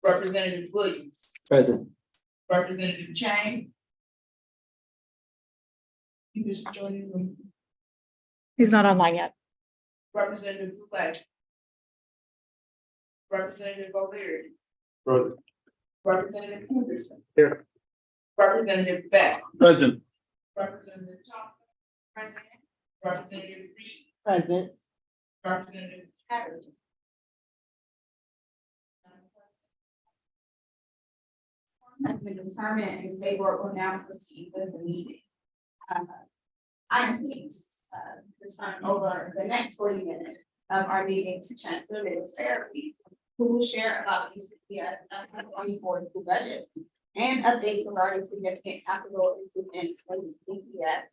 Representative Williams, Present. Representative Chang. You just joined the He's not online yet. Representative Black. Representative O'Leary, Present. Representative Henderson. Here. Representative Beck, Present. Representative Thompson. Present. Representative Reed, Present. Representative Patterson. Has been determined, and State Board will now proceed with the meeting. I am pleased to turn over the next 40 minutes of our meeting to Chancellor Mills Fairley, who will share about the CPS 2024 school budget and updates regarding significant capital improvements for the CPS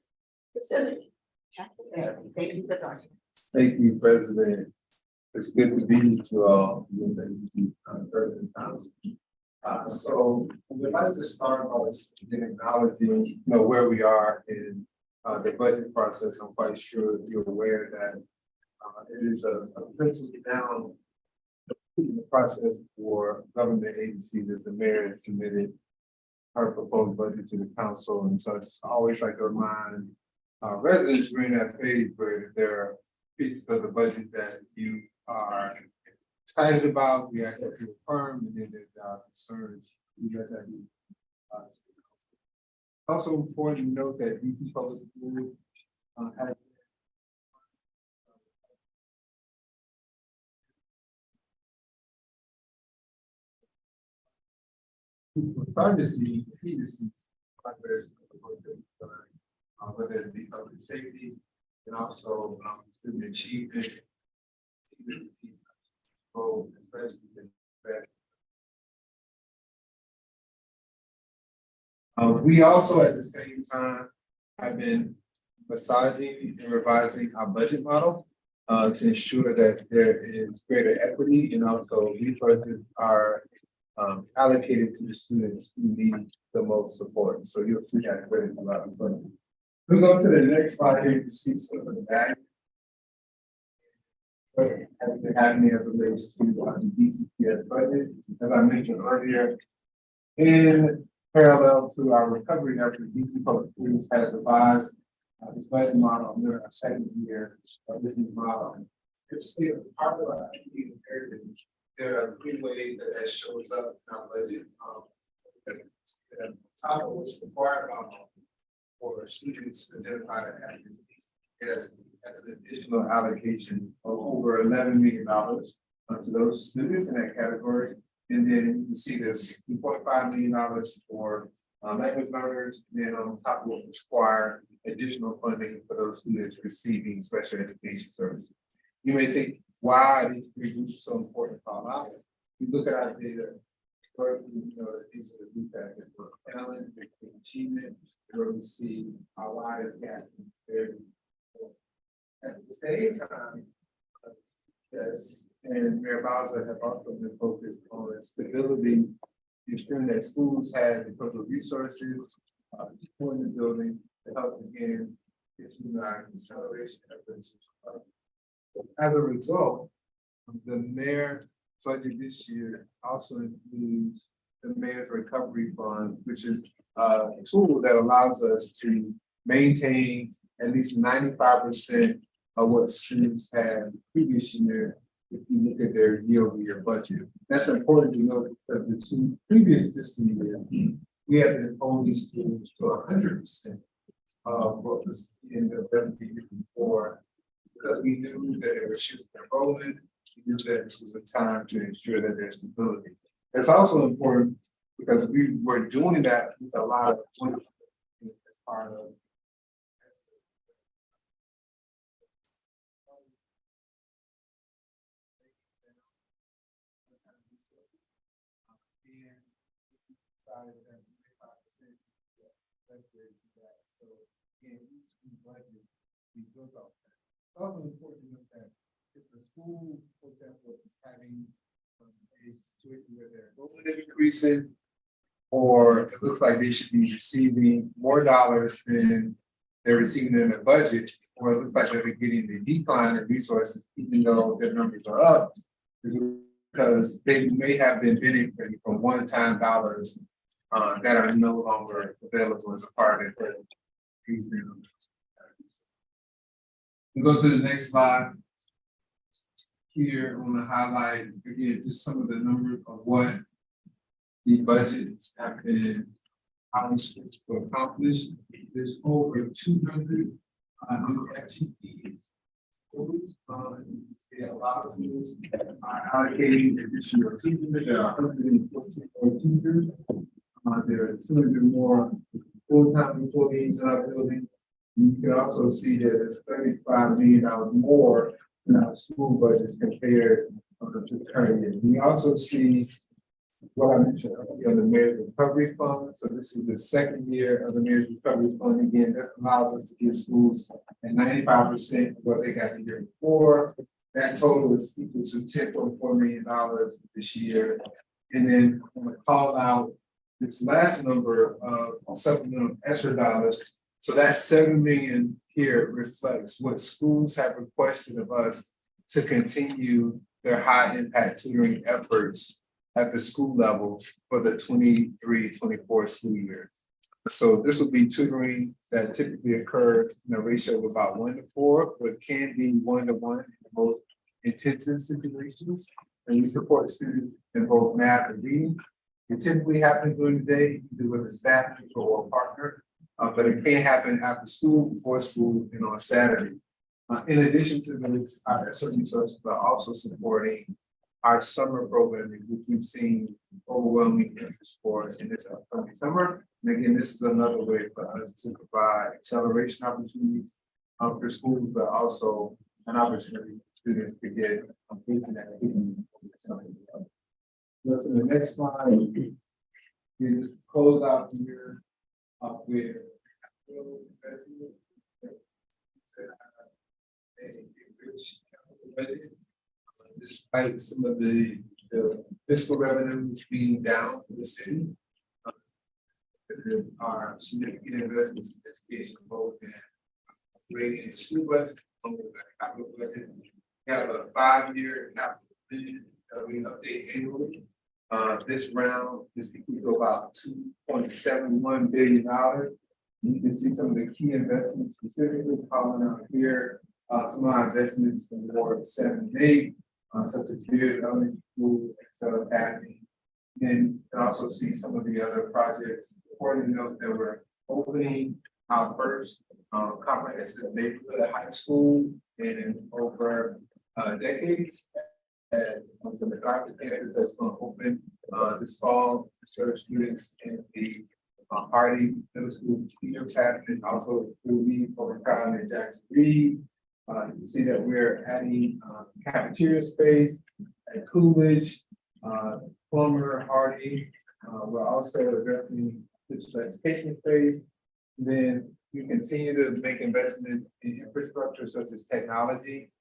facility. Chancellor Fairley, thank you for joining us. Thank you, President. It's good to be with you all. President Thompson. So we'd like to start by acknowledging, where we are in the budget process. I'm quite sure you're aware that it is a principle down in the process for government agencies that the mayor has submitted her proposed budget to the council, and so it's always like to remind residents during that phase where there are pieces of the budget that you are excited about, we actually confirm, and then there's concerns. We got that. Also important to note that DC Public Schools has started to see progress, whether it be public safety and also student achievement. Especially we also at the same time have been massaging and revising our budget model to ensure that there is greater equity, and also resources are allocated to the students who need the most support. So you'll see that very a lot of fun. We'll go to the next slide here to see some of the back. Has been happening as relates to the DCPS budget, as I mentioned earlier. In parallel to our recovery effort, DC Public Schools has revised this budget model. We're our second year of this model. It's still part of our heritage. There are three ways that shows up in our budget. Top of what's required for students identified as an additional allocation of over $11 million to those students in that category. And then you can see there's $2.5 million for language learners, and then on top of what require additional funding for those students receiving special education services. You may think, why these three groups are so important to call out. We look at our data, that these are the groups that for talent, achievement, where we see our widest gap in disparity. At the same time, yes, and Mayor Bowser have also been focused on stability, ensuring that schools have the appropriate resources, people in the building to help again continue our acceleration efforts. As a result, the mayor budget this year also includes the Mayor's Recovery Fund, which is a tool that allows us to maintain at least 95% of what students had the previous year if you look at their year-over-year budget. That's important to note because the two previous fiscal years, we had been holding schools to 100% of what was in the revenue year before, because we knew that there were shifts in enrollment. We knew that this was a time to ensure that there's stability. It's also important because we were doing that with a lot of as part of So again, each budget we built off that. It's also important to note that if the school, for example, is having a situation where their enrollment is increasing, or it looks like they should be receiving more dollars than they're receiving in their budget, or it looks like they're getting the decline in resources, even though their numbers are up, because because they may have been benefiting from one-time dollars that are no longer available as a part of the. We go to the next slide. Here on the highlight, again, just some of the numbers of what the budgets have been allocated to accomplish. There's over 200 new FTEs. A lot of schools are allocating additional teachers. There are 114 teachers. There are 200 more full-time employees in our building. You can also see that it's $35 million more in our school budgets compared to the current year. We also see what I mentioned on the Mayor's Recovery Fund. So this is the second year of the Mayor's Recovery Fund. Again, that allows us to give schools at 95% of what they got the year before. That total is equal to $10.4 million this year. And then I'm gonna call out this last number of supplemental extra dollars. So that $7 million here reflects what schools have requested of us to continue their high impact tutoring efforts at the school level for the 23-24 school year. So this will be tutoring that typically occurs in a ratio of about 1-to-4, but can be 1-to-1 in the most intensive situations. And we support students in both math and reading. It typically happens during the day, either with a staff member or a partner. But it can happen after school, before school, and on Saturday. In addition to this, our certain resources are also supporting our summer programming, which we've seen overwhelming interest for in this upcoming summer. And again, this is another way for us to provide acceleration opportunities for schools, but also an opportunity for students to get completion activity over the summer. Go to the next slide. We just close out here with despite some of the fiscal revenues being down for the city, there are significant investments in education, both in upgrading the school budget, along with the capital budget. We have a 5-year capital budget that we update annually. This round is equal to about $2.71 billion. You can see some of the key investments specifically calling out here. Some of our investments in Ward 7 and 8, such as Beard Elementary School, Excel Academy. And you can also see some of the other projects supporting those that were opening our first comprehensive neighborhood high school in over decades. And the MacArthur campus that's going to open this fall to serve students in the Hardy Middle School Senior Academy, also will be overcrowded in Jackson Reed. You can see that we're adding cafeteria space at Coolidge, Plummer, Hardy. We're also addressing digital education space. Then we continue to make investments in infrastructure such as technology,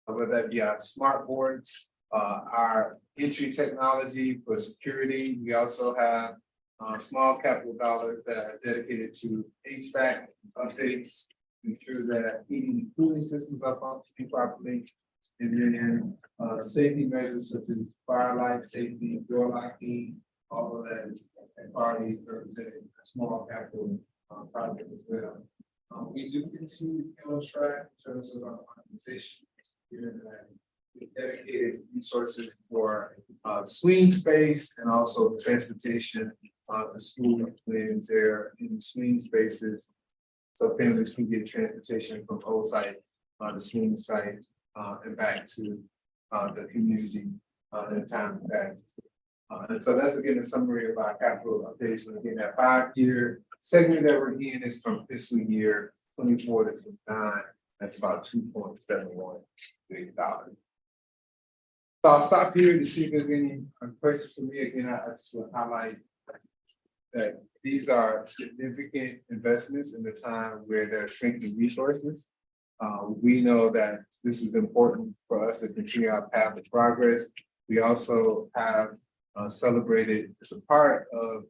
whether that be our smart boards, our entry technology for security. We also have small capital dollars that are dedicated to HVAC updates, ensure that heating and cooling systems are functioning properly. And then safety measures such as fire life safety, door locking, all of that is already represented in a small capital project as well. We do continue to be on track in terms of our organization. With dedicated resources for swing space and also transportation. The school when they're in swing spaces, so families can get transportation from old site, the swing site, and back to the community in time back. And so that's again a summary of our capital updates. And again, that 5-year segment that we're in is from fiscal year 24 to 29. That's about $2.71 billion. So I'll stop here to see if there's any questions for me. Again, I just want to highlight that these are significant investments in the time where they're shrinking resources. We know that this is important for us to continue our path of progress. We also have celebrated as a part of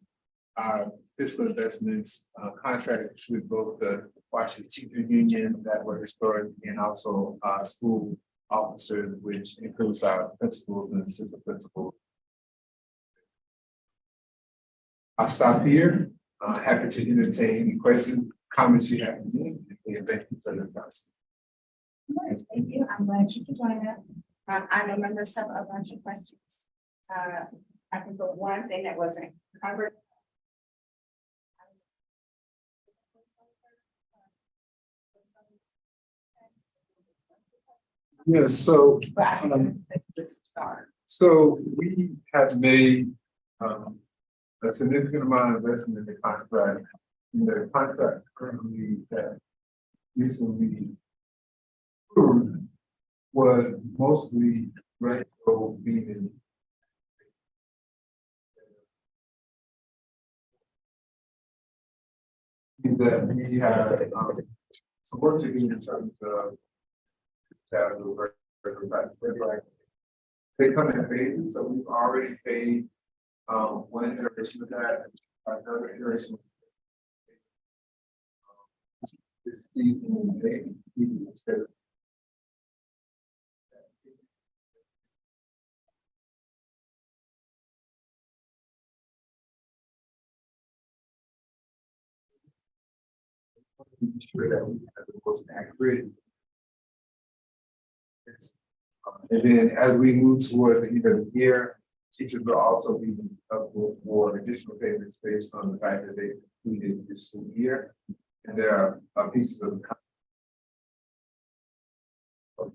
our fiscal investments contract with both the Washington Teacher Union that were restored and also school officers, which includes our principals and assistant principals. I'll stop here. Happy to entertain any questions, comments you have for me. And thank you for the process. Thank you. I'm glad you could join us. I remember some a bunch of questions. I think the one thing that wasn't covered. Yes, so Just start. So we have made a significant amount of investment in the contract. The contract currently that recently approved was mostly retro meaning. That we have some work to do in terms of they come in phases, so we've already paid one iteration of that, another iteration. This evening, instead of be sure that we have the most accurate. And then as we move towards the end of the year, teachers will also be eligible for additional payments based on the fact that they completed this school year. And there are pieces of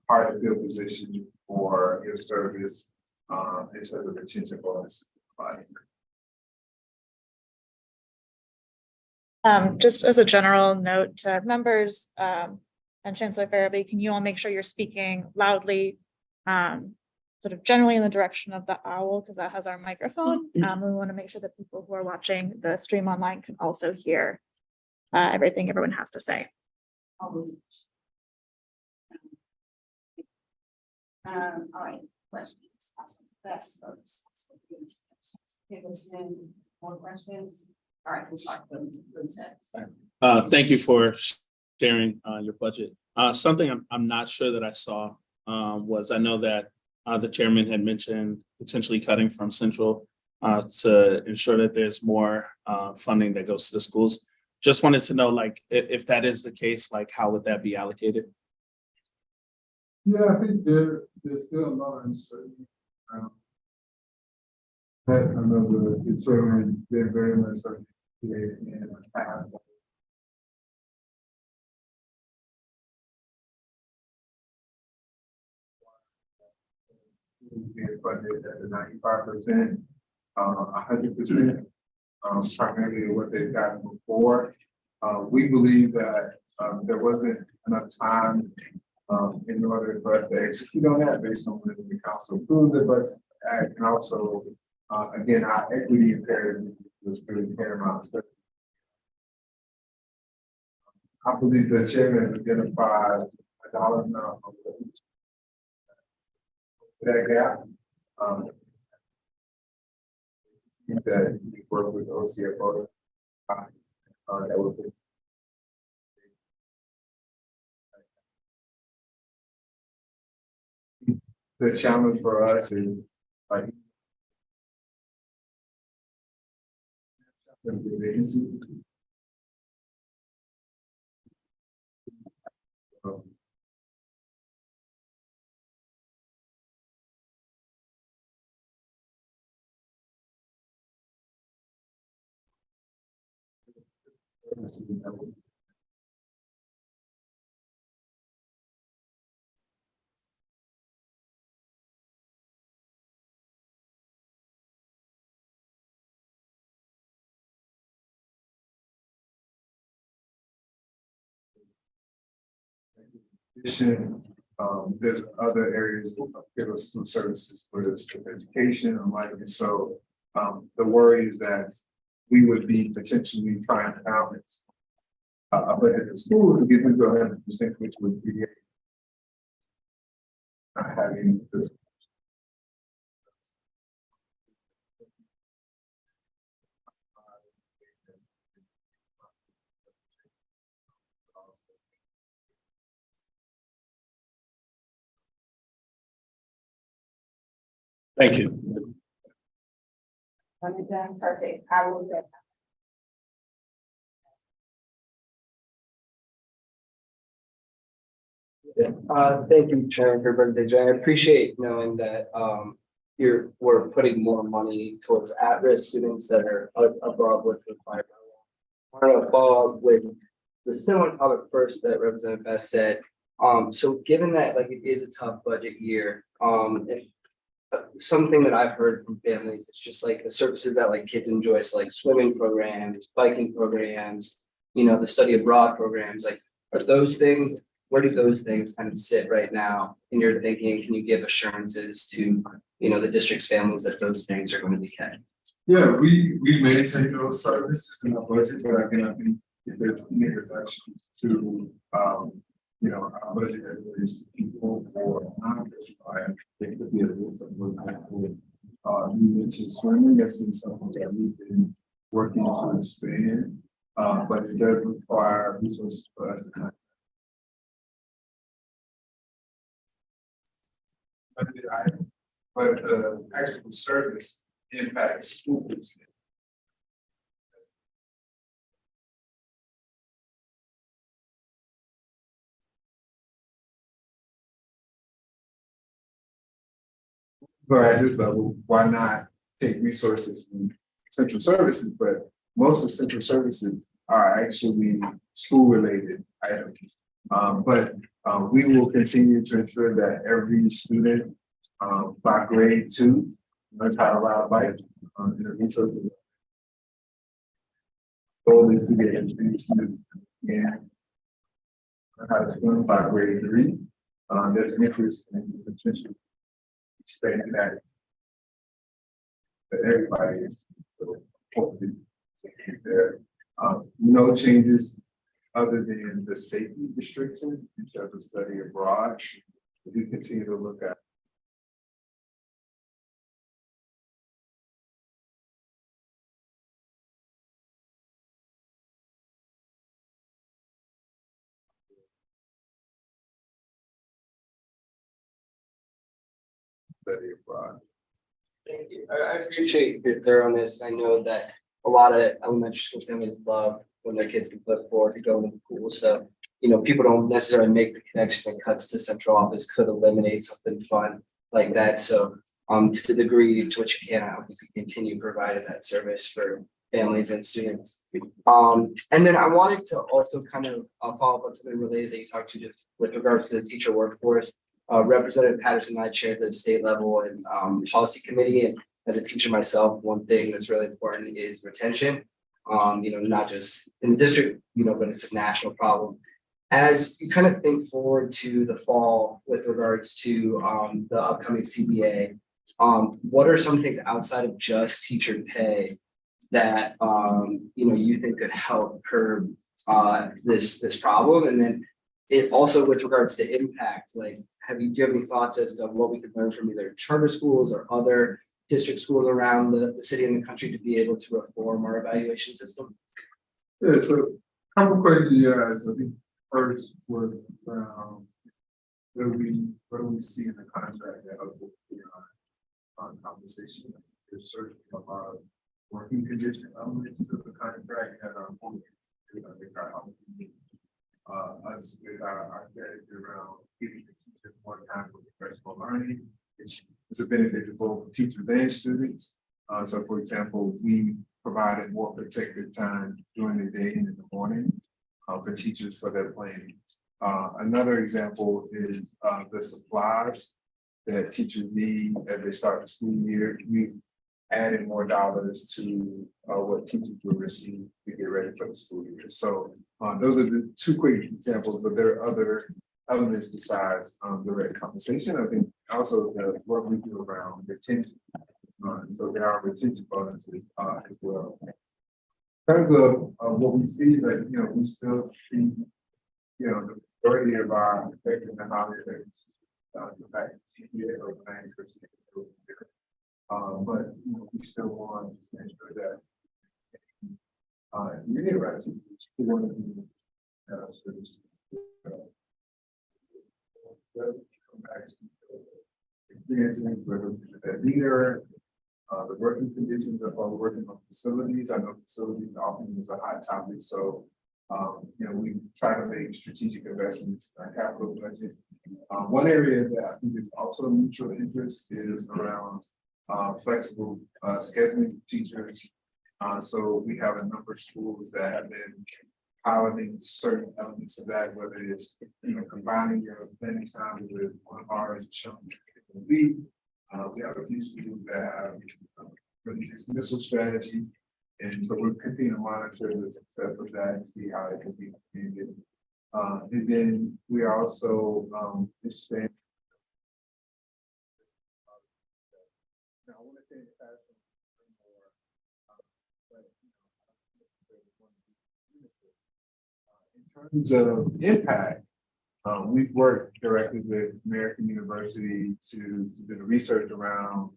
part of the position for your service in terms of retention bonus. Just as a general note to members, and Chancellor Farabee, can you all make sure you're speaking loudly, sort of generally in the direction of the owl, because that has our microphone. We want to make sure that people who are watching the stream online can also hear everything everyone has to say. Always. All right, questions? Awesome. That's folks. More questions? All right, we'll start with Princess. Thank you for sharing your budget. Something I'm not sure that I saw was I know that the chairman had mentioned potentially cutting from central to ensure that there's more funding that goes to the schools. Just wanted to know, like, if that is the case, like, how would that be allocated? Yeah, I think there's still a lot of uncertainty. I remember the chairman been very much in a path. Being funded at the 95%, 100%, primarily what they've gotten before. We believe that there wasn't enough time in order for us to execute on that based on when the council approved the budget act, and also again our equity imperative was really paramount. So I believe the chairman has identified a dollar amount of that gap. That we work with OCFO. That would be the challenge for us is like there's other areas of give us food services for this education and like, and so the worry is that we would be potentially trying to balance but at the school to get them to 100%, which would be not having this. Thank you. Perfect. I will say. Thank you, Chair, for presentation. I appreciate knowing that, we're putting more money towards at-risk students that are above what's required. I want to follow up with the similar topic first that Representative Best said. So given that, like, it is a tough budget year, if something that I've heard from families, it's just like the services that like kids enjoy, so like swimming programs, biking programs, the study abroad programs, like, are those things, where do those things kind of sit right now in your thinking? Can you give assurances to, the district's families that those things are going to be kept? Yeah, we maintain those services in our budget, but I think if there's any reflections to, our budget as it is to people or non-certified, it could be a little bit more impactful. You mentioned swimming, that's been something that we've been working to expand, but it does require resources for us to kind of. But the actual service impacts schools. But at this level, why not take resources from central services? But most of central services are actually school-related items. But we will continue to ensure that every student by grade 2 learns how to ride a bike in the resource. Goal is to get every student and learn how to swim by grade 3. There's an interest in potential expanding that everybody is hopefully there. No changes other than the safety restriction in terms of study abroad. We continue to look at study abroad. Thank you. I appreciate your thoroughness. I know that a lot of elementary school families love when their kids can flip forward to go into the pool. So, people don't necessarily make the connection that cuts to central office could eliminate something fun like that. So, to the degree to which you can, I hope you can continue providing that service for families and students. And then I wanted to also kind of follow up on something related that you talked to just with regards to the teacher workforce. Representative Patterson and I chaired the state level and policy committee, and as a teacher myself, one thing that's really important is retention. Not just in the district, but it's a national problem. As you kind of think forward to the fall with regards to the upcoming CBA, what are some things outside of just teacher pay that you think could help curb this problem? And then it also with regards to impact, like, do you have any thoughts as to what we could learn from either charter schools or other district schools around the city and the country to be able to reform our evaluation system? Yeah, so a couple questions. I think first was around what do we see in the contract that helps on compensation? There's certainly a lot of working condition elements to the contract that are important. Us with our strategy around giving the teacher more time for professional learning. It's a benefit to both teachers and students. So for example, we provided more protected time during the day and in the morning for teachers for their planning. Another example is the supplies that teachers need as they start the school year. We added more dollars to what teachers will receive to get ready for the school year. So those are the two quick examples, but there are other elements besides direct compensation. I think also the work we do around retention. So there are retention bonuses as well. In terms of what we see, that we still see, the majority of our effective and highly effective the fact CPS over 90%. But we still want to ensure that many of our teachers who want to be students come back to experiencing with a leader, the working conditions of our working on facilities. I know facilities often is a hot topic, so we try to make strategic investments in our capital budget. One area that I think is also of mutual interest is around flexible scheduling for teachers. So we have a number of schools that have been piloting certain elements of that, whether it's combining your planning time with one hours shown in the week. We have a few schools that have really dismissal strategy. And so we're continuing to monitor the success of that and see how it can be implemented. And then we are also expanding. Now, I want to say in the past, more, but in terms of impact, we've worked directly with American University to do the research around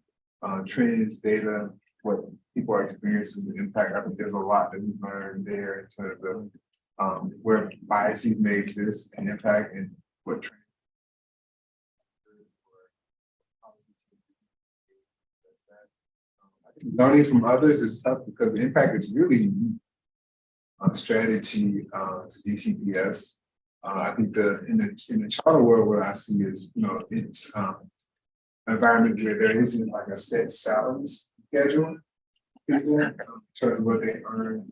trends, data, what people are experiencing, the impact. I think there's a lot that we've learned there in terms of where biases may exist and impact and what trends. Learning from others is tough because the impact is really strategy to DCPS. I think in the charter world, what I see is it's environment where there isn't like a set salaries schedule. In terms of what they earn,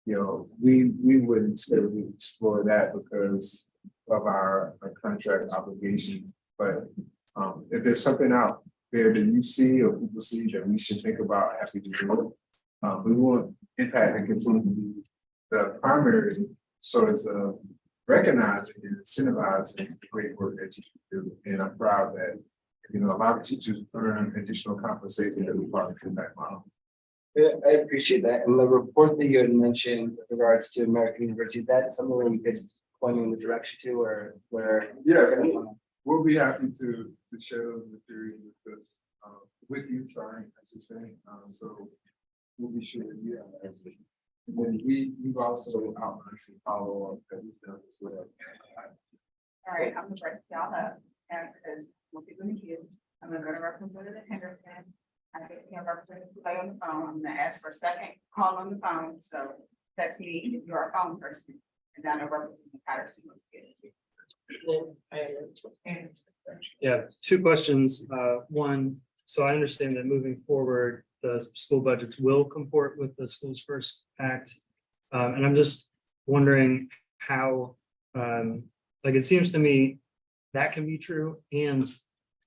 we wouldn't necessarily explore that because of our contract obligations. But if there's something out there that you see or people see that we should think about, happy to do it. We want impact and continue to be the primary source of recognizing and incentivizing the great work that you do. And I'm proud that a lot of teachers earn additional compensation that we part of the impact model. Yeah, I appreciate that. And the report that you had mentioned with regards to American University, that something where you could point in the direction to, or where? Yeah, we'll be happy to share the materials with you. Sorry, I should say. So we'll be sure to do that. And then we've also outlined some follow-up that we've done as well. All right, I'm gonna break y'all up, and because we'll be going to you, I'm gonna go to Representative Henderson. I think we have Representative Clay on the phone. I'm gonna ask for a second call on the phone, so text me if you're a phone person, and then Representative Patterson was getting. Yeah, two questions. One, so I understand that moving forward, the school budgets will comport with the Schools First Act. And I'm just wondering how, like, it seems to me that can be true and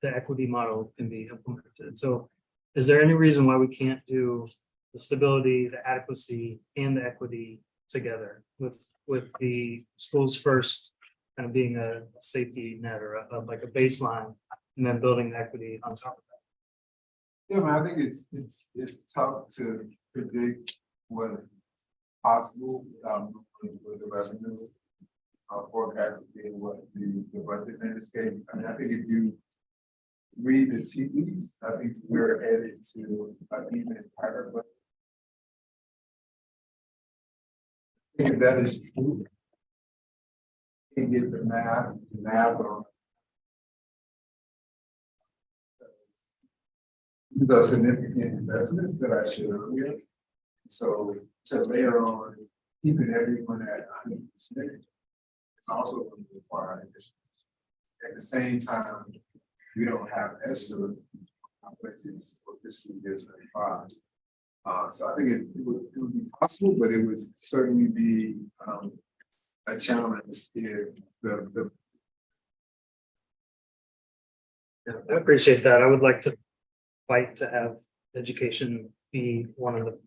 the equity model can be implemented. So is there any reason why we can't do the stability, the adequacy, and the equity together with the Schools First kind of being a safety net or like a baseline, and then building the equity on top of that? Yeah, man, I think it's tough to predict what is possible with the revenue forecast being what the budget landscape. I mean, I think if you read the tea leaves, I think we're headed to an even higher budget. I think if that is true, you can get the math on. The significant investments that I shared earlier. So to layer on keeping everyone at 100%, it's also going to require additional. At the same time, we don't have ESSER budgets for fiscal year 25. So I think it would be possible, but it would certainly be a challenge if the Yeah, I appreciate that. I would like to fight to have education be one of the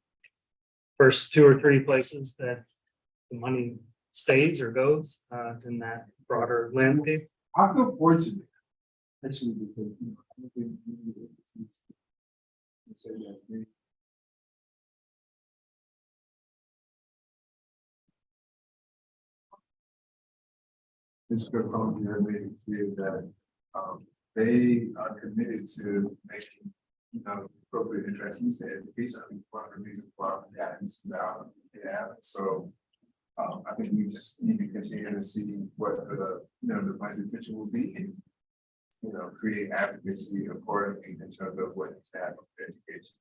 first 2 or 3 places that the money stays or goes in that broader landscape. I feel fortunate, actually, because I don't think say that. It's good from here, made it clear that they are committed to making appropriate investments in education. I think one of the reasons why we haven't now they haven't. So I think we just need to continue to see what the budget picture will be. create advocacy accordingly in terms of what needs to happen with education.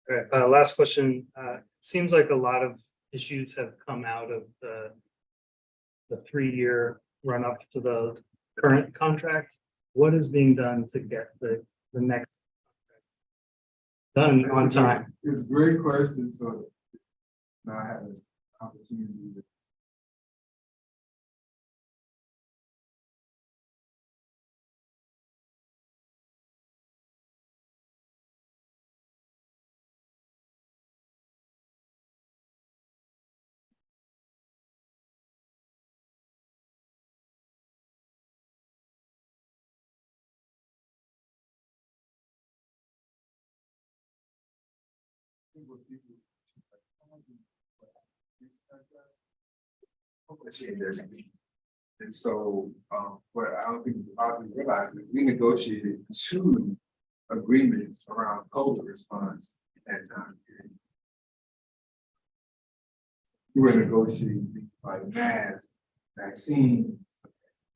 All right, last question. It seems like a lot of issues have come out of the 3-year run up to the current contract. What is being done to get the next contract done on time? It's a great question, so now I have an opportunity to. And so, what I don't think people realize is we negotiated 2 agreements around COVID response at that time period. We were negotiating things like masks, vaccines,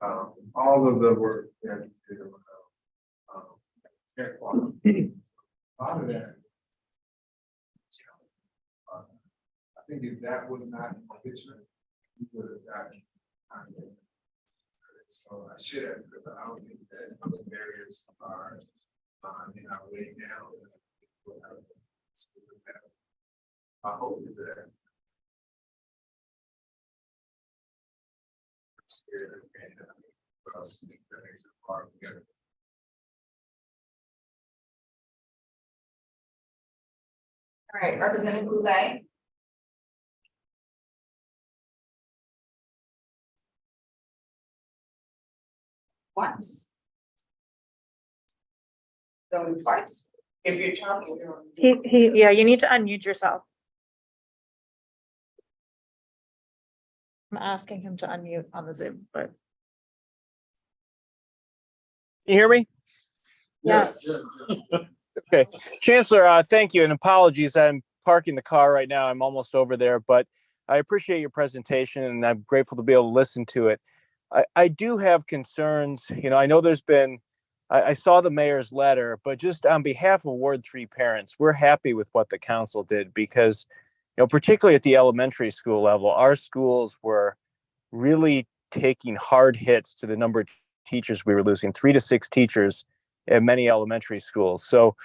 all of the work that we did around care quality. A lot of that. I think if that was not in the picture, we would have gotten. So I should have, but I don't think that those barriers are in our way now. I hope that. That makes it hard to get it. All right, Representative Goulet. Once. Going twice. If you're talking, you're on. Yeah, you need to unmute yourself. I'm asking him to unmute on the Zoom, but You hear me? yes. Okay. Chancellor, thank you and apologies. I'm parking the car right now. I'm almost over there, but I appreciate your presentation and I'm grateful to be able to listen to it. I do have concerns. I know there's been, I saw the mayor's letter, but just on behalf of Ward 3 parents, we're happy with what the council did because, particularly at the elementary school level, our schools were really taking hard hits to the number of teachers we were losing, 3 to 6 teachers at many elementary schools. So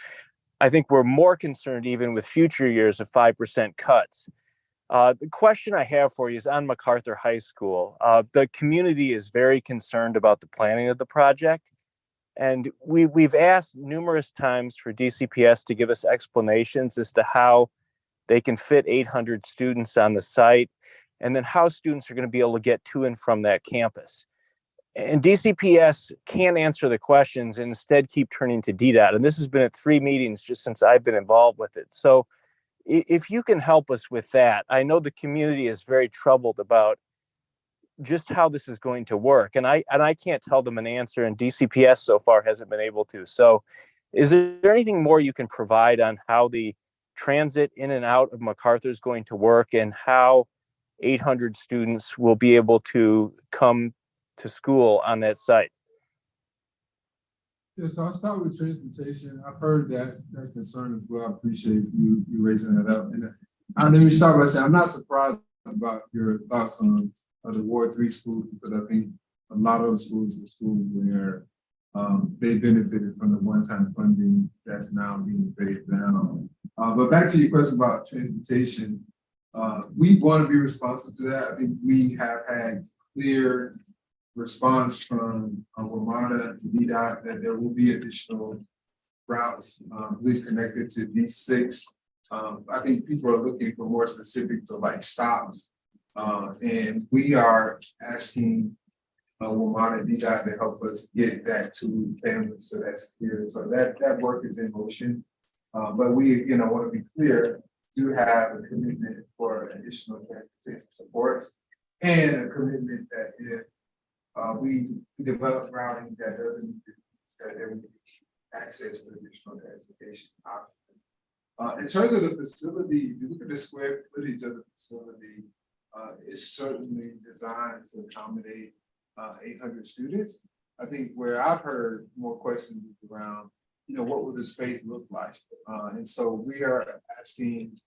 I think we're more concerned even with future years of 5% cuts. The question I have for you is on MacArthur High School. The community is very concerned about the planning of the project. And we've asked numerous times for DCPS to give us explanations as to how they can fit 800 students on the site, and then how students are going to be able to get to and from that campus. And DCPS can't answer the questions and instead keep turning to DDOT. And this has been at 3 meetings just since I've been involved with it. So if you can help us with that, I know the community is very troubled about just how this is going to work. And I can't tell them an answer, and DCPS so far hasn't been able to. So is there anything more you can provide on how the transit in and out of MacArthur is going to work and how 800 students will be able to come to school on that site? Yeah, so I'll start with transportation. I've heard that concern as well. I appreciate you raising that up. And let me start by saying I'm not surprised about your thoughts on the Ward 3 schools, because I think a lot of those schools are schools where they benefited from the one-time funding that's now being phased down. But back to your question about transportation, we want to be responsive to that. I think we have had clear response from WMATA and DDOT that there will be additional routes really connected to these 6. I think people are looking for more specific to like stops. And we are asking WMATA and DDOT to help us get that to families so that's clear. So that work is in motion. But we want to be clear, do have a commitment for additional transportation supports and a commitment that if we develop routing that doesn't that there will be access to additional transportation options. In terms of the facility, if you look at the square footage of the facility, it's certainly designed to accommodate 800 students. I think where I've heard more questions around, what will the space look like? And so we are asking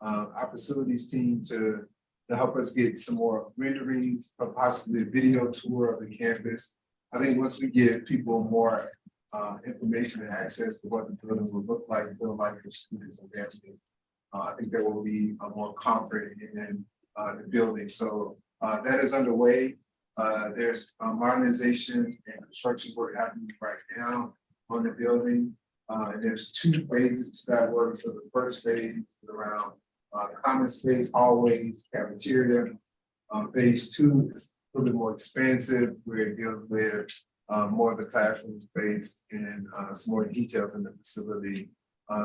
our facilities team to help us get some more renderings, or possibly a video tour of the campus. I think once we give people more information and access to what the building will look like, feel like for students and families, I think there will be a more comfort in the building. So that is underway. There's modernization and construction work happening right now on the building. And there's 2 phases to that work. So the first phase is around common space, hallways, cafeteria. Phase 2 is a little bit more expansive, where it deals with more of the classroom space and some more details in the facility.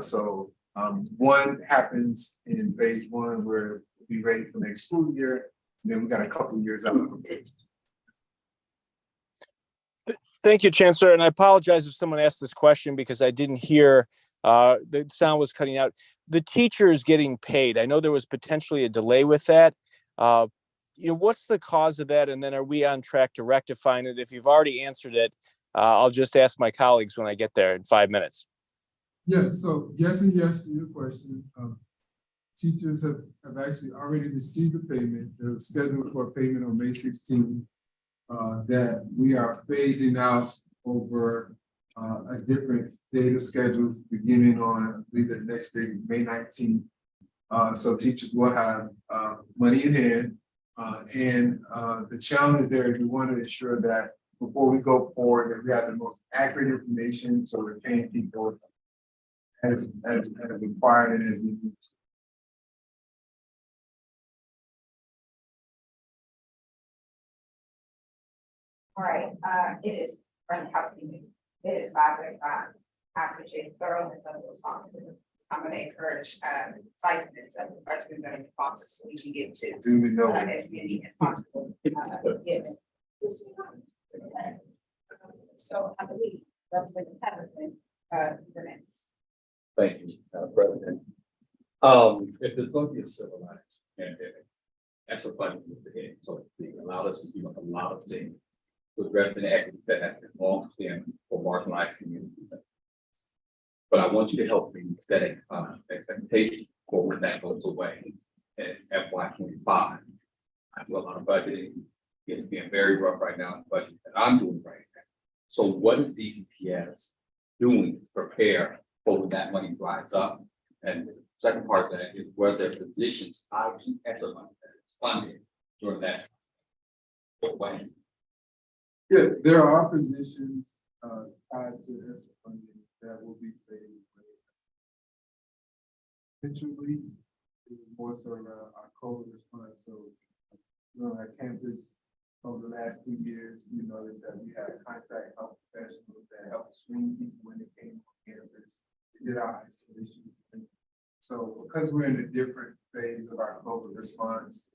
So one happens in phase 1, where we'll be ready for next school year. And then we got a couple of years out of phase 2. Thank you, Chancellor. And I apologize if someone asked this question because I didn't hear, the sound was cutting out. The teacher is getting paid. I know there was potentially a delay with that. What's the cause of that? And then are we on track to rectifying it? If you've already answered it, I'll just ask my colleagues when I get there in 5 minutes. Yes, so yes and yes to your question. Teachers have actually already received the payment. They're scheduled for payment on May 16th. That we are phasing out over a different data schedule beginning on, I believe, the next day, May 19th. So teachers will have money in hand. And the challenge there is we want to ensure that before we go forward, that we have the most accurate information, so we're paying people as required and as we need to. All right, it is friendly housekeeping. It is 5:35. I appreciate the thoroughness of the responses. I'm gonna encourage decisiveness of the questions and responses so we can get to Do we know? as many as possible. Given. So I believe Representative Patterson, the next. Thank you, President. If there's going to be a civil rights pandemic, that's a funding with the head, so it allowed us to do a lot of things to address the equity that has been long standing for marginalized communities. But I want you to help me set expectation for when that goes away in FY25. I do a lot of budgeting. It's being very rough right now in the budget that I'm doing right now. So what is DCPS doing to prepare for when that money dries up? And the second part of that is where their positions tied to extra money that is funded during that way. Yeah, there are positions tied to this funding that will be paid. Potentially, it was more so around our COVID response. So, our campus over the last 2 years, we noticed that we had contract health professionals that helped screen people when they came on campus. We did our isolation. So, because we're in a different phase of our COVID response,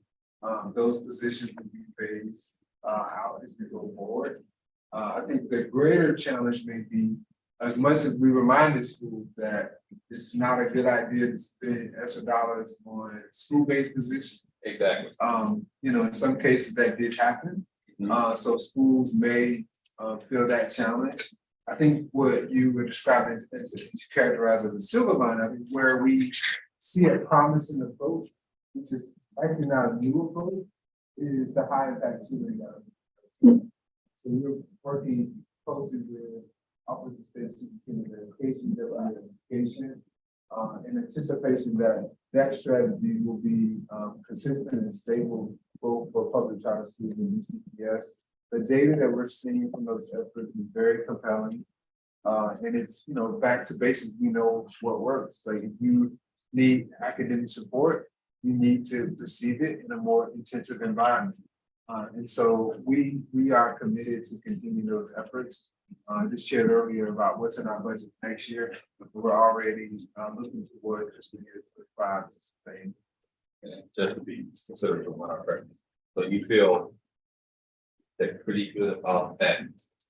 those positions will be phased out as we go forward. I think the greater challenge may be, as much as we remind the school that it's not a good idea to spend extra dollars on school-based positions. Exactly. In some cases that did happen. So schools may feel that challenge. I think what you were describing as characterized as a silver line, I think where we see a promising approach, which is actually not a new approach, is the high impact tutoring. So we're working closely with Office of State Superintendent of Education, Department of Education, in anticipation that that strategy will be consistent and stable both for public charter schools and DCPS. The data that we're seeing from those efforts is very compelling. And it's, back to basics, we know what works. Like if you need academic support, you need to receive it in a more intensive environment. And so we are committed to continue those efforts. Just shared earlier about what's in our budget next year. We're already looking towards this year 5 to sustain. And just to be considered for one of our friends. So you feel they're pretty good about that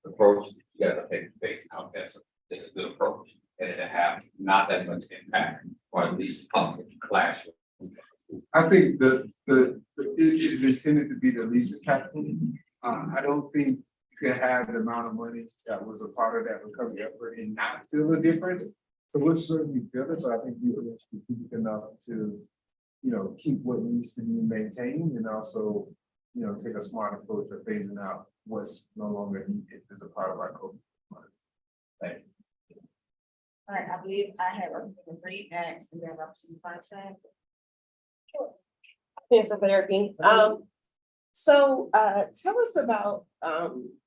approach. You gotta take the face out. It's a good approach. And it have not that much impact, or at least public classroom. I think it is intended to be the least impactful. I don't think you can have the amount of money that was a part of that recovery effort and not feel a difference. So we'll certainly feel it, so I think we were strategic enough to, keep what needs to be maintained and also, take a smart approach of phasing out what's no longer needed as a part of our COVID. Thank you. All right, I believe I have Representative Reed next, and then Representative Feinstein. Thanks for therapy. So tell us about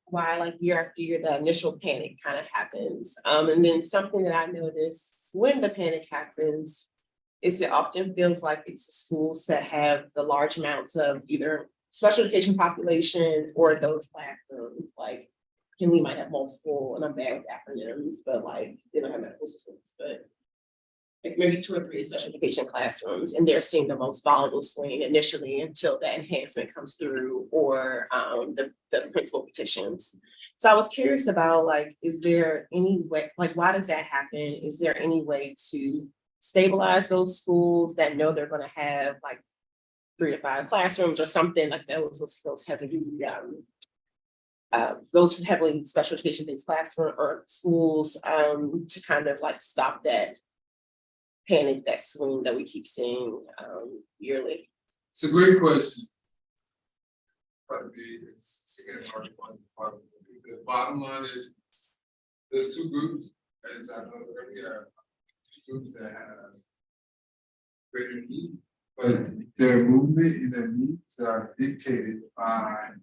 why like year after year the initial panic kind of happens. And then something that I noticed when the panic happens is it often feels like it's the schools that have the large amounts of either special education population or those classrooms. Like, and we might have multiple, and I'm bad with acronyms, but like they don't have medical schools, but like maybe 2 or 3 special education classrooms, and they're seeing the most volatile swing initially until that enhancement comes through or the principal petitions. So I was curious about like, is there any way, like why does that happen? Is there any way to stabilize those schools that know they're gonna have like 3 to 5 classrooms or something like that, those heavily special education based classroom or schools to kind of like stop that panic, that swing that we keep seeing yearly? It's a great question. But it's again hard to quantify. The bottom line is there's 2 groups, as I know earlier, 2 groups that have greater need, but their movement and their needs are dictated by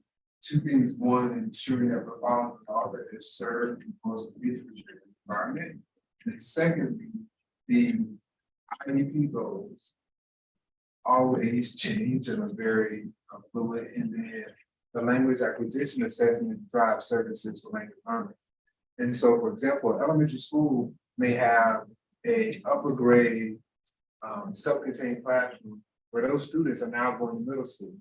2 things. One, ensuring that we're following the law that is served in the most restricted environment. And secondly, the IEP goals always change and are very fluid, and then the language acquisition assessment drives services for language learning. And so, for example, elementary school may have a upper grade self-contained classroom where those students are now going to middle school.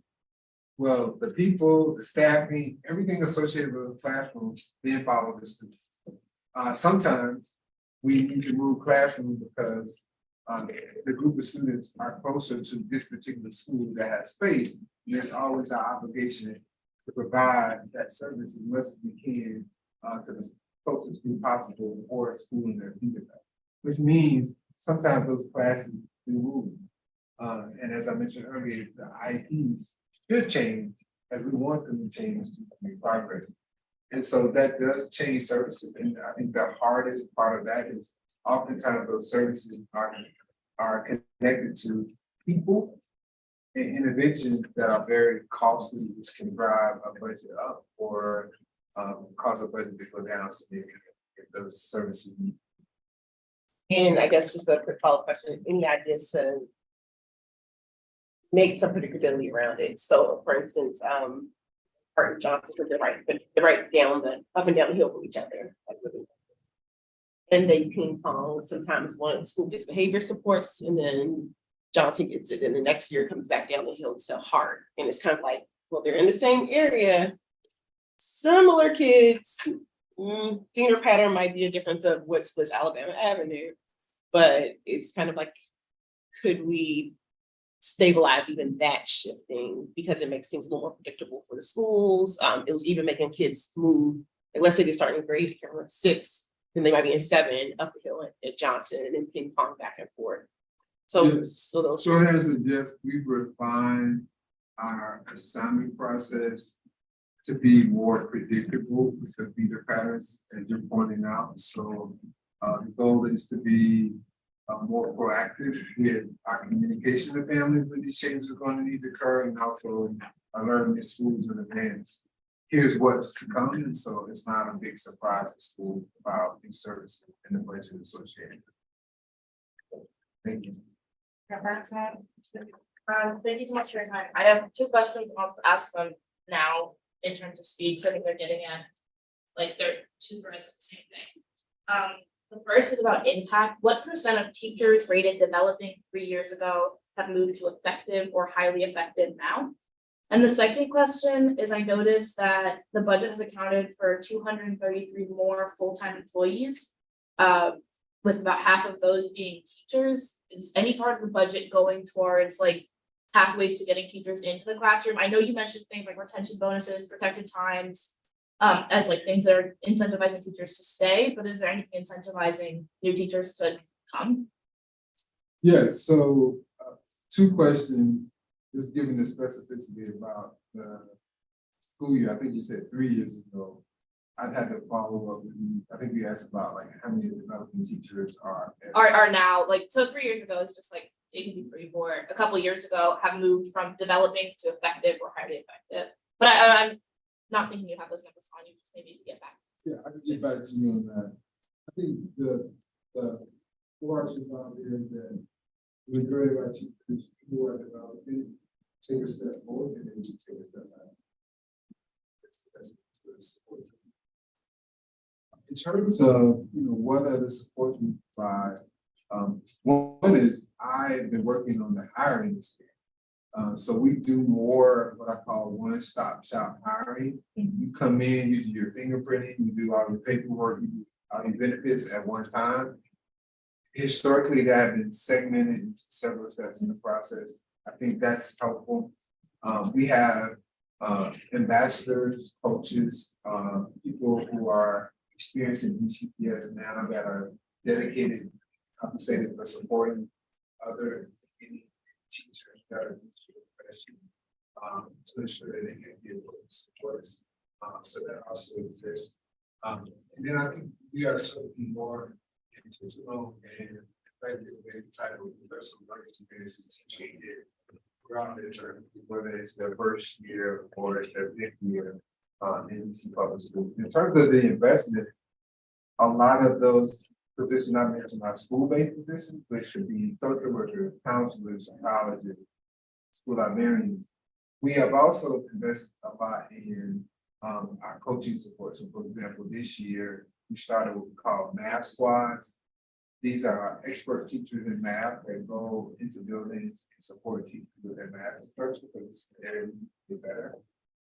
Well, the people, the staffing, everything associated with the classroom then follow the students. Sometimes we need to move classrooms because the group of students are closer to this particular school that has space. And it's always our obligation to provide that service as much as we can to the closest school possible or a school in their kindergarten, which means sometimes those classes do move. And as I mentioned earlier, the IEPs should change as we want them to change to make progress. And so that does change services. And I think the hardest part of that is oftentimes those services are connected to people and interventions that are very costly, which can drive a budget up or cause a budget to go down significantly if those services need. And I guess just a quick follow-up question, any ideas to make some predictability around it? So for instance, Art Johnson, they're right down up and down the hill from each other. And they ping pong. Sometimes one school gets behavior supports and then Johnson gets it, and the next year comes back down the hill to Hart. And it's kind of like, well, they're in the same area, similar kids, finger pattern might be a difference of what's Alabama Avenue, but it's kind of like, could we stabilize even that shifting because it makes things a little more predictable for the schools. It was even making kids move, like let's say they start in grade 6, then they might be in 7 up the hill at Johnson and then ping pong back and forth. So, yes. so those. So as a just we refine our assignment process to be more predictable with the feeder patterns, as you're pointing out. So the goal is to be more proactive with our communication to families when these changes are going to need to occur, and also learning in schools in advance. Here's what's to come, and so it's not a big surprise to school about these services and the budget associated. Thank you. Thank you so much for your time. I have 2 questions. I'll ask them now in terms of speed, so I think they're getting at like they're 2 birds of the same thing. The first is about impact. What % of teachers rated developing 3 years ago have moved to effective or highly effective now? And the second question is, I noticed that the budget has accounted for 233 more full-time employees, with about half of those being teachers. Is any part of the budget going towards like pathways to getting teachers into the classroom? I know you mentioned things like retention bonuses, protected times, as like things that are incentivizing teachers to stay, but is there anything incentivizing new teachers to come? Yes, so two questions, just giving the specificity about the school year. I think you said 3 years ago. I'd had to follow up with you. I think you asked about like how many developing teachers are. Are now, like, so 3 years ago is just like, it can be 3, 4, a couple years ago have moved from developing to effective or highly effective. But I'm not thinking you have those numbers on you, just maybe to get back. Yeah, I can get back to you on that. I think the overarching thought here is that the majority of our teachers who are developing take a step forward and then you take a step back. That's in terms of, what other support we provide, one is I've been working on the hiring this year. So we do more what I call one-stop shop hiring. You come in, you do your fingerprinting, you do all your paperwork, you do all your benefits at one time. Historically, that have been segmented into several steps in the process. I think that's helpful. We have ambassadors, coaches, people who are experiencing DCPS now that are dedicated, compensated for supporting other teachers that are to ensure that they can get supports. So that also exists. And then I think we are certainly more intentional and effective in the type of professional learning experiences teaching it throughout their journey, whether it's their first year or it's their 5th year in DC public school. In terms of the investment, a lot of those positions I mentioned are school-based positions, which should be social workers, counselors, psychologists, school librarians. We have also invested a lot in our coaching support. So for example, this year, we started what we call math squads. These are expert teachers in math that go into buildings and support teachers with their math instruction because the area get better.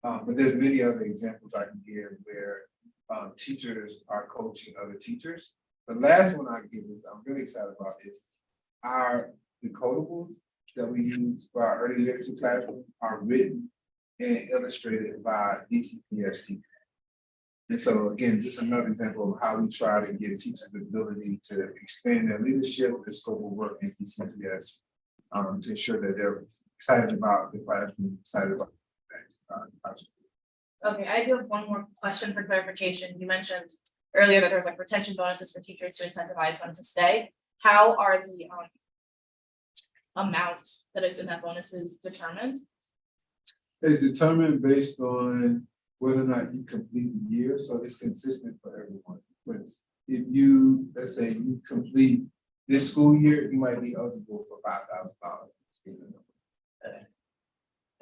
But there's many other examples I can give where teachers are coaching other teachers. The last one I give is I'm really excited about is our decodables that we use for our early literacy classroom are written and illustrated by DCPS teachers. And so again, just another example of how we try to give teachers the ability to expand their leadership, their scope of work in DCPS to ensure that they're excited about the classroom, excited about the classroom. Okay, I do have one more question for clarification. You mentioned earlier that there's like retention bonuses for teachers to incentivize them to stay. How are the amount that is in that bonuses determined? It's determined based on whether or not you complete the year, so it's consistent for everyone. But if you, let's say you complete this school year, you might be eligible for $5,000.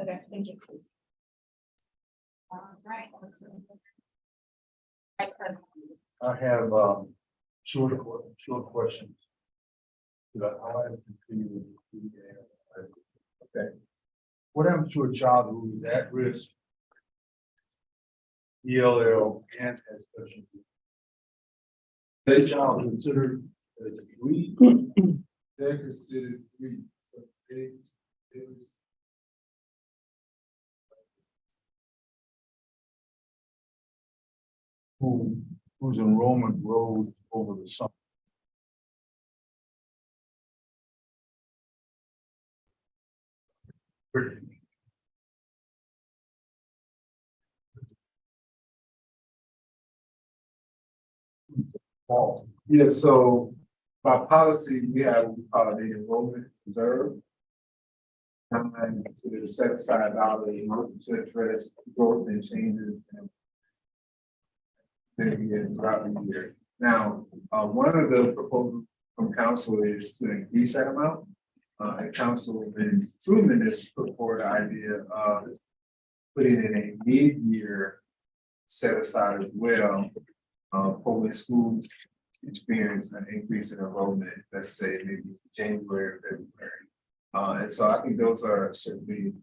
Okay, thank you. Right. I have short questions. I'll continue. Okay. What happens to a child who is at risk, ELL and has special needs? That child considered as weak? They're considered weak. So whose enrollment grows over the summer. yeah, so by policy, we have what we call the enrollment reserve. And to set aside dollars to address growth and changes throughout the year. Now, one of the proposals from council is to increase that amount. And Councilman Truman has put forward the idea of putting in a mid-year set aside as well. For when schools experience an increase in enrollment, let's say maybe January, February. And so I think those are certainly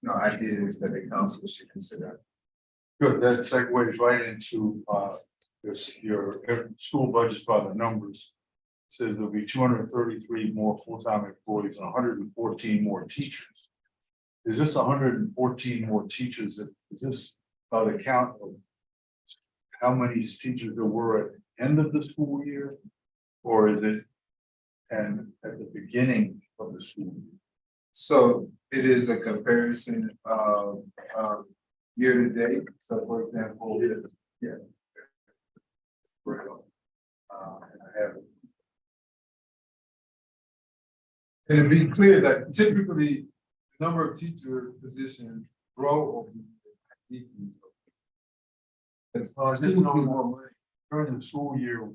ideas that the council should consider. Good, that segues right into your school budgets by the numbers. It says there'll be 233 more full-time employees and 114 more teachers. Is this 114 more teachers? Is this by the count of how many teachers there were at the end of the school year? Or is it and at the beginning of the school year? So it is a comparison of year to date. So for example, yeah. And I have. And to be clear that typically the number of teacher positions grow over the year, decrease. It's Just knowing more money. During the school year,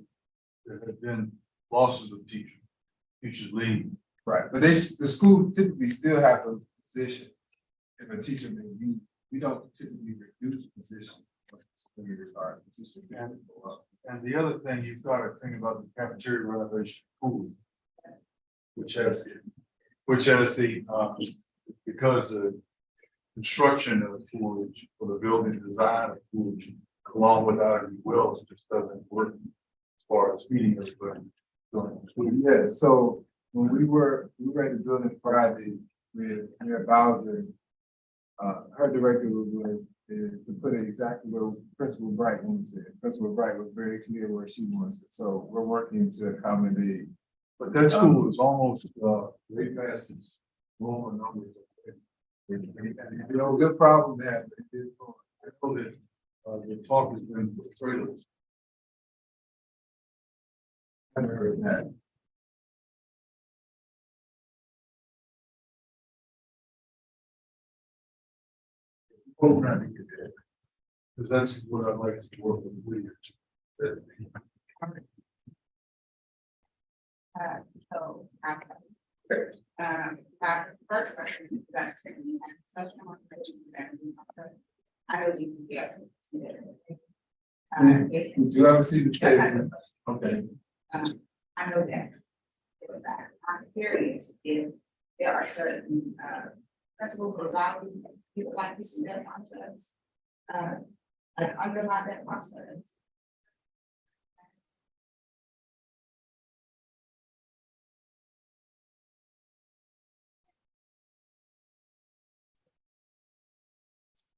there have been losses of teachers leaving. Right, but the school typically still have a position. If a teacher may leave, we don't typically reduce positions. When the school year starts, positions can go up. And the other thing, you've got to think about the cafeteria renovation pool. Which has the, because the construction of the pool, or the building design of the pool, along with our wills, just doesn't work as far as meeting everybody. Yeah, so when we were at the building Friday with Mayor Bowser, her directive was to put it exactly where Principal Bright wants it. Principal Bright was very clear where she wants it, so we're working to accommodate. But that school is almost way past its normal numbers. You know, good problem to have. I know that the talk has been for trailers. I haven't heard that. Programming it is. Because that's what I like to work with leaders. So, our first question is that we have such an operation that we have. I know GCPS. Would you ever see the table? Okay. I know that. I'm curious if there are certain principles or values that you would like to see that process. Underline that process.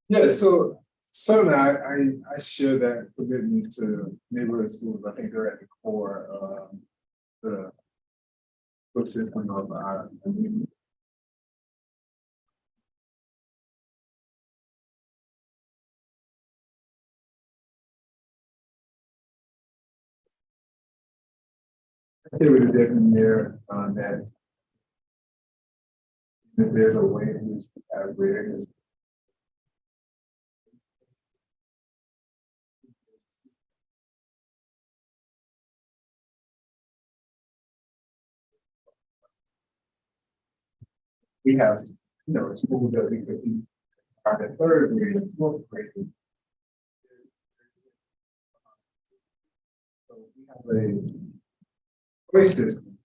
Yeah, so certainly I share that commitment to neighborhood schools. I think they're at the core of the system of our. I say with a different there that if there's a way in which we have awareness. We have, schools that we could be are the third grade and fourth grade. So we have a choice system.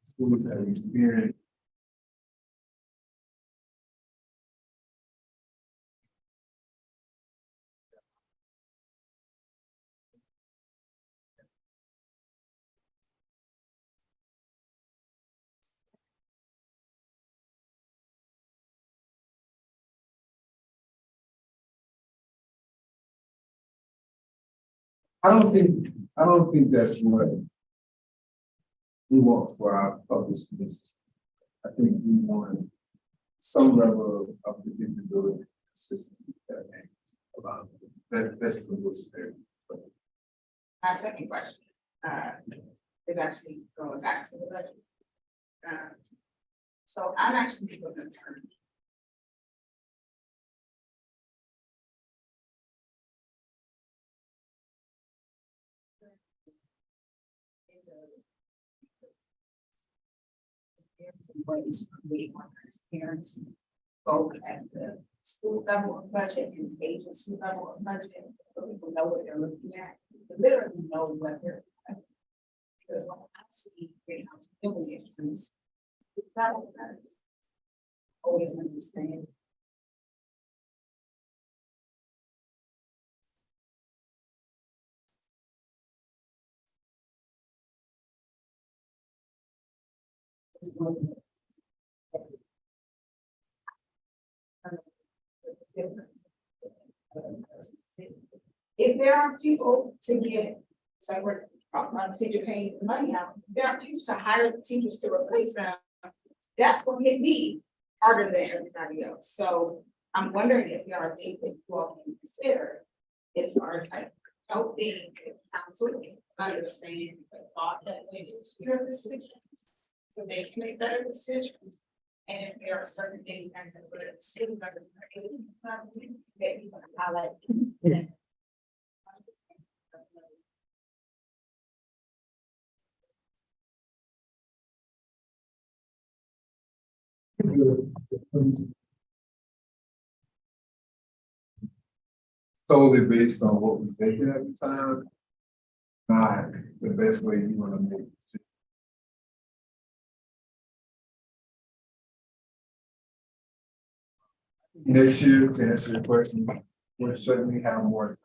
Schools have experienced. I don't think that's what we want for our public schools. I think we want some level of predictability, consistency about that's the most there. My second question is actually going back to the budget. So I'm actually super concerned. There's some ways to create more transparency, both at the school level of budget and agency level of budget, so people know what they're looking at, they literally know what they're. Because when I see greenhouse affiliations, it's not always understand. If there are people to get, so we're teacher paying the money out, there are people to hire the teachers to replace them. That's gonna hit me harder than everybody else. So I'm wondering if there are things that you all can consider as far as like helping council understand the thought that went into your decisions, so they can make better decisions. And if there are certain things that the student members are able to do, that you want to highlight. Solely based on what was thinking at the time, not the best way you wanna make it. Next year, to answer your question, we'll certainly have more.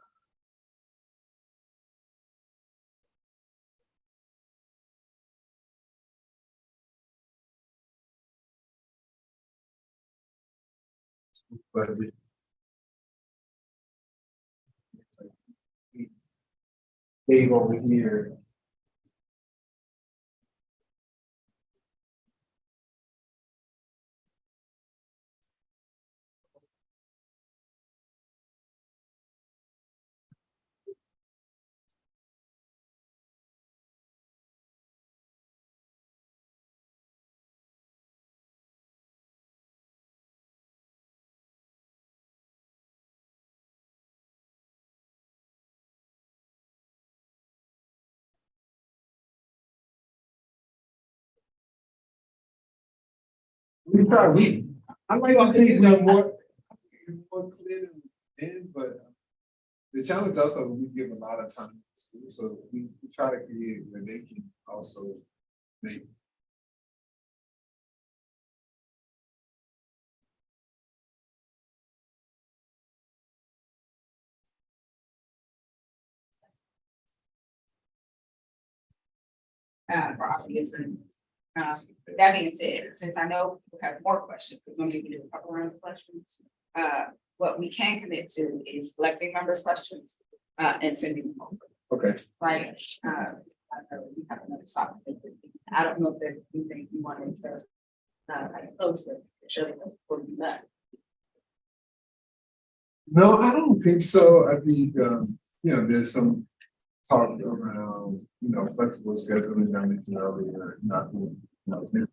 But Dave over here. I like to think we're more clear than then, but the challenge also, we give a lot of time to school, so we try to create where they can also make. For obvious reasons. That being said, since I know we have more questions, we're going to do a couple round of questions. What we can commit to is collecting members' questions and sending them over. Okay. Right. I know we have another stop. I don't know if there's anything you wanted to like close with, show us before you left. No, I don't think so. I think, there's some talk around, flexible scheduling, I mentioned earlier, nothing, this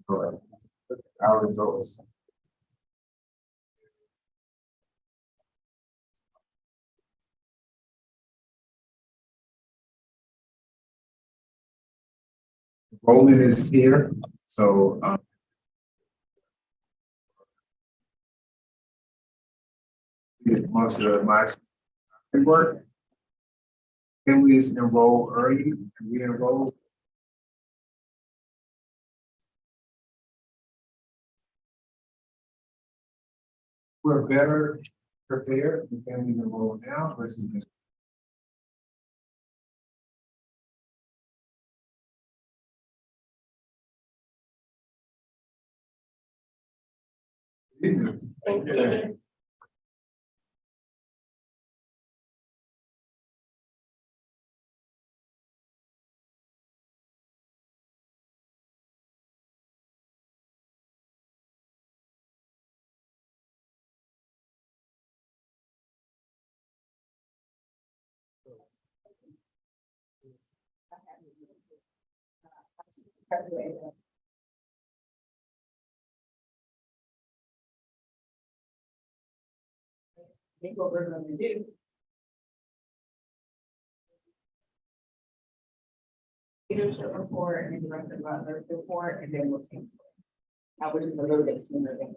Correct. Our results. Rolling is here, so most of my work. Families enroll early, and we enroll. We're better prepared when families enroll now versus. Thank you. I think what we're going to do leadership report and director Butler report, and then we'll take. Which is a little bit sooner than.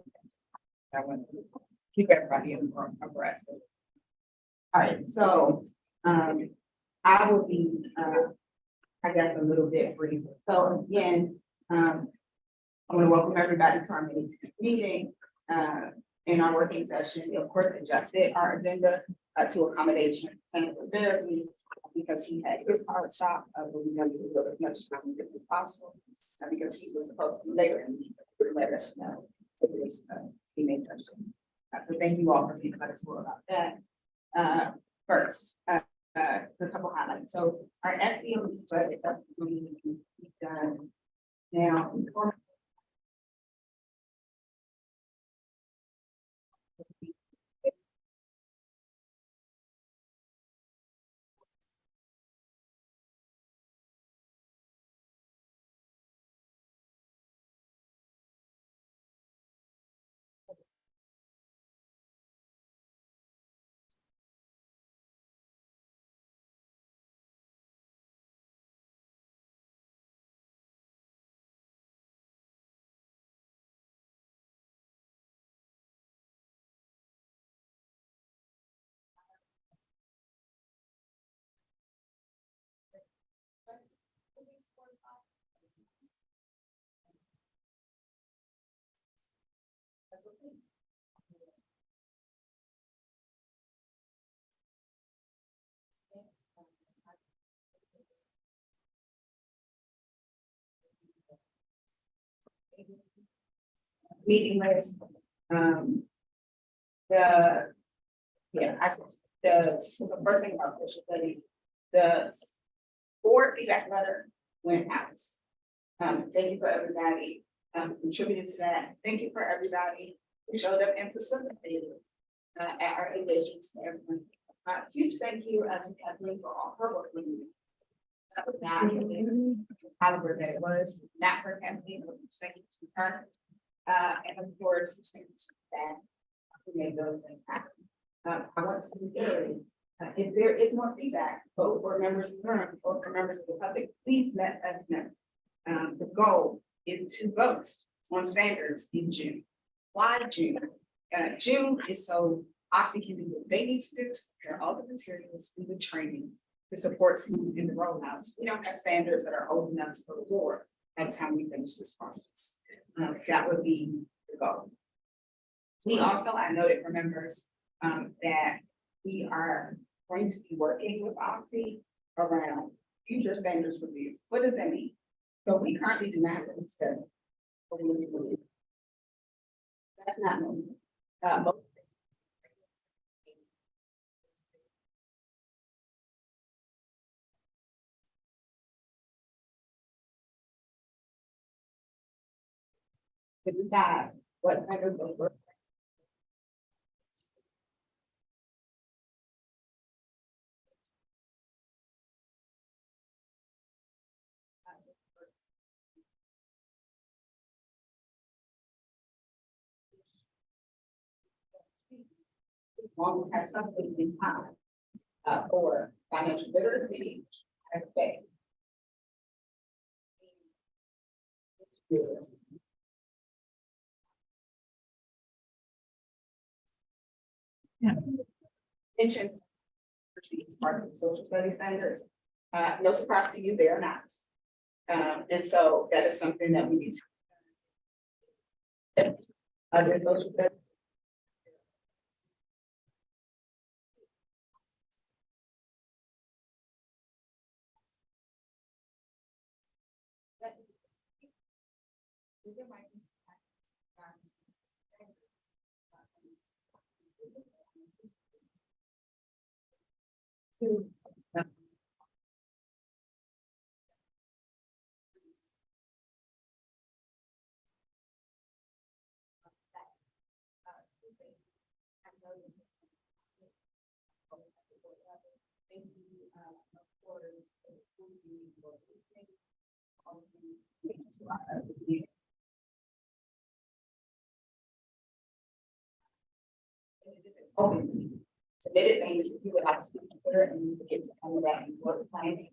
I want to keep everybody abreast. All right, so, I will be, I guess a little bit brief. So again, I want to welcome everybody to our meeting, in our working session. We of course adjusted our agenda to accommodation and severity because he had his hard stop, but we know we will as much time as possible. Because he was supposed to be later and he let us know. He made that. So thank you all for being flexible about that. First, a couple highlights. So our SBOE budget we've done now. Meeting list, the first thing about social study, the board feedback letter went out. Thank you for everybody contributed to that. Thank you for everybody who showed up and facilitated at our engagements. Huge thank you to Kathleen for all her work with me. That was not the caliber that it was, not for Kathleen, but thank you to her. And of course, thank you to that who made those things happen. I want to reiterate, if there is more feedback, both for members of the firm or for members of the public, please let us know. The goal is to vote on standards in June. Why June? June is so OSCE can do what they need to do to prepare all the materials, do the training, to support students in the rollouts. We don't have standards that are old enough to go to war. That's how we finish this process. That would be the goal. We also, I noted for members that we are going to be working with OSCE around future standards review. What does that mean? So we currently do not have a study. That's not normal. To decide what kind of work. One has something in mind for financial literacy aspect. Yeah. Pensions is part of the social studies standards. No surprise to you, they are not. And so that is something that we need to. Other social studies. Submitted things you would have to consider and get to some of that in work planning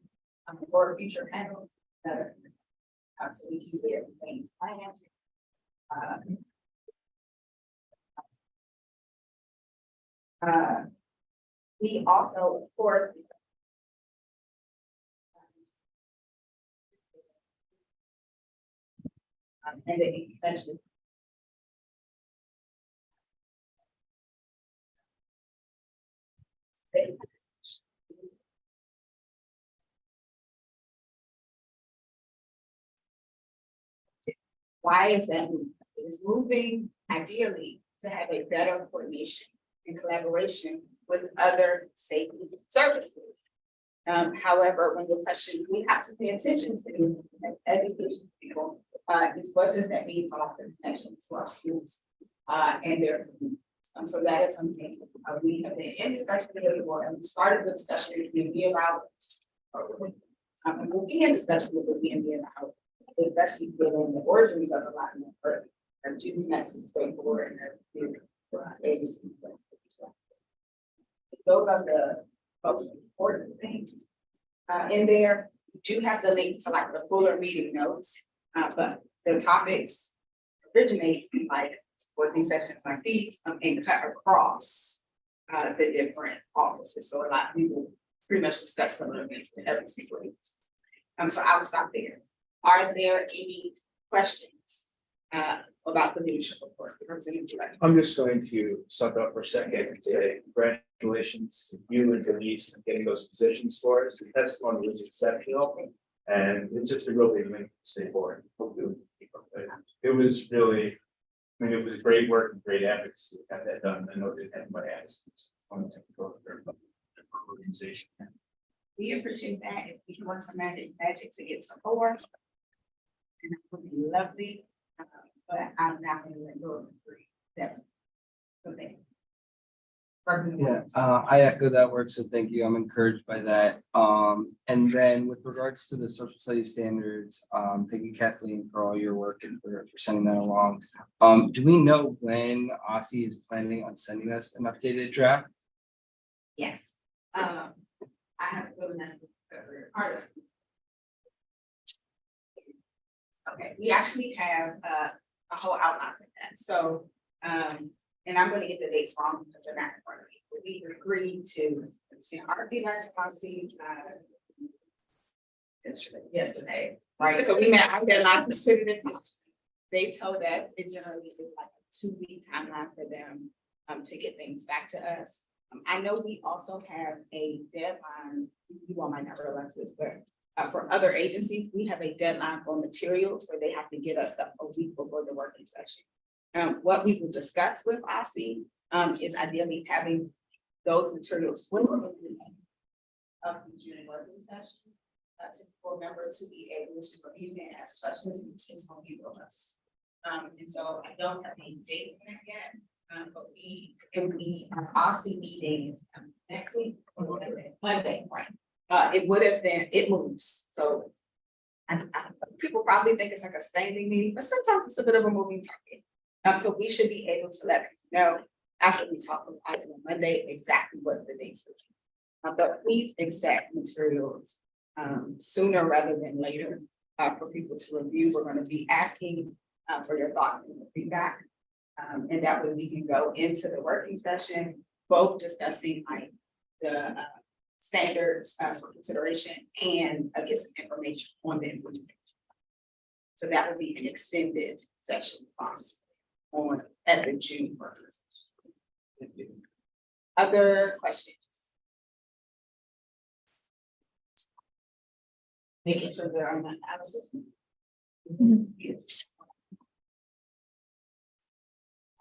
for future panels. So we can do everything financed. We also, of course. And the extension. Why is that moving? It is moving ideally to have a better coordination and collaboration with other safety services. However, when the question we have to pay attention to as education people, is what does that mean for our connection to our schools and their communities? So that is something we have been in discussion with the board, and we started the discussion with BNB about. And we'll be in discussion with the BNB about, especially given the origins of a lot of work and to connect to the state board and agencies. Those are the most important things. In there, we do have the links to like the fuller meeting notes, but the topics originate in like working sessions like these and cut across the different offices. So a lot of people pretty much discuss some of the things in every single week. So I will stop there. Are there any questions about the leadership report? I'm just going to suck up for a second and say congratulations to you and Denise on getting those positions for us. The testimony was exceptional, and it's just a really link to stay forward. It was really, I mean, it was great work and great advocacy to have that done. I know that everybody has. Organization. We appreciate that. If we can work some magic to get support. And it would be lovely, but I'm not going to let go of that. Okay. Yeah, I echo that work, so thank you. I'm encouraged by that. And then with regards to the social studies standards, thank you, Kathleen, for all your work and for sending that along. Do we know when OSSI is planning on sending us an updated draft? Yes. I have to go to artist. Okay, we actually have a whole outline for that. So, and I'm going to get the dates wrong because they're not in front of me. But we agreed to send our feedback policy yesterday, right? So we met. I'm going to consider it. They told us it generally is like a 2-week timeline for them to get things back to us. I know we also have a deadline. You all might not realize this, but for other agencies, we have a deadline for materials where they have to get us stuff a week before the working session. What we will discuss with OSSI is ideally having those materials of the June working session for members to be able to review and ask questions, and it's going to be robust. And so I don't have any date on that yet. But our OSSI meetings next week, Monday, right? It would have been, it moves. So people probably think it's like a standing meeting, but sometimes it's a bit of a moving target. So we should be able to let you know after we talk with OSSI on Monday exactly what the dates will be. But please expect materials sooner rather than later for people to review. We're going to be asking for your thoughts and feedback. And that way we can go into the working session, both discussing like the standards for consideration and get some information on the implementation. So that would be an extended session on at the June working session. Other questions? Making sure there are not absences. Yes.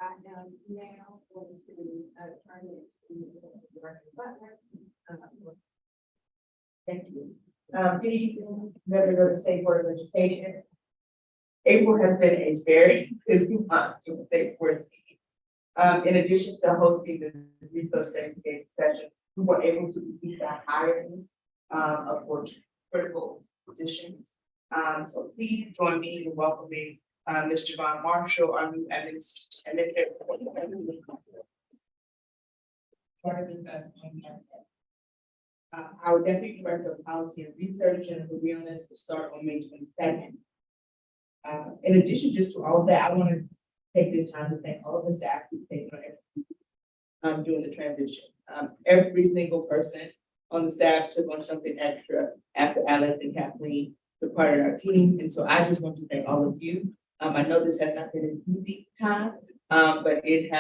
I am now going to turn it to Director Butler. Thank you. Good evening, members of the State Board of Education. April has been a very busy month for the State Board. In addition to hosting the resource certification session, we were able to complete the hiring of critical positions. So please join me in welcoming Ms. Javon Marshall, our new administrator. Our Deputy Director of Policy and Research, Jennifer Realness, will start on May 22nd. In addition just to all of that, I want to take this time to thank all of the staff who've taken on during the transition. Every single person on the staff took on something extra after Alex and Kathleen departed our team. And so I just want to thank all of you. I know this has not been an easy time, but it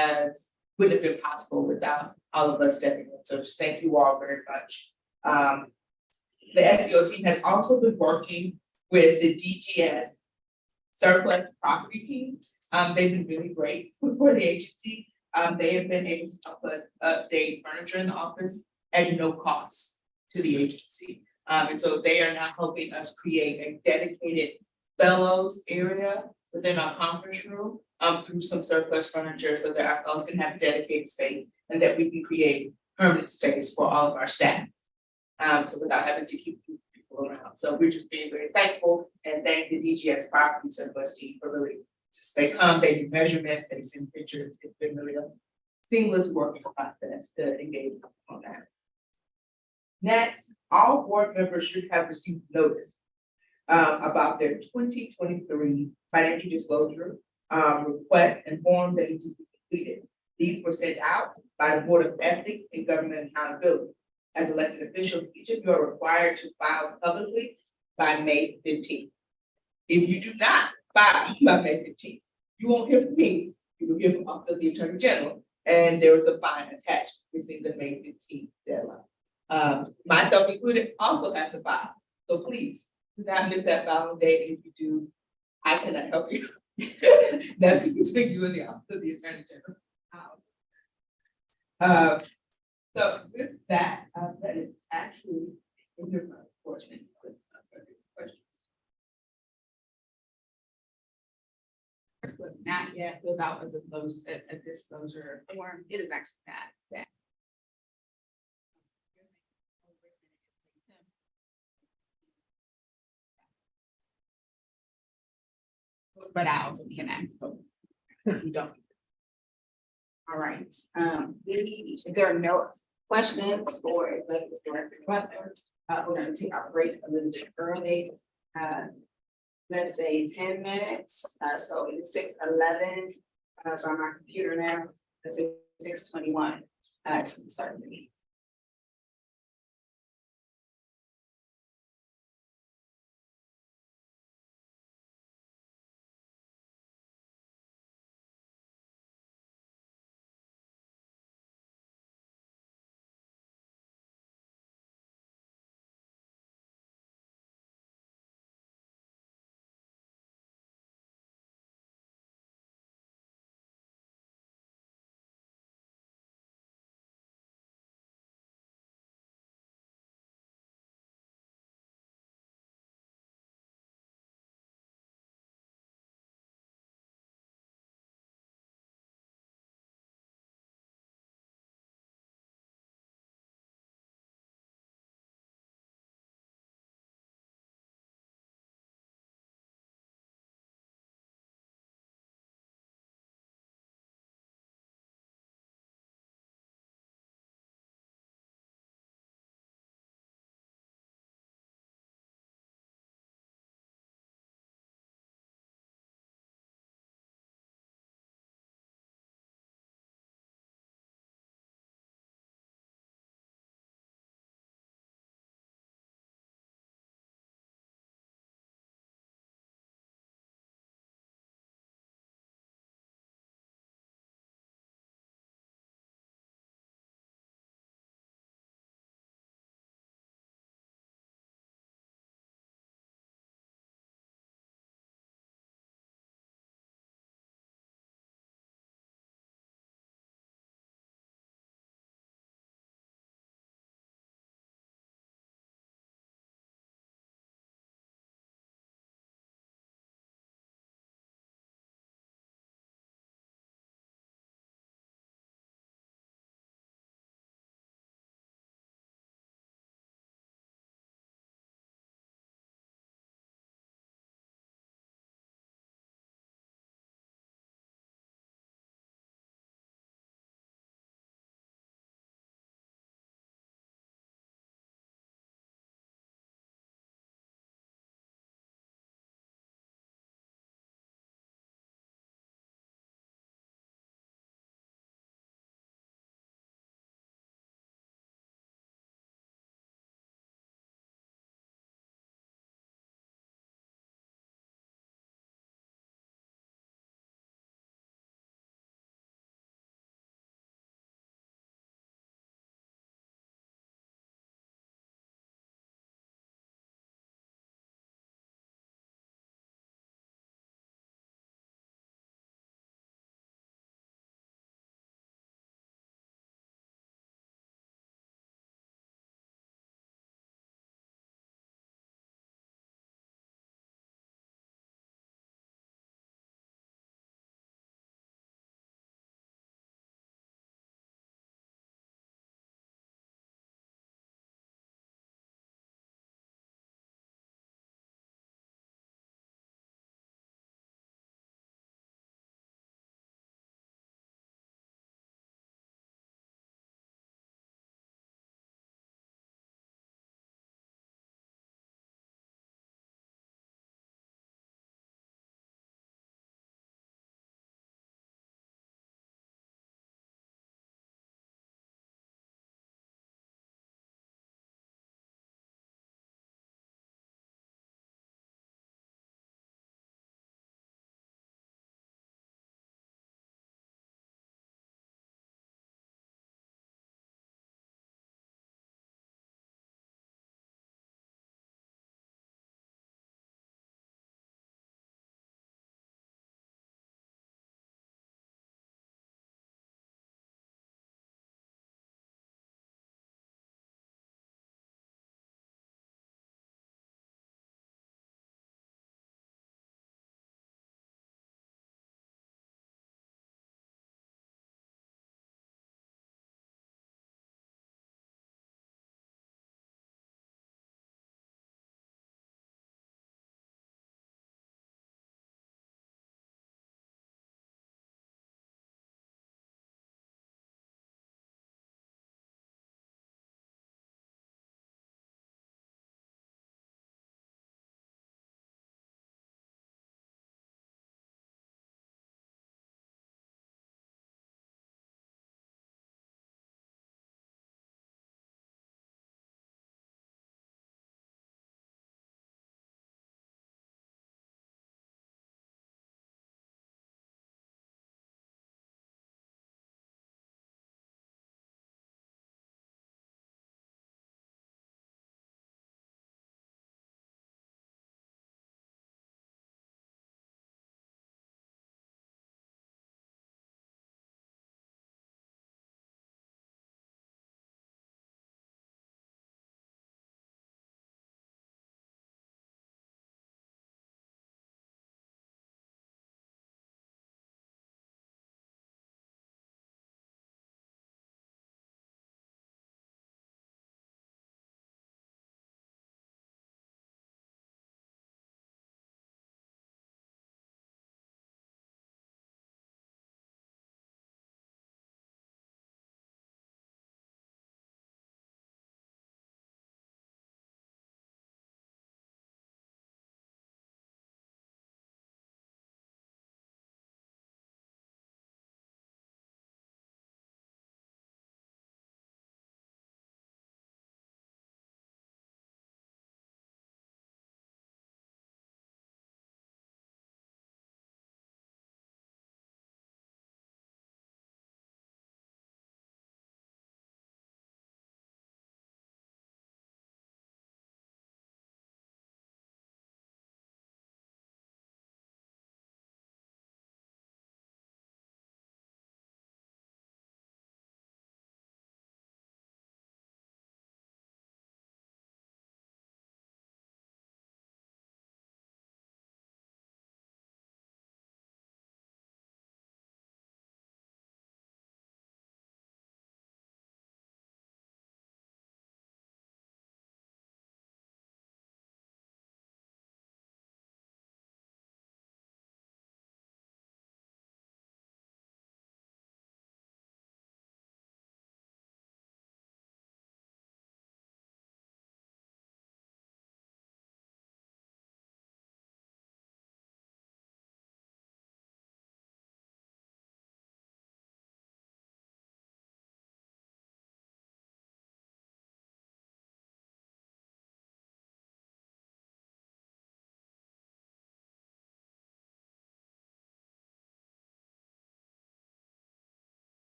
wouldn't have been possible without all of us stepping in. So just thank you all very much. The SBO team has also been working with the DGS surplus property team. They've been really great for the agency. They have been able to help us update furniture in the office at no cost to the agency. And so they are now helping us create a dedicated fellows area within our conference room through some surplus furniture so that our fellows can have dedicated space and that we can create permanent space for all of our staff. So without having to keep people around. So we're just being very thankful and thank the DGS property surplus team for really just they come, they do measurements, they send pictures. It's been really a seamless working process to engage on that. Next, all board members should have received notice about their 2023 financial disclosure requests and forms that need to be completed. These were sent out by the Board of Ethics and Government Accountability. As elected officials, each of you are required to file publicly by May 15th. If you do not file by May 15th, you won't hear from me. You will hear from Office of the Attorney General, and there is a fine attached within the May 15th deadline. Myself included also has to file. So please do not miss that filing date. If you do, I cannot help you. That's between you and the Office of the Attorney General. So with that, that is actually in your portion. First one, not yet filled out a disclosure form. It is actually that. But I also can act. If you don't. All right, if there are no questions for Executive Director Butler, we're gonna take our break a little bit early. Let's say 10 minutes, so it's 6:11, so on my computer now, let's say 6:21, to start the meeting.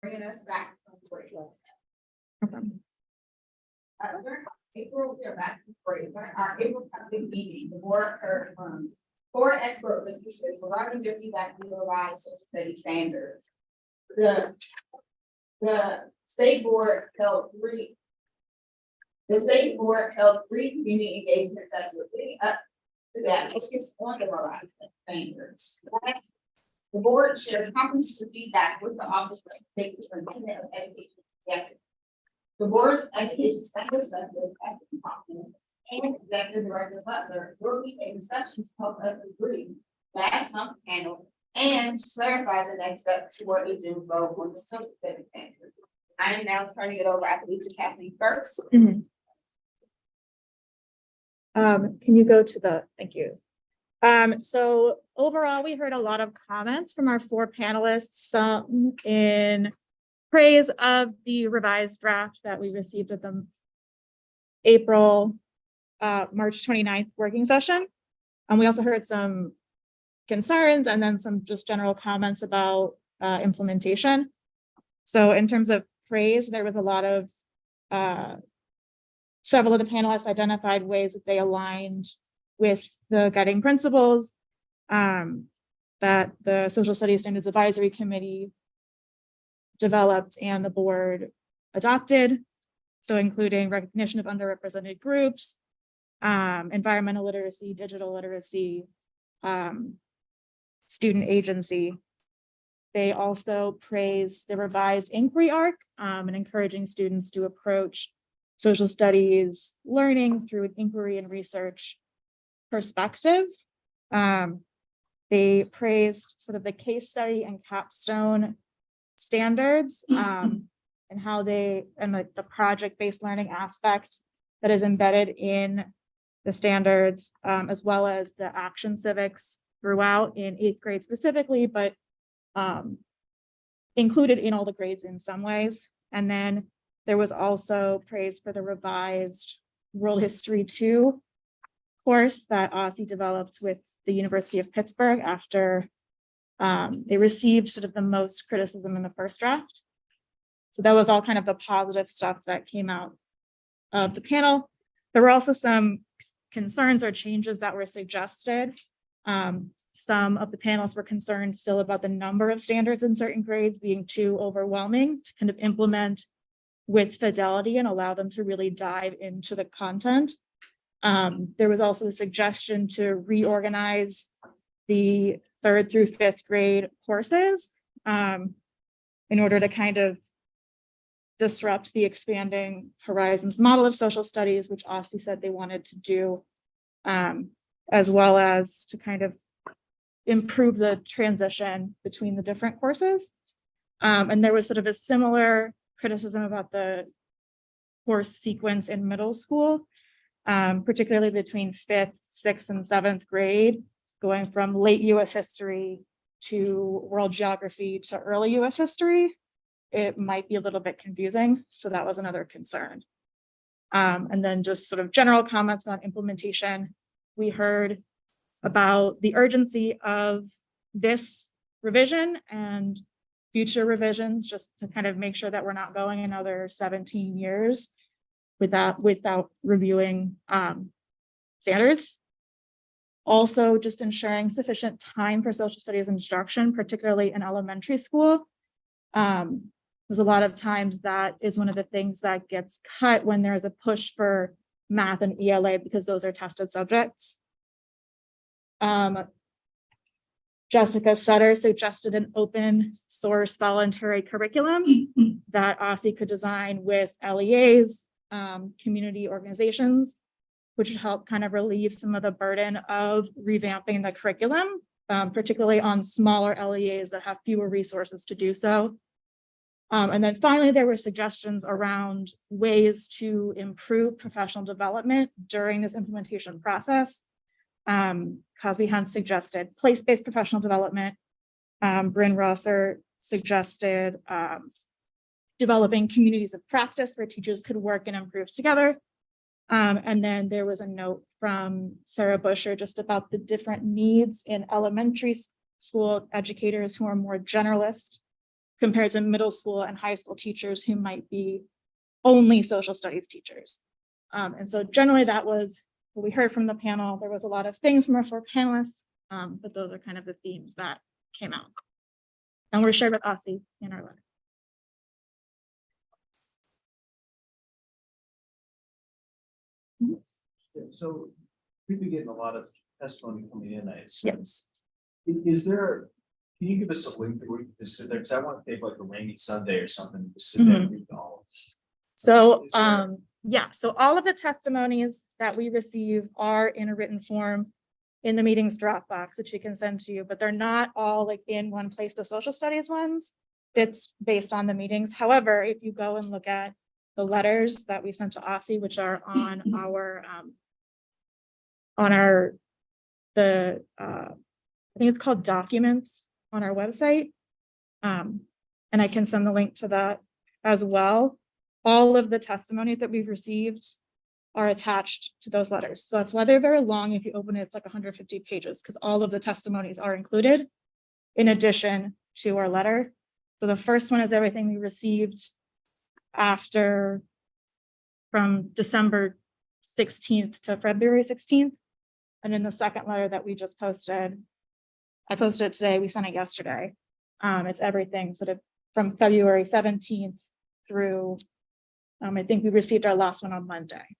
bringing us back from break. Okay. During April, we're back to break. During our April public meeting, the board heard from 4 expert witnesses regarding their feedback on the revised social studies standards. The state board held 3. The state board held 3 community engagement sessions leading up to that, which is on the revised standards. Last, the board shared comprehensive feedback with the Office of State Superintendent of Education yesterday. The board's education standards specialist at the department and Executive Director Butler will be a discussion to help us agree last month's panel and clarify the next step to what we do vote on the social studies standards. I am now turning it over, I believe, to Kathleen first. Can you go to thank you. So overall, we heard a lot of comments from our 4 panelists, some in praise of the revised draft that we received at the March 29th working session. And we also heard some concerns and then some just general comments about implementation. So in terms of praise, there was a lot of several of the panelists identified ways that they aligned with the guiding principles that the Social Studies Standards Advisory Committee developed and the board adopted. So including recognition of underrepresented groups, environmental literacy, digital literacy, student agency. They also praised the revised inquiry arc and encouraging students to approach social studies learning through an inquiry and research perspective. They praised sort of the case study and capstone standards and how like the project-based learning aspect that is embedded in the standards, as well as the action civics throughout in 8th grade specifically, but included in all the grades in some ways. And then there was also praise for the revised World History 2 course that OSSE developed with the University of Pittsburgh after they received sort of the most criticism in the first draft. So that was all kind of the positive stuff that came out of the panel. There were also some concerns or changes that were suggested. Some of the panelists were concerned still about the number of standards in certain grades being too overwhelming to kind of implement with fidelity and allow them to really dive into the content. There was also a suggestion to reorganize the 3rd through 5th grade courses in order to kind of disrupt the expanding horizons model of social studies, which OSSE said they wanted to do, as well as to kind of improve the transition between the different courses. And there was sort of a similar criticism about the course sequence in middle school, particularly between 5th, 6th, and 7th grade, going from late US history to world geography to early US history. It might be a little bit confusing. So that was another concern. And then just sort of general comments on implementation. We heard about the urgency of this revision and future revisions, just to kind of make sure that we're not going another 17 years without reviewing standards. Also, just ensuring sufficient time for social studies instruction, particularly in elementary school. There's a lot of times that is one of the things that gets cut when there's a push for math and ELA because those are tested subjects. Jessica Sutter suggested an open source voluntary curriculum that OSSE could design with LEAs, community organizations, which would help kind of relieve some of the burden of revamping the curriculum, particularly on smaller LEAs that have fewer resources to do so. And then finally, there were suggestions around ways to improve professional development during this implementation process. Cosby Hunt suggested place-based professional development. Bryn Rosser suggested developing communities of practice where teachers could work and improve together. And then there was a note from Sarah Busher just about the different needs in elementary school educators who are more generalist compared to middle school and high school teachers who might be only social studies teachers. And so generally that was what we heard from the panel. There was a lot of things from our 4 panelists, but those are kind of the themes that came out. And were shared with OSSI in our letter. So we've been getting a lot of testimony coming in, I assume. Yes. Is there, can you give us a link where we can just sit there? Because I want to take like a rainy Sunday or something to sit there and read all. So, Is there- yeah, so all of the testimonies that we receive are in a written form in the meetings Dropbox, which we can send to you, but they're not all like in one place, the social studies ones. It's based on the meetings. However, if you go and look at the letters that we sent to OSSI, which are on I think it's called documents on our website. And I can send the link to that as well. All of the testimonies that we've received are attached to those letters. So that's why they're very long. If you open it, it's like 150 pages because all of the testimonies are included in addition to our letter. So the first one is everything we received after from December 16th to February 16th. And then the second letter that we just posted, I posted it today, we sent it yesterday. It's everything sort of from February 17th through, I think we received our last one on Monday.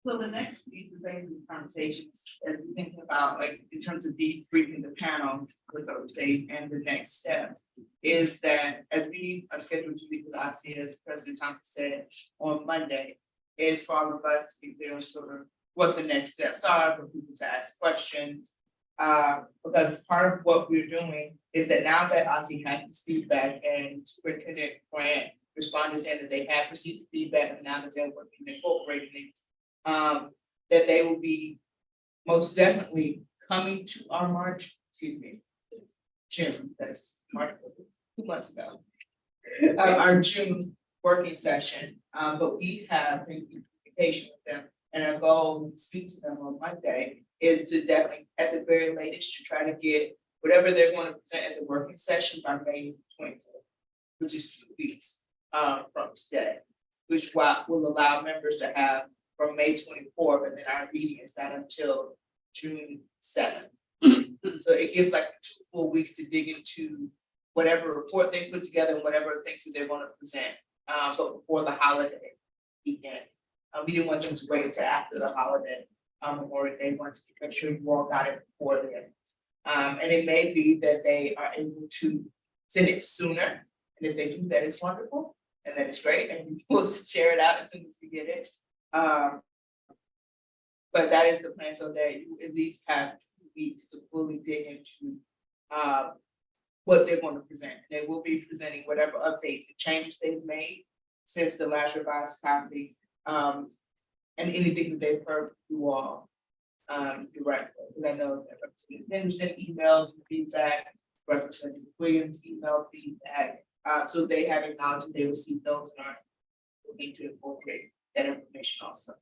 So the next piece of the conversations, as we think about, like, in terms of debriefing the panel with our state and the next steps, is that as we are scheduled to meet with OSSI, as President Thompson said on Monday, is for all of us to be there sort of what the next steps are, for people to ask questions. Because part of what we're doing is that now that OSSI has this feedback and Superintendent Grant responded saying that they have received the feedback and now that they're working, incorporating it. That they will be most definitely coming to our June, that's March, 2 months ago. Our June working session, but we have been in communication with them. And our goal to speak to them on Monday is to definitely, at the very latest, to try to get whatever they're going to present at the working session by May 24th, which is 2 weeks from today, which will allow members to have from May 24th, and then our meeting is not until June 7th. So it gives like 2 full weeks to dig into whatever report they put together and whatever things that they're going to present, but before the holiday weekend. We didn't want them to wait until after the holiday, or they want to make sure you all got it before then. And it may be that they are able to send it sooner, and if they do, that is wonderful, and that is great, and we will share it out as soon as we get it. But that is the plan, so that you at least have 2 weeks to fully dig into what they're going to present. They will be presenting whatever updates and changes they've made since the last revised copy, and anything that they've heard from you all directly. And I know that Representative Henderson emails and feedback, Representative Williams email feedback, so they have acknowledged that they received those and are looking to incorporate that information also.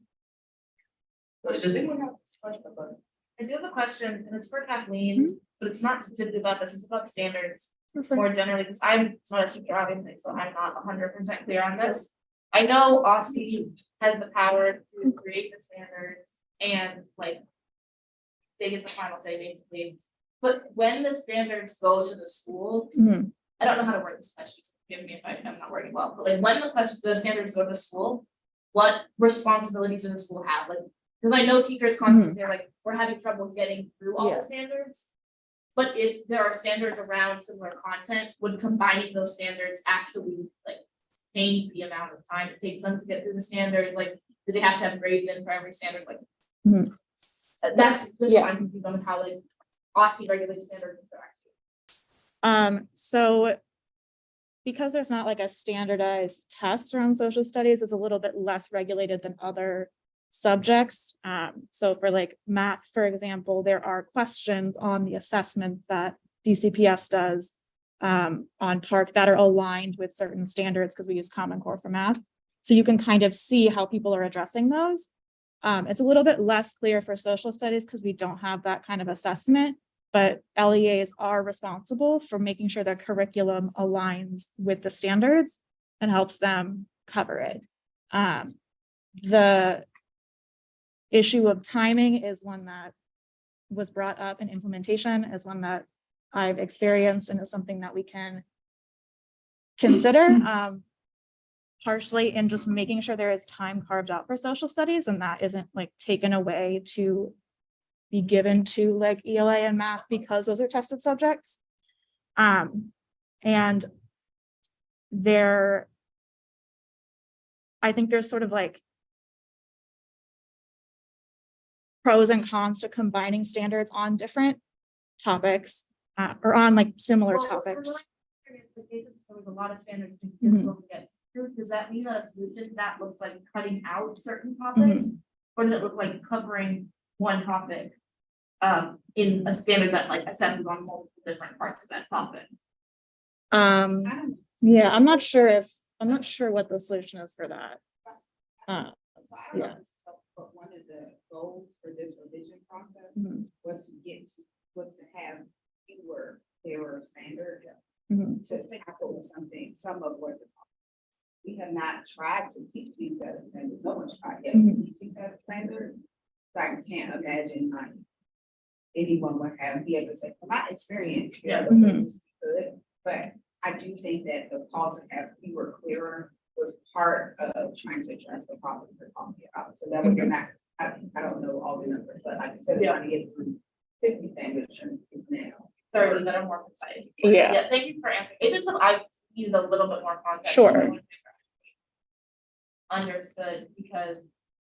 But does anyone have a question about it? I do have a question, and it's for Kathleen, but it's not specifically about this, it's about standards. More generally, because I'm not a teacher, obviously, so I'm not 100% clear on this. I know OSSI has the power to create the standards and like they get the final say basically. But when the standards go to the school, I don't know how to word this question, so forgive me if I'm not wording well, but like when the standards go to the school, what responsibilities does the school have? Like, because I know teachers constantly say like, we're having trouble getting through all the standards. But if there are standards around similar content, would combining those standards actually like change the amount of time it takes them to get through the standards? Like, do they have to have grades in for every standard? Like, that's just one confused on how like OSSI regulates standards. So because there's not like a standardized test around social studies, it's a little bit less regulated than other subjects. So for like math, for example, there are questions on the assessments that DCPS does on Park that are aligned with certain standards because we use Common Core for math. So you can kind of see how people are addressing those. It's a little bit less clear for social studies because we don't have that kind of assessment, but LEAs are responsible for making sure their curriculum aligns with the standards and helps them cover it. The issue of timing is one that was brought up, and implementation is one that I've experienced and is something that we can consider. Partially in just making sure there is time carved out for social studies and that isn't like taken away to be given to like ELA and math because those are tested subjects. And I think there's sort of like pros and cons to combining standards on different topics or on like similar topics. There was a lot of standards. Mhm. Does that mean that a solution to that looks like cutting out certain topics? Or does it look like covering one topic in a standard that like assesses on multiple different parts of that topic? Yeah, I'm not sure what the solution is for that. Yeah. But one of the goals for this revision process Mhm. was to have fewer standards Mhm. to tackle some of what we have not tried to teach these set of standards. No one's tried yet to teach these set of standards. So I can't imagine like anyone would be able to say, from my experience, yeah, this is good. But I do think that the cause to have fewer, clearer was part of trying to address the problem we're talking about. So that way you're not, I don't know all the numbers, but like I said, trying to get through 50 standards now. 30 that are more precise. Yeah. Thank you for answering. It just I needed a little bit more context. Sure. Understood, because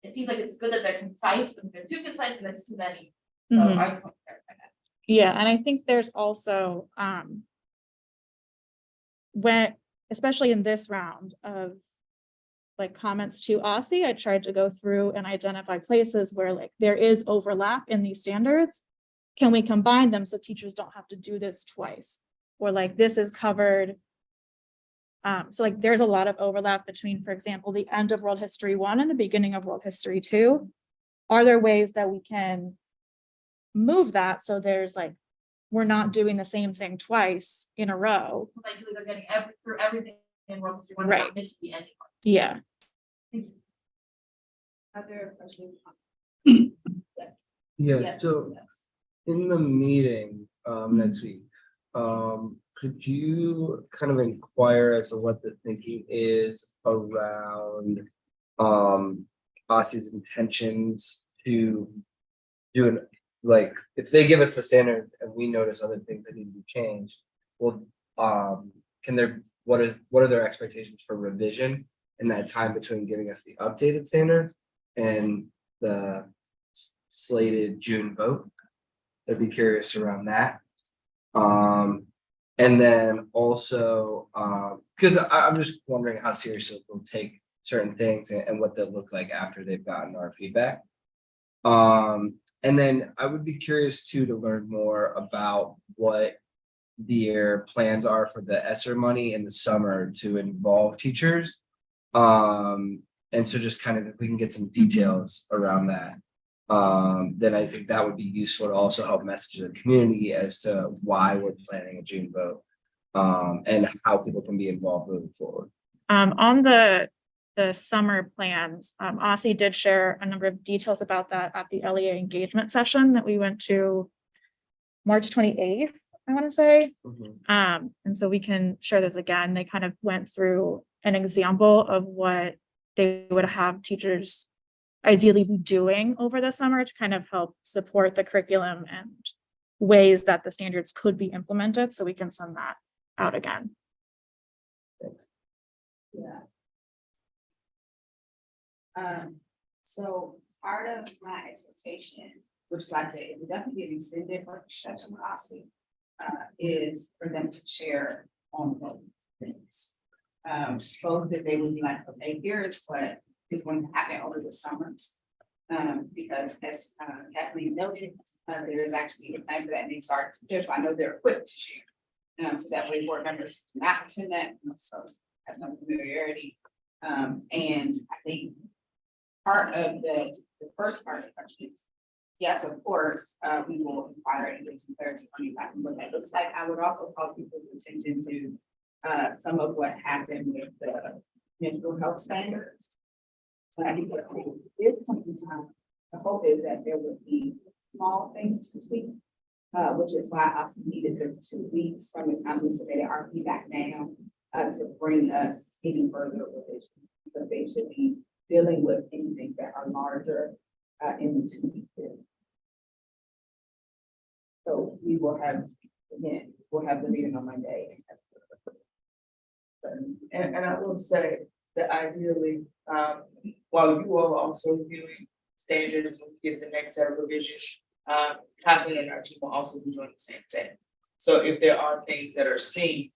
it seems like it's good that they're concise, but if they're too concise and there's too many. So Mhm. I just want to clarify that. Yeah, and I think there's also when, especially in this round of like comments to OSSI, I tried to go through and identify places where like there is overlap in these standards. Can we combine them so teachers don't have to do this twice? Or like this is covered. So like there's a lot of overlap between, for example, the end of World History 1 and the beginning of World History 2. Are there ways that we can move that so there's like, we're not doing the same thing twice in a row? Like they're getting through everything in World History 1, Right. not missing the ending parts. Yeah. Other questions? Yeah, Yes, so yes. in the meeting next week, could you kind of inquire as to what the thinking is around OSSI's intentions to do an, like, if they give us the standard and we notice other things that need to be changed, well, what are their expectations for revision in that time between giving us the updated standards and the slated June vote? I'd be curious around that. And then also, because I'm just wondering how seriously we'll take certain things and what they'll look like after they've gotten our feedback. And then I would be curious too to learn more about what their plans are for the ESSER money in the summer to involve teachers. And so just kind of if we can get some details around that. Then I think that would be useful to also help message the community as to why we're planning a June vote. And how people can be involved moving forward. On the summer plans, OSSI did share a number of details about that at the LEA engagement session that we went to March 28th, I want to say. And so we can share this again. They kind of went through an example of what they would have teachers ideally be doing over the summer to kind of help support the curriculum and ways that the standards could be implemented. So we can send that out again. Thanks. Yeah. So part of my expectation, which is like I said, it would definitely get extended for session with OSSI, is for them to share on those things. So that they would be like, okay, here is what is going to happen over the summer. Because as Kathleen noted, there is actually a plan for that and they start to share, so I know they're equipped to share. So that way board members can not attend that, so have some familiarity. And I think part of the first part of the question is, yes, of course, we will inquire and get some clarity on what that looks like. I would also call people's attention to some of what happened with the mental health standards. So I think that at this point in time, the hope is that there would be small things to tweak, which is why I also needed the 2 weeks from the time we submitted our feedback now to bring us any further revisions. But they should be dealing with anything that are larger in the 2 weeks. So we will have, again, we'll have the meeting on Monday. And I will say that ideally, while you all are also reviewing standards, when we get the next set of revisions, Kathleen and our team will also be doing the same thing. So if there are things that are seen,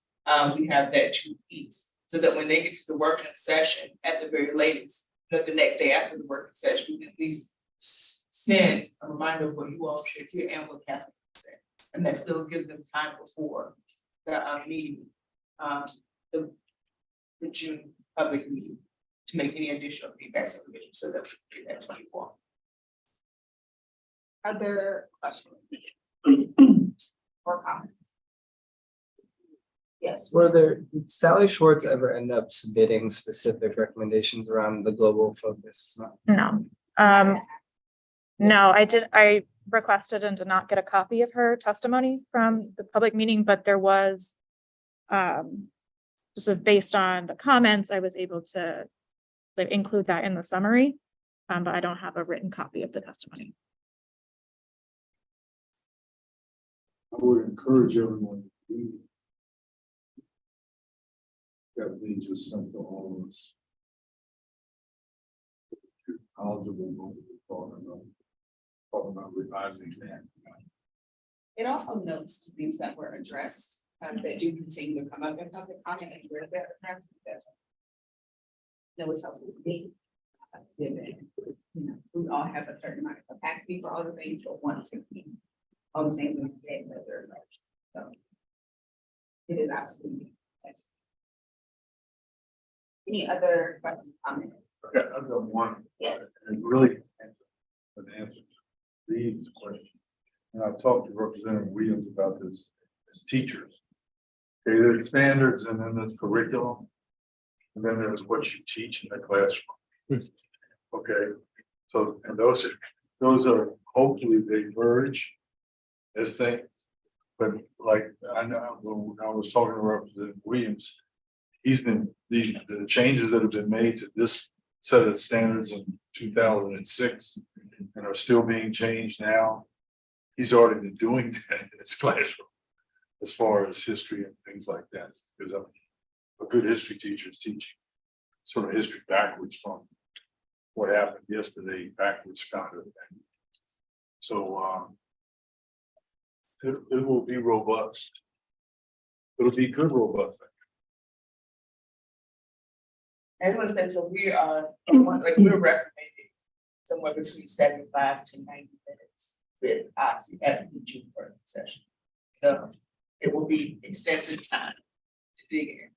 we have that 2 weeks, so that when they get to the working session at the very latest, the next day after the working session, we can at least send a reminder of what you all should hear and what Kathleen said. And that still gives them time before the meeting, the June public meeting, to make any additional feedback or revisions, so that we can do that 24. Other questions or comments? Yes. Did Sally Schwartz ever end up submitting specific recommendations around the global focus? No. No, I requested and did not get a copy of her testimony from the public meeting, but there was just based on the comments, I was able to include that in the summary, but I don't have a written copy of the testimony. I would encourage everyone to read it. Kathleen just sent to all of us. Knowledgeable what we're talking about revising that. It also notes things that were addressed that do continue to come up in public comment and where they're addressed. That was helpful to me. Given, we all have a certain amount of capacity for all the things, but want to keep all the things in the game that they're addressed. So it is absolutely. Any other questions, comments? Okay, I've got one. Yeah. And really an answer to Lee's question. And I've talked to Representative Williams about this as teachers. Okay, there's standards and then there's curriculum. And then there's what you teach in the classroom. Okay, so and those are hopefully they merge as things. But like I know when I was talking to Representative Williams, he's been the changes that have been made to this set of standards in 2006 and are still being changed now. He's already been doing that in his classroom as far as history and things like that, because a good history teacher is teaching sort of history backwards from what happened yesterday, backwards kind of thing. So it will be robust. It'll be good, robust. I just want to say, so we are, we're recommending somewhere between 75 to 90 minutes with us at the June working session. So it will be extensive time to dig in.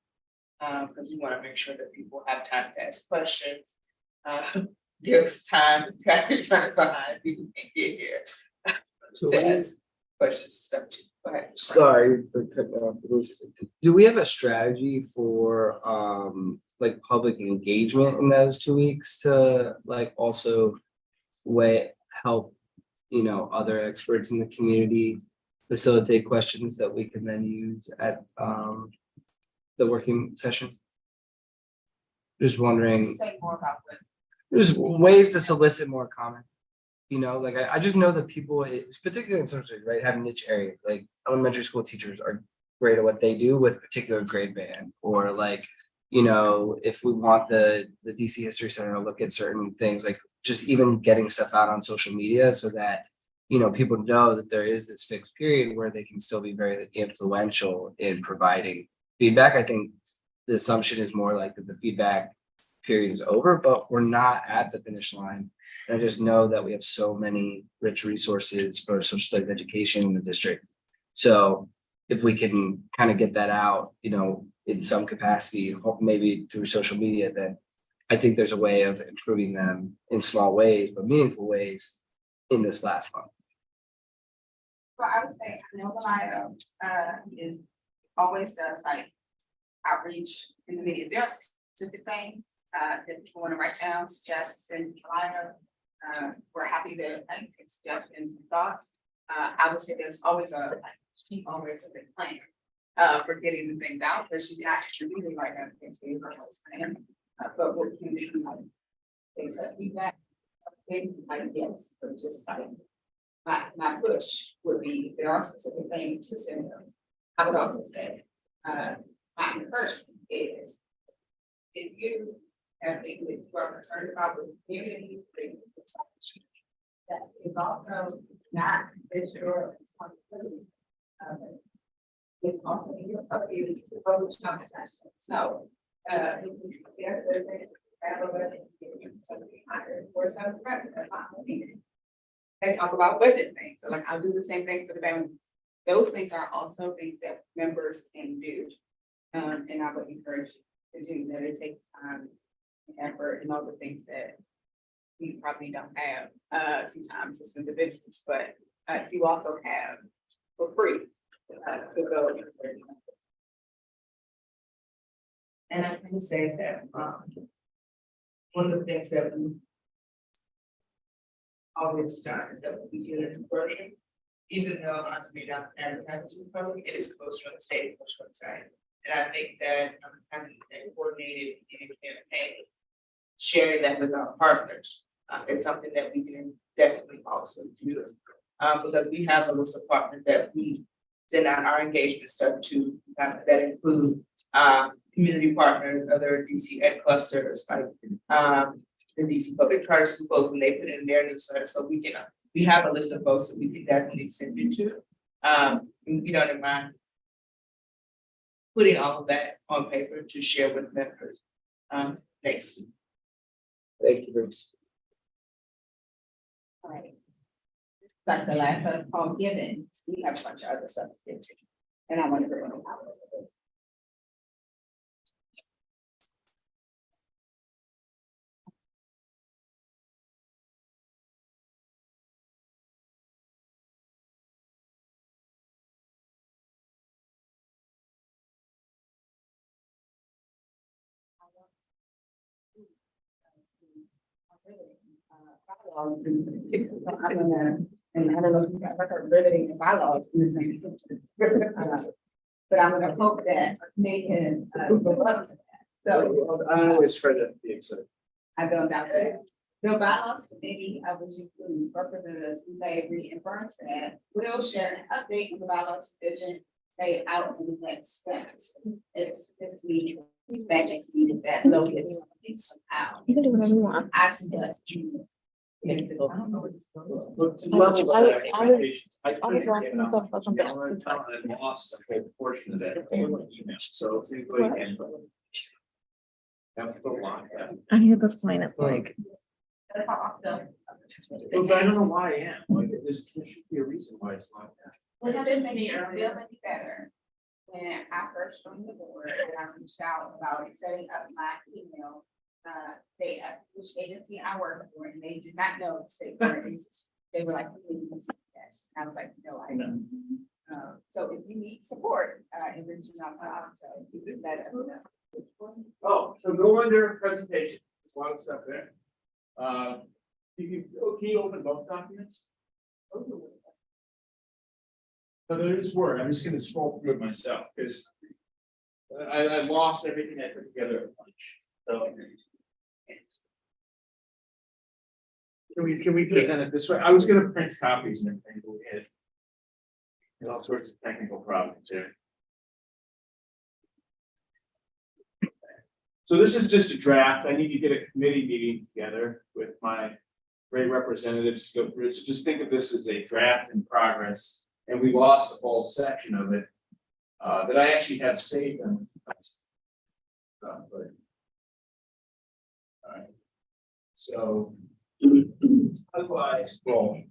Because we want to make sure that people have time to ask questions. Gives time to kind of try to find people can get here. To ask questions, stuff too. Go ahead. Sorry for cutting off. Do we have a strategy for like public engagement in those 2 weeks to like also help other experts in the community facilitate questions that we can then use at the working session? Just wondering. Say more about what. There's ways to solicit more comment. Like I just know that people, particularly in social studies, right, have niche areas. Like elementary school teachers are great at what they do with particular grade band, or like, if we want the DC History Center to look at certain things, like just even getting stuff out on social media so that people know that there is this fixed period where they can still be very influential in providing feedback. I think the assumption is more like that the feedback period is over, but we're not at the finish line. And I just know that we have so many rich resources for social studies education in the district. So if we can kind of get that out, in some capacity, maybe through social media, then I think there's a way of improving them in small ways, but meaningful ways in this last month. Well, I would say, I know Goliath, is always does like outreach in the media. There are specific things, that people want to write down, suggest, and Goliath. We're happy to like take suggestions and thoughts. I would say there's always she always a big plan, for getting the things out, but she's actually really like a plan. But what can we do? Like, things that feedback, maybe like yes, but just like my push would be, there are specific things to send them. I would also say, my encouragement is, if you have things that you are concerned about with community, that is also not just your responsibility. It's also your ability to publish conversation. So, they talk about budget things, so like I'll do the same thing for the families. Those things are also things that members can do. And I would encourage you to do that. It takes time, and effort, and all the things that we probably don't have sometimes as individuals, but you also have for free to go. And I can say that, one of the things that we always done is that we do a conversion, even though us may not advertise to the public, it is posted on the state website. And I think that having a coordinated campaign, sharing that with our partners, it's something that we can definitely also do. Because we have a list of partners that we send out our engagement stuff to, that include community partners, other DC ed clusters, like the DC Public Charter Schools, when they put in their newsletter, so we have a list of folks that we can definitely send it to. We don't mind putting all of that on paper to share with members next week. Thank you, Bruce. All right. Like the last call given, we have a bunch of other stuff to get to. And I want everyone to know how it is. And I don't know if you got record riveting and bylaws in the same section. But I'm gonna hope that they can go up to that. So I always try to be excited. I don't doubt that. The bylaws committee, which includes representatives who may reimburse that, will share an update on the bylaws revision they out in the next steps. It's if we magic needed that locus somehow. You can do whatever you want. I suggest you. I was wrapping myself up something else. I lost a whole portion of that email, so it's really can. Have to go on, yeah. I hear this point, it's like. But I don't know why I am, like, there should be a reason why it's like that. Well, it didn't make me feel any better. When I first joined the board and I reached out about setting up my email, they asked which agency I work for and they did not know the state board exists. They were like, yes. I was like, no, I don't. So if you need support, in reaching out, so you do that. Oh, so go under presentation, there's a lot of stuff there. Can you open both documents? So there is Word, I'm just gonna scroll through it myself, because I lost everything I put together at lunch, so. Can we present it this way? I was gonna print copies and everything, but we had all sorts of technical problems here. So this is just a draft. I need to get a committee meeting together with my great representatives to go through it. So just think of this as a draft in progress. And we lost a whole section of it that I actually have saved. All right. So how do I scroll?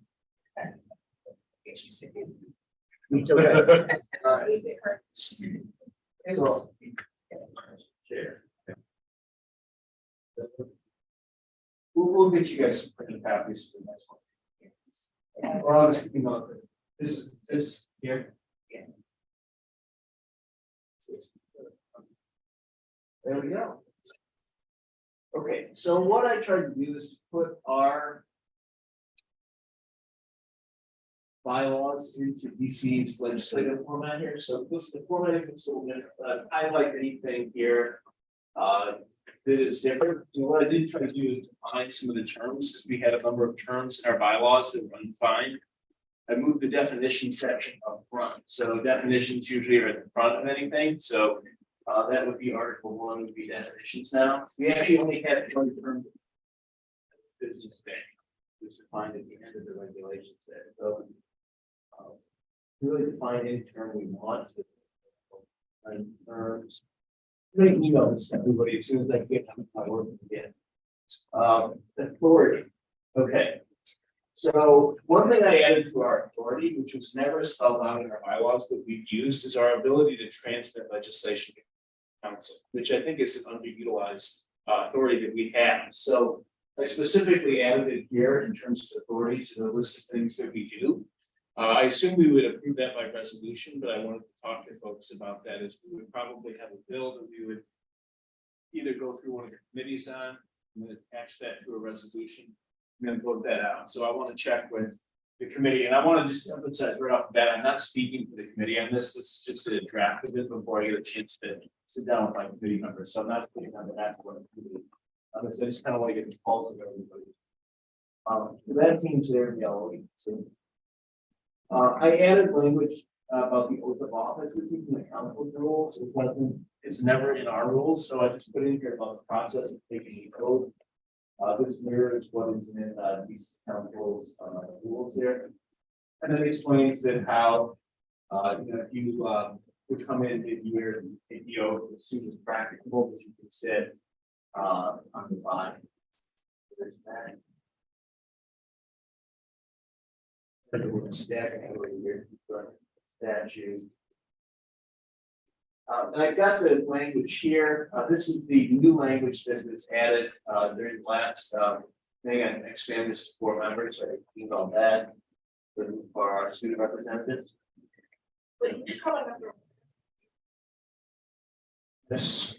So, share. we'll get you guys some printed copies for the next one. Or I'll just email it. This here. Yeah. There we go. Okay, so what I tried to do is to put our bylaws into DC's legislative format here. So this the formatting is a little different, but I highlight anything here that is different. So what I did try to do is define some of the terms, because we had a number of terms in our bylaws that were undefined. I moved the definition section up front. So definitions usually are at the front of anything. So that would be Article 1 would be definitions now. We actually only had one term. Business day, which is defined at the end of the regulations there. So really define any term we want to. And terms. Make email this to everybody as soon as I get my work again. Authority. Okay. So one thing I added to our authority, which was never spelled out in our bylaws, but we've used, is our ability to transmit legislation to council, which I think is an underutilized authority that we have. So I specifically added it here in terms of authority to the list of things that we do. I assume we would approve that by resolution, but I wanted to talk to folks about that, as we would probably have a bill that we would either go through one of the committees on, and then attach that to a resolution, and then vote that out. So I want to check with the committee, and I want to just emphasize right off the bat, I'm not speaking for the committee on this. This is just a draft of it before I get a chance to sit down with my committee members. So I'm not speaking on behalf of the committee. So I just kind of want to get the pulse of everybody. That team's there in yellow. So I added language about the oath of office, which is in the council rules. It's never in our rules, so I just put in here about the process of taking the oath. This mirrors what is in these council's rules there. And then explains that how if you would come in mid-year and take the oath as soon as practicable, which you can sit on the line. There's that. Statute. I got the language here. This is the new language that was added during the last thing. I expanded this to 4 members. I think on that for our student representatives. This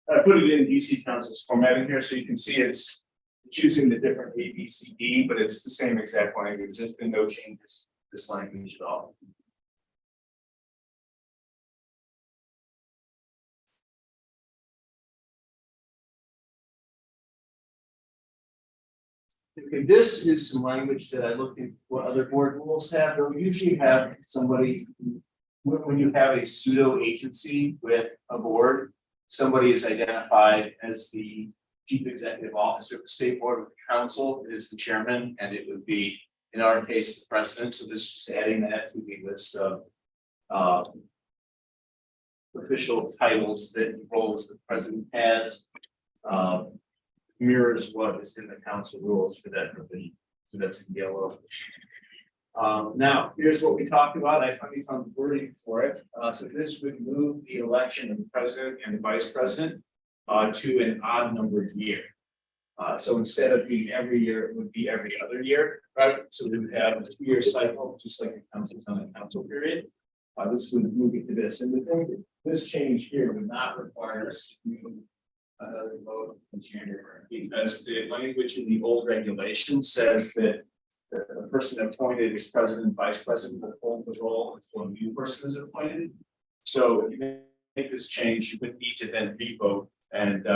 I put it in DC Council's formatting here, so you can see it's choosing the different A, B, C, D, but it's the same exact language. There's been no changes to this language at all. Okay, this is some language that I looked at what other board rules have. They'll usually have somebody, when you have a pseudo agency with a board, somebody is identified as the chief executive officer of the state board, with the council is the chairman, and it would be, in our case, the president. So this is just adding that to the list of official titles that roles the president has. Mirrors what is in the council rules for that provision. So that's in yellow. Now, here's what we talked about. I finally found the wording for it. So this would move the election of the president and the vice president to an odd numbered year. So instead of being every year, it would be every other year, right? So we would have a 2-year cycle, just like the council's on a council period. This would move it to this. And the thing, this change here would not require us to do another vote in January, because the language in the old regulation says that the person appointed as president and vice president will hold the role until a new person is appointed. So if you make this change, you would need to then re-vote, and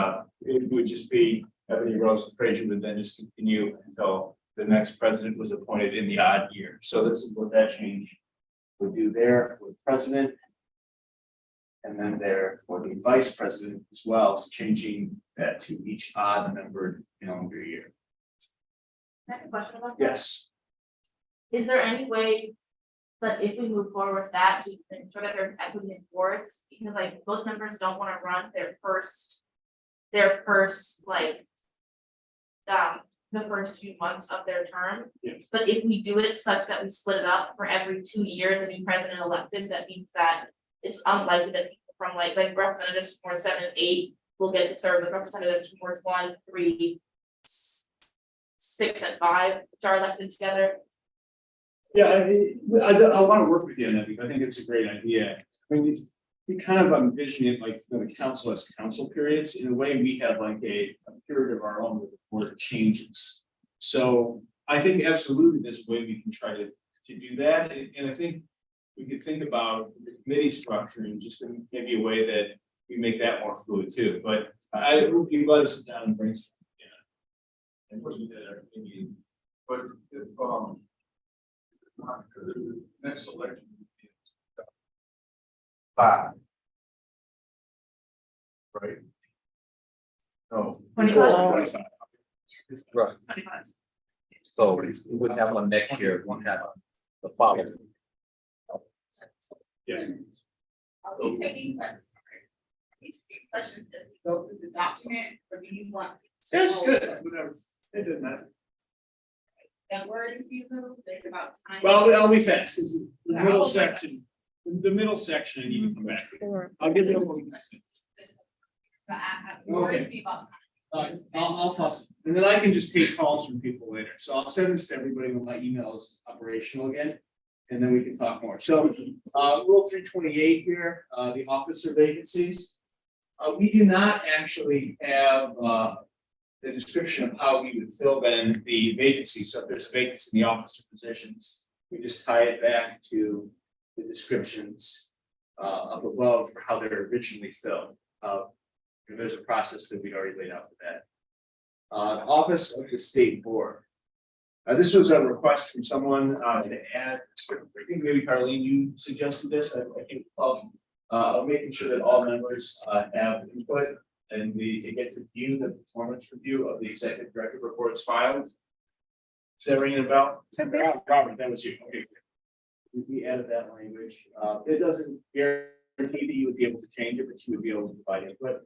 it would just be Ebony Rose Frazier would then just continue until the next president was appointed in the odd year. So this is what that change would do there for the president. And then there for the vice president as well, so changing that to each odd numbered calendar year. Next question about that. Yes. Is there any way that if we move forward with that, we can ensure that there's equity in boards? Because like most members don't want to run their first like the first few months of their term. Yes. But if we do it such that we split it up for every 2 years, a new president elected, that means that it's unlikely that people from like representatives from Ward 7 and 8 will get to serve, the representatives from Wards 1, 3, 6 and 5, which are elected together. Yeah, I want to work with you on that because I think it's a great idea. I mean, we kind of envision it like the council has council periods. In a way, we have like a period of our own where the board changes. So I think absolutely there's a way we can try to do that. And I think we could think about the committee structure and just in maybe a way that we make that more fluid too. But I would be glad to sit down and brainstorm. Yeah. And what we did at our meeting. But if, because the next election. 5. Right? No. 25. Right. 25. So we wouldn't have one next year, we won't have the following. Yeah. Are we taking questions? These questions as we go through the document, or do you want? That's good. Whatever. It doesn't matter. That word is feasible, think about time. Well, I'll be fast. It's the middle section. The middle section, I need to come back. I'll give you a moment. But I have words be about time. I'll toss it. And then I can just take calls from people later. So I'll send this to everybody when my email is operational again. And then we can talk more. So rule 328 here, the officer vacancies. We do not actually have the description of how we would fill then the vacancy. So if there's a vacancy in the officer positions, we just tie it back to the descriptions up above for how they're originally filled. And there's a process that we already laid out for that. Office of the State Board. This was a request from someone to add, I think maybe Carlene, you suggested this, I think of making sure that all members have input and they get to view the performance review of the executive director reports filed. Is that ringing a bell? Robert, that was you. Okay. We added that language. It doesn't guarantee that you would be able to change it, but you would be able to provide input.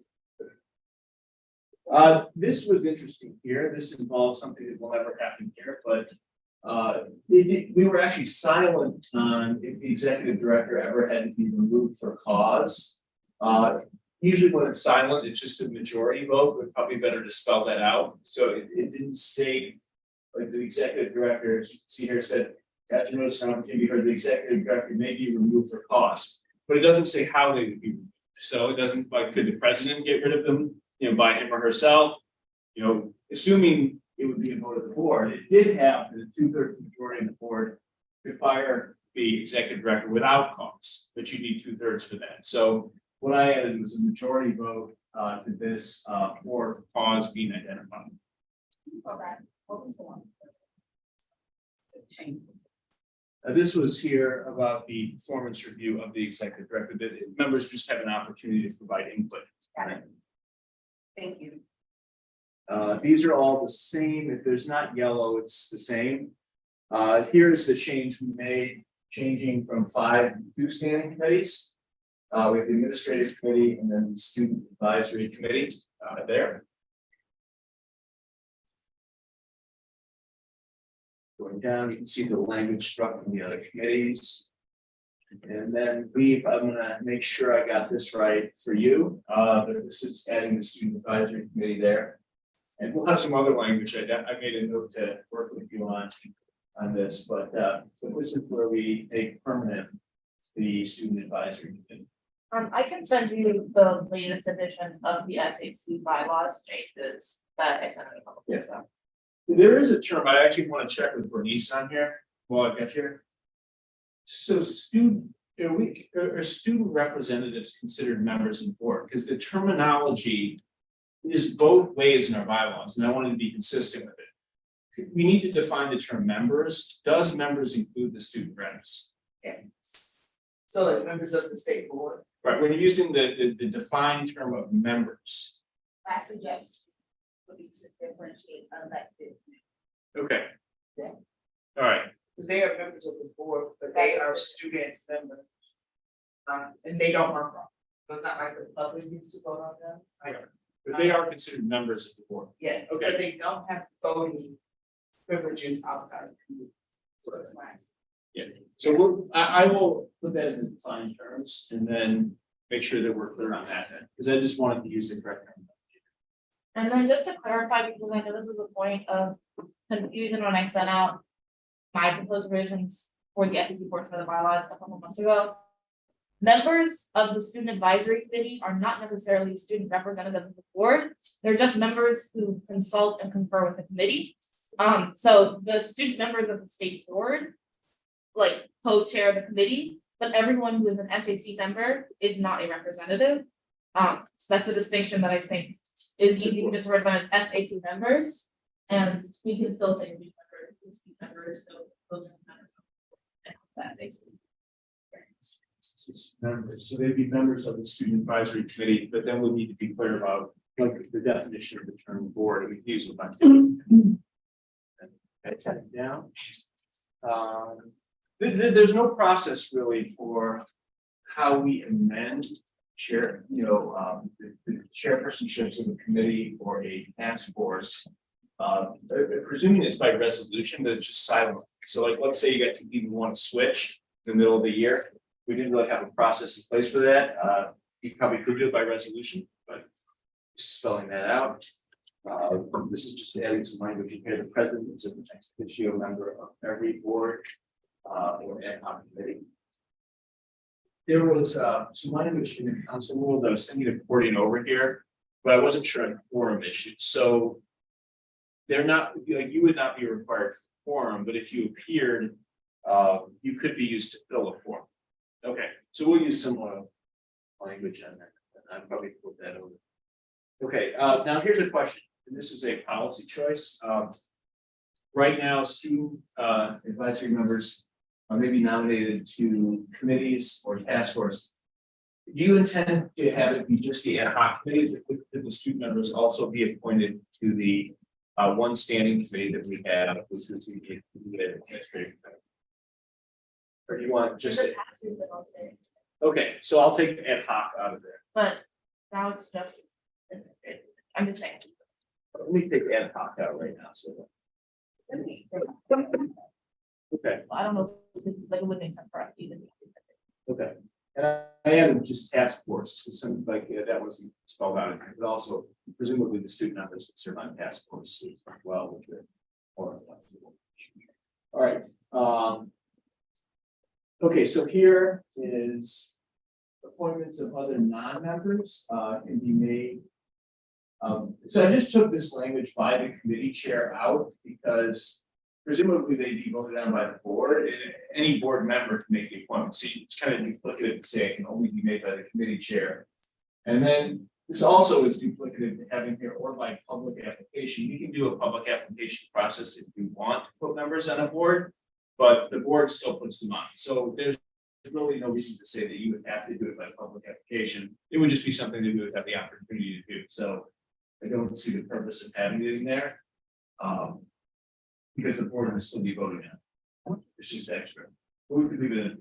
This was interesting here. This involves something that will never happen here, but we were actually silent on if the executive director ever had to be removed for cause. Usually when it's silent, it's just a majority vote, but probably better to spell that out. So it didn't state, like the executive director, as you can see here, said, after notice and opportunity, heard the executive director may be removed for cause, but it doesn't say how they would be removed. So it doesn't, like, could the president get rid of them, by him or herself? Assuming it would be a vote of the board, it did have the 2/3 majority of the board to fire the executive director without cause, but you need 2/3 for that. So what I added was a majority vote to this for cause being identified. Okay, what was the one? Change. This was here about the performance review of the executive director, that members just have an opportunity to provide input. Got it. Thank you. These are all the same. If there's not yellow, it's the same. Here's the change we made, changing from 5 to 2 standing committees. We have the administrative committee and then the student advisory committee there. Going down, you can see the language struck from the other committees. And then I'm gonna make sure I got this right for you. But this is adding the student advisory committee there. And we'll have some other language. I made a note to work with you on this, but so this is where we make permanent the student advisory committee. I can send you the latest edition of the SAC bylaws changes that I sent a couple days ago. There is a term I actually want to check with Bernice on here while I get here. So student representatives considered members of the board? Because the terminology is both ways in our bylaws, and I wanted to be consistent with it. We need to define the term members. Does members include the student reps? Yeah. So like members of the state board. Right, when you're using the defined term of members. I suggest would be to differentiate elected. Okay. Yeah. All right. Because they are members of the board, but they are students members. And they don't run. So it's not like the public needs to vote on them. Like, But they are considered members of the board. yeah, Okay. but they don't have voting privileges outside of the community. So that's nice. Yeah, so I will put that in defined terms and then make sure that we're clear on that then, because I just wanted to use the correct term. And then just to clarify, because I know this was a point of confusion when I sent out my proposed revisions for the SAT portion of the bylaws a couple months ago. Members of the student advisory committee are not necessarily student representatives of the board. They're just members who consult and confer with the committee. So the student members of the state board, like co-chair the committee, but everyone who is an SAC member is not a representative. So that's a distinction that I think is easy to sort of FAC members, and we can still take new members, so those members. That Members, so they'd be members of the student advisory committee, but then we need to be clear about like the definition of the term board, and we use it by. Set it down. There's no process really for how we amend chair, the chairpersonships of a committee or a task force. Presuming it's by resolution, but it's just silent. So like, let's say you got two people who want to switch in the middle of the year. We didn't really have a process in place for that. You probably could do it by resolution, but spelling that out. This is just adding some language here. The president is an ex officio member of every board or ad hoc committee. There was some language in the council rule that I was thinking of porting over here, but I wasn't sure on quorum issues. So they're not, like, you would not be required for quorum, but if you appeared, you could be used to fill a form. Okay, so we'll use similar language on that. I'll probably put that over. Okay, now here's a question, and this is a policy choice. Right now, student advisory members may be nominated to committees or task force. Do you intend to have it be just the ad hoc committees, or could the student members also be appointed to the one standing committee that we have, which is the administrative committee? Or do you want just it? Okay, so I'll take ad hoc out of there. But now it's just, I'm just saying. Let me take ad hoc out right now, so. Okay, I don't know, like it would make sense for us even. okay. And I added just task force, because some, like, that wasn't spelled out in here, but also presumably the student members would serve on task force as well, which are more flexible. All right, okay, so here is appointments of other non-members can be made. So I just took this language by the committee chair out because presumably they'd be voted on by the board, and any board member can make the appointment. So it's kind of duplicative to say it can only be made by the committee chair. And then this also is duplicative to having here or by public application. You can do a public application process if you want to put members on a board, but the board still puts them on. So there's really no reason to say that you would have to do it by public application. It would just be something that we would have the opportunity to do. So I don't see the purpose of having it in there. Because the board will still be voting on. It's just extra. But we could leave it in.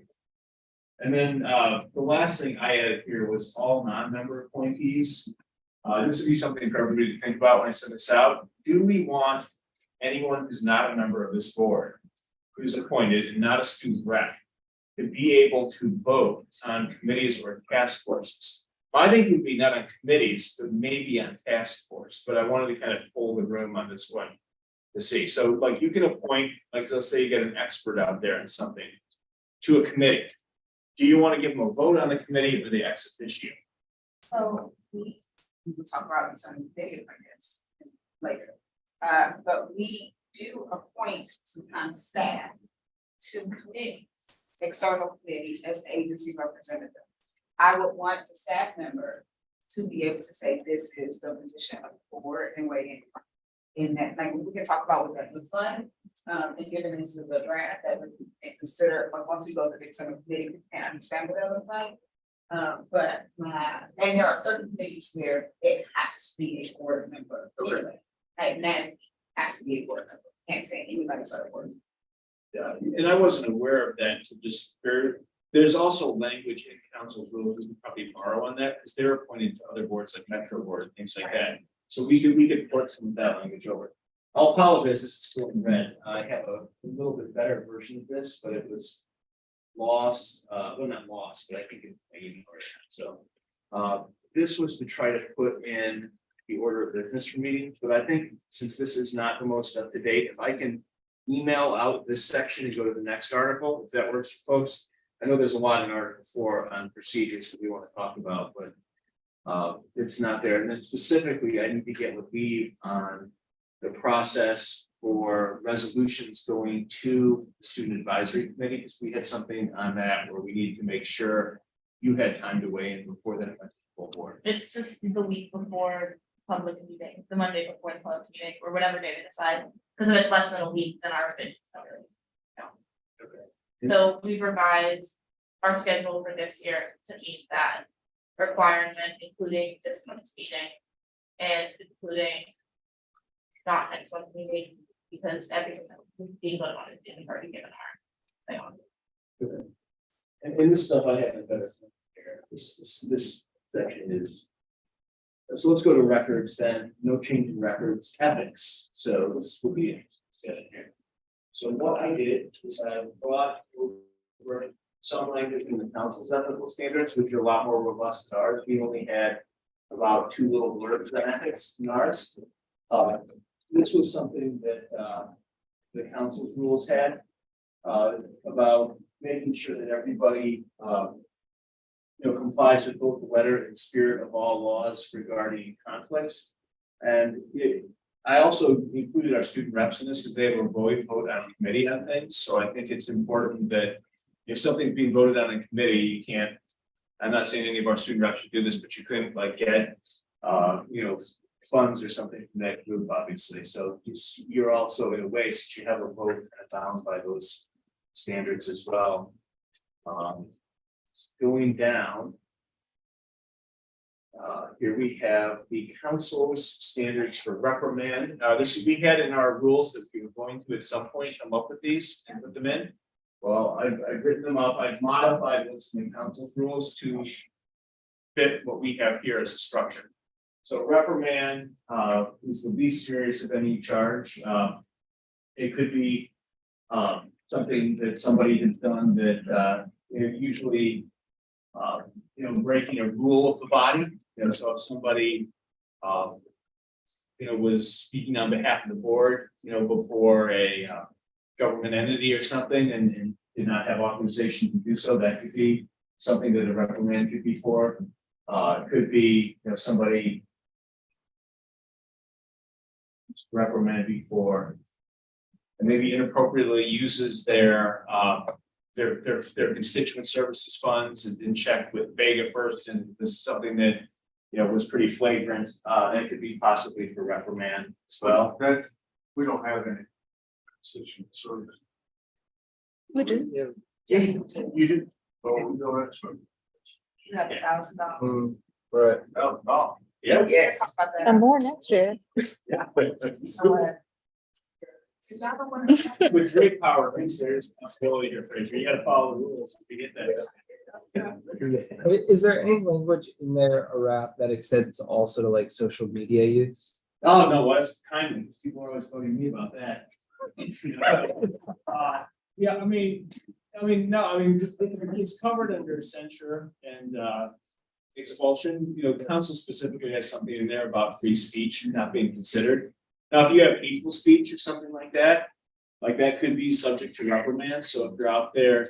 And then the last thing I added here was all non-member appointees. This would be something for everybody to think about when I send this out. Do we want anyone who's not a member of this board, who's appointed and not a student rep, to be able to vote on committees or task forces? I think it would be not on committees, but maybe on task force. But I wanted to kind of pull the room on this one to see. So like you can appoint, like let's say you get an expert out there in something to a committee. Do you want to give them a vote on the committee or the ex officio? So we will talk about some video appointments later. But we do appoint sometimes staff to committees, external committees as agency representative. I would want the staff member to be able to say, this is the position of the board and weigh in that, like, we can talk about what that looks like. And given this is a draft that would consider, like, once we go to the external committee, we can understand what that looks like. But and there are certain committees where it has to be a board member. Anyway, like Nancy has to be a board member. Can't say anybody's other board. Yeah, and I wasn't aware of that. To just there's also language in council's rules we can probably borrow on that because they're appointed to other boards like Metro Board and things like that. So we could port some of that language over. I'll apologize. This is still in red. I have a little bit better version of this, but it was lost. Well, not lost, but I think I ignored it. So this was to try to put in the order of business for meetings, but I think since this is not the most up to date, if I can email out this section and go to the next article, if that works for folks. I know there's a lot in Article 4 on procedures that we want to talk about, but it's not there. And then specifically, I need to get with Lee on the process for resolutions going to the Student Advisory Committee, because we had something on that where we need to make sure you had time to weigh in before that went to the full board. It's just the week before public meeting, the Monday before the public meeting, or whatever day they decide, because if it's less than a week, then our revisions don't really count. So we revised our schedule for this year to meet that requirement, including this month's meeting. And including not next month's meeting, because everything that was being voted on is being already given our. And this stuff I have a better here. This section is. So let's go to records then, no change in records, ethics, so this will be interesting here. So what I did is I brought over some language in the council's ethical standards, which are a lot more robust than ours. We only had about 2 little blurbs on ethics in ours. This was something that the council's rules had about making sure that everybody complies with both the letter and spirit of all laws regarding conflicts. And I also included our student reps in this because they have a vote on the committee on things. So I think it's important that if something's being voted on in committee, you can't. I'm not saying any of our student reps should do this, but you couldn't like get funds or something from that group, obviously. So you're also in a way, since you have a vote kind of bound by those standards as well. Going down. Here we have the council's standards for reprimand. This we had in our rules that we were going to at some point come up with these and put them in. Well, I've written them up. I've modified those in the council's rules to fit what we have here as a structure. So reprimand is the least serious of any charge. It could be something that somebody has done that usually breaking a rule of the body. So if somebody was speaking on behalf of the board, before a government entity or something and did not have authorization to do so, that could be something that a reprimand could be for. It could be somebody reprimanded for and maybe inappropriately uses their constituent services funds and didn't check with Vega first, and this is something that was pretty flagrant. That could be possibly for reprimand as well. That we don't have any constituent service. We do. Yeah. Yes. You do. Oh, we know that's what. You have $1,000. Right. Oh, Yeah. Yes. And more next year. Yeah. So With great power, there's responsibility here, Fraser. You gotta follow the rules to get that. Is there any language in there around that extends also to like social media use? Oh, no, that's timing. People are always voting me about that. Yeah, I mean, it's covered under censure and expulsion. The council specifically has something in there about free speech not being considered. Now, if you have hateful speech or something like that could be subject to reprimand. So if you're out there,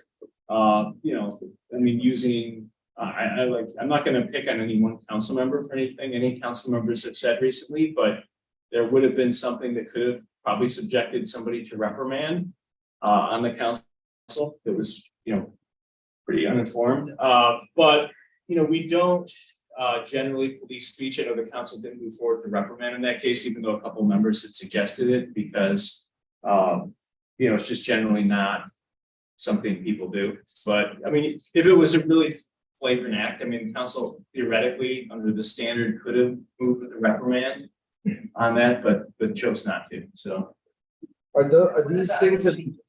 using, I'm not going to pick on any one council member for anything any council members have said recently, but there would have been something that could have probably subjected somebody to reprimand on the council that was, pretty uninformed. But we don't generally police speech. I know the council didn't move forward to reprimand in that case, even though a couple of members had suggested it because, it's just generally not something people do. But if it was a really flagrant act, the council theoretically under the standard could have moved with a reprimand on that, but chose not to. So Are these things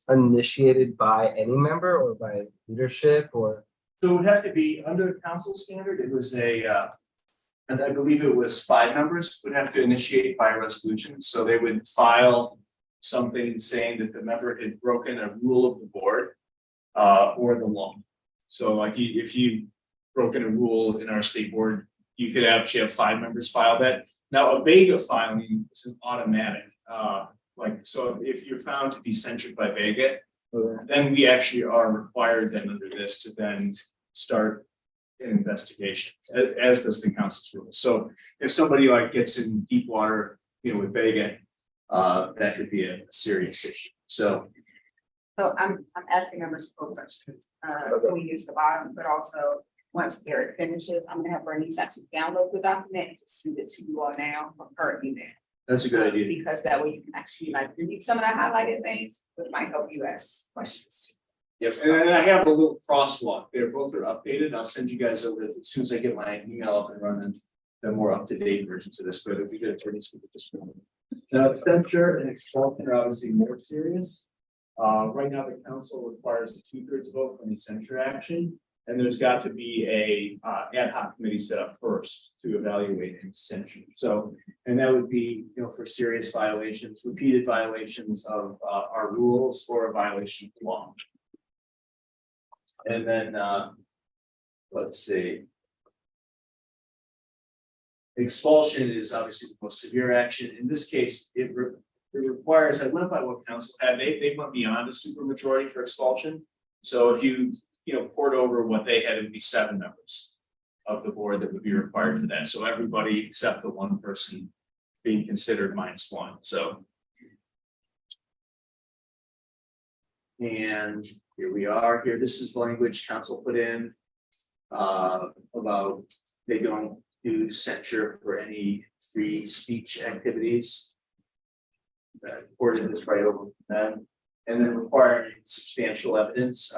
initiated by any member or by leadership or? So it would have to be under council standard. It was and I believe it was 5 members would have to initiate by resolution. So they would file something saying that the member had broken a rule of the board or the law. So like if you broken a rule in our state board, you could actually have 5 members file that. Now, a Vega filing is an automatic, so if you're found to be censured by Vega, then we actually are required then under this to then start an investigation, as does the council's rules. So if somebody like gets in deep water, with Vega, that could be a serious issue. So I'm asking a reciprocal question. We use the bottom, but also once Eric finishes, I'm gonna have Bernice actually download the document and just send it to you all now from her email. that's a good idea. Because that way you can actually like read some of the highlighted things, which might help you ask questions Yep, and I have a little crosswalk there. Both are updated. I'll send you guys over as soon as I get my email up and running the more up-to-date versions of this, but if we get to this one. Now, censure and expulsion are obviously more serious. Right now, the council requires a 2/3 vote from the censure action, and there's got to be a ad hoc committee set up first to evaluate and censure. So, and that would be, for serious violations, repeated violations of our rules or a violation of law. And then, let's see. Expulsion is obviously the most severe action. In this case, it requires, I went by what council had, they went beyond a supermajority for expulsion. So if you poured over what they had, it would be 7 members of the board that would be required for that. So everybody except the one person being considered -1. So. And here we are here. This is language council put in about they don't do censure for any free speech activities. That reported this right over to them, and then requiring substantial evidence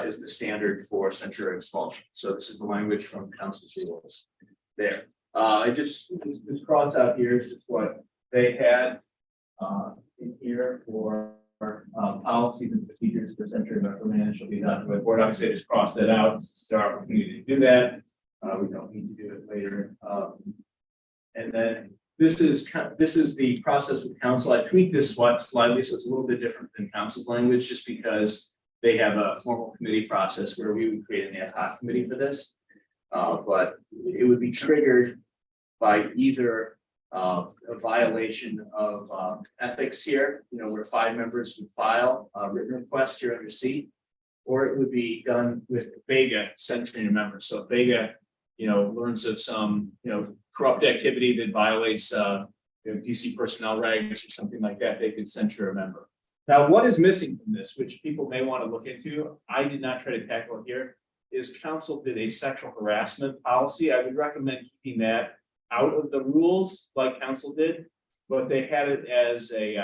is the standard for censure and expulsion. So this is the language from council's rules there. I just this cross out here is just what they had in here for policies and procedures for censure and reprimand shall be done by the board. Obviously, I just cross that out. This is our opportunity to do that. We don't need to do it later. And then this is the process with council. I tweaked this slightly, so it's a little bit different than council's language, just because they have a formal committee process where we would create an ad hoc committee for this. But it would be triggered by either a violation of ethics here, where 5 members would file a written request here under C, or it would be done with Vega censuring a member. So if Vega, learns of some, corrupt activity that violates DC personnel regs or something like that, they could censure a member. Now, what is missing from this, which people may want to look into, I did not try to tackle here, is council did a sexual harassment policy. I would recommend keeping that out of the rules like council did, but they had it as a,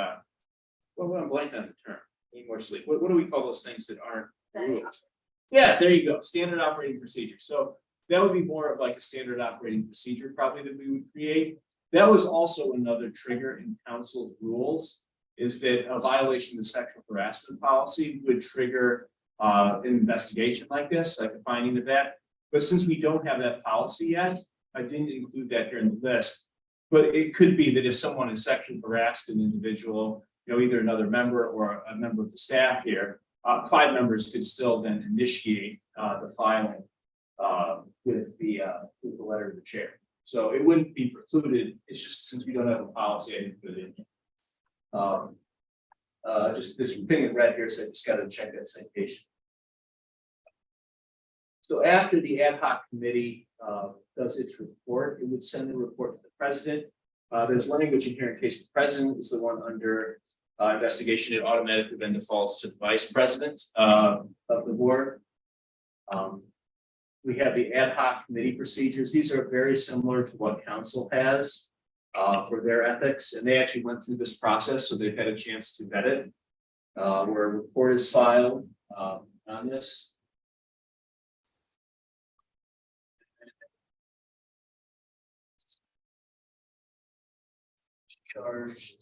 well, I'm blanking on the term, need more sleep. What do we call those things that aren't rules? Yeah, there you go, standard operating procedure. So that would be more of like a standard operating procedure probably that we would create. That was also another trigger in council's rules, is that a violation of the sexual harassment policy would trigger an investigation like this, like a finding of that. But since we don't have that policy yet, I didn't include that here in the list. But it could be that if someone is sexually harassed an individual, either another member or a member of the staff here, 5 members could still then initiate the filing with the letter of the chair. So it wouldn't be precluded. It's just since we don't have a policy, I didn't put it in. Just this thing in red here, so I just got to check that citation. So after the ad hoc committee does its report, it would send the report to the president. There's language in here in case the president is the one under investigation, it automatically then defaults to the vice president of the board. We have the ad hoc committee procedures. These are very similar to what council has for their ethics, and they actually went through this process, so they've had a chance to vet it. Where a report is filed on this. Charge.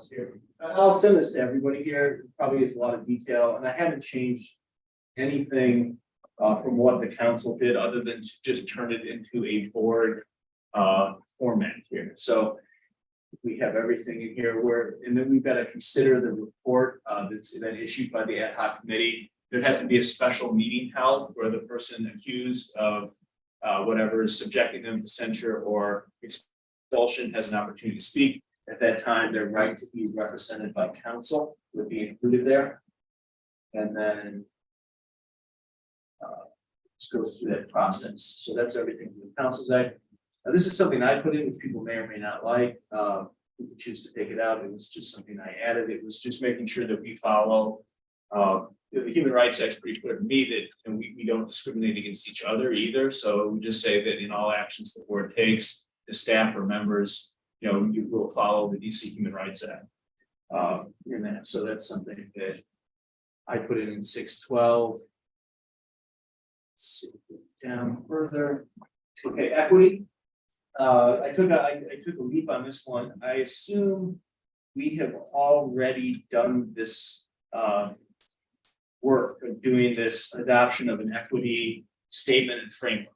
Here. I'll send this to everybody here. It probably is a lot of detail, and I haven't changed anything from what the council did, other than to just turn it into a board format here. So we have everything in here and then we've got to consider the report that's then issued by the ad hoc committee. there has to be a special meeting held where the person accused of whatever is subjecting them to censure or expulsion has an opportunity to speak. At that time, their right to be represented by counsel would be included there. And then just goes through that process. So that's everything from the Councils Act. Now, this is something I put in, which people may or may not like. You can choose to take it out. It was just something I added. It was just making sure that we follow. The Human Rights Act is pretty clear to me that, and we don't discriminate against each other either. So we just say that in all actions the board takes, the staff or members, you will follow the DC Human Rights Act. In that, so that's something that I put in 612. Down further. Okay, equity. I took a leap on this one. I assume we have already done this work of doing this adoption of an equity statement and framework.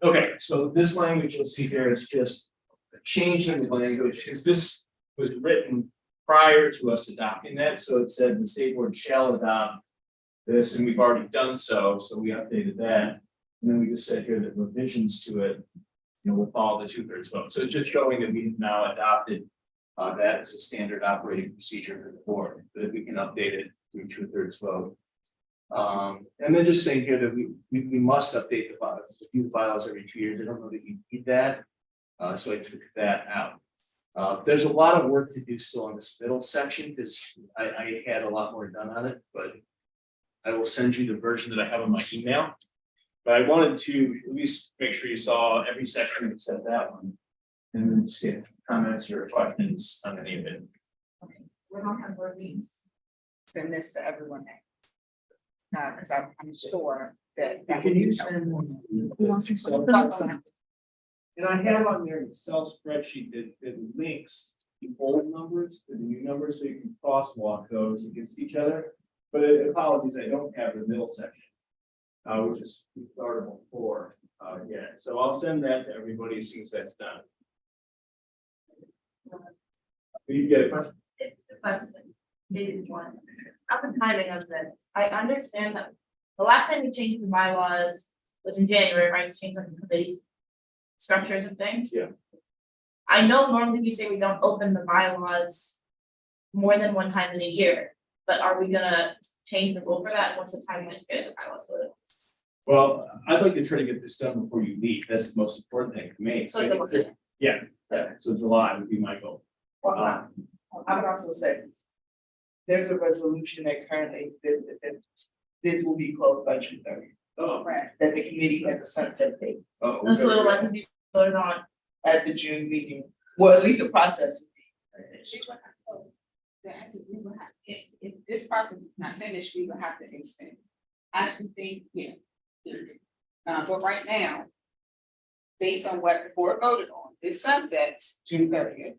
Okay, so this language you'll see here is just a change in the language, because this was written prior to us adopting that. So it said the state board shall adopt this, and we've already done so. So we updated that. And then we just said here that revisions to it, will follow the 2/3 vote. So it's just showing that we have now adopted that as a standard operating procedure for the board, that we can update it through 2/3 vote. And then just saying here that we must update the bylaws every 2 years. I don't know that you need that. So I took that out. There's a lot of work to do still on this middle section, because I had a lot more done on it, but I will send you the version that I have on my email. But I wanted to at least make sure you saw every section except that one. And then just get comments or questions on any of it. Okay, we don't have board meetings. Send this to everyone. Because I'm sure that. Can you send one? And I have on there an Excel spreadsheet that links the old numbers to the new numbers, so you can crosswalk those against each other. But apologies, I don't have the middle section, which is startable for yet. So I'll send that to everybody as soon as that's done. You get a question? It's a question. Maybe one. At the timing of this, I understand that the last time we changed the bylaws was in January, right? To change like the committee structures and things. Yeah. I know normally we say we don't open the bylaws more than one time in a year, but are we gonna change the rule for that? What's the time that the bylaws voted? Well, I'd like to try to get this done before you leave. That's the most important thing for me. So the- Yeah, so July would be my goal. I would also say, there's a resolution that currently, that this will be closed by June 30th. Oh, That the committee has a sunset date oh, And so okay. it'll likely be voted on. at the June meeting, well, at least the process. The answer is we will have, if this process is not finished, we will have to extend. I should think, yeah. But right now, based on what the board voted on, this sunsets June 30th.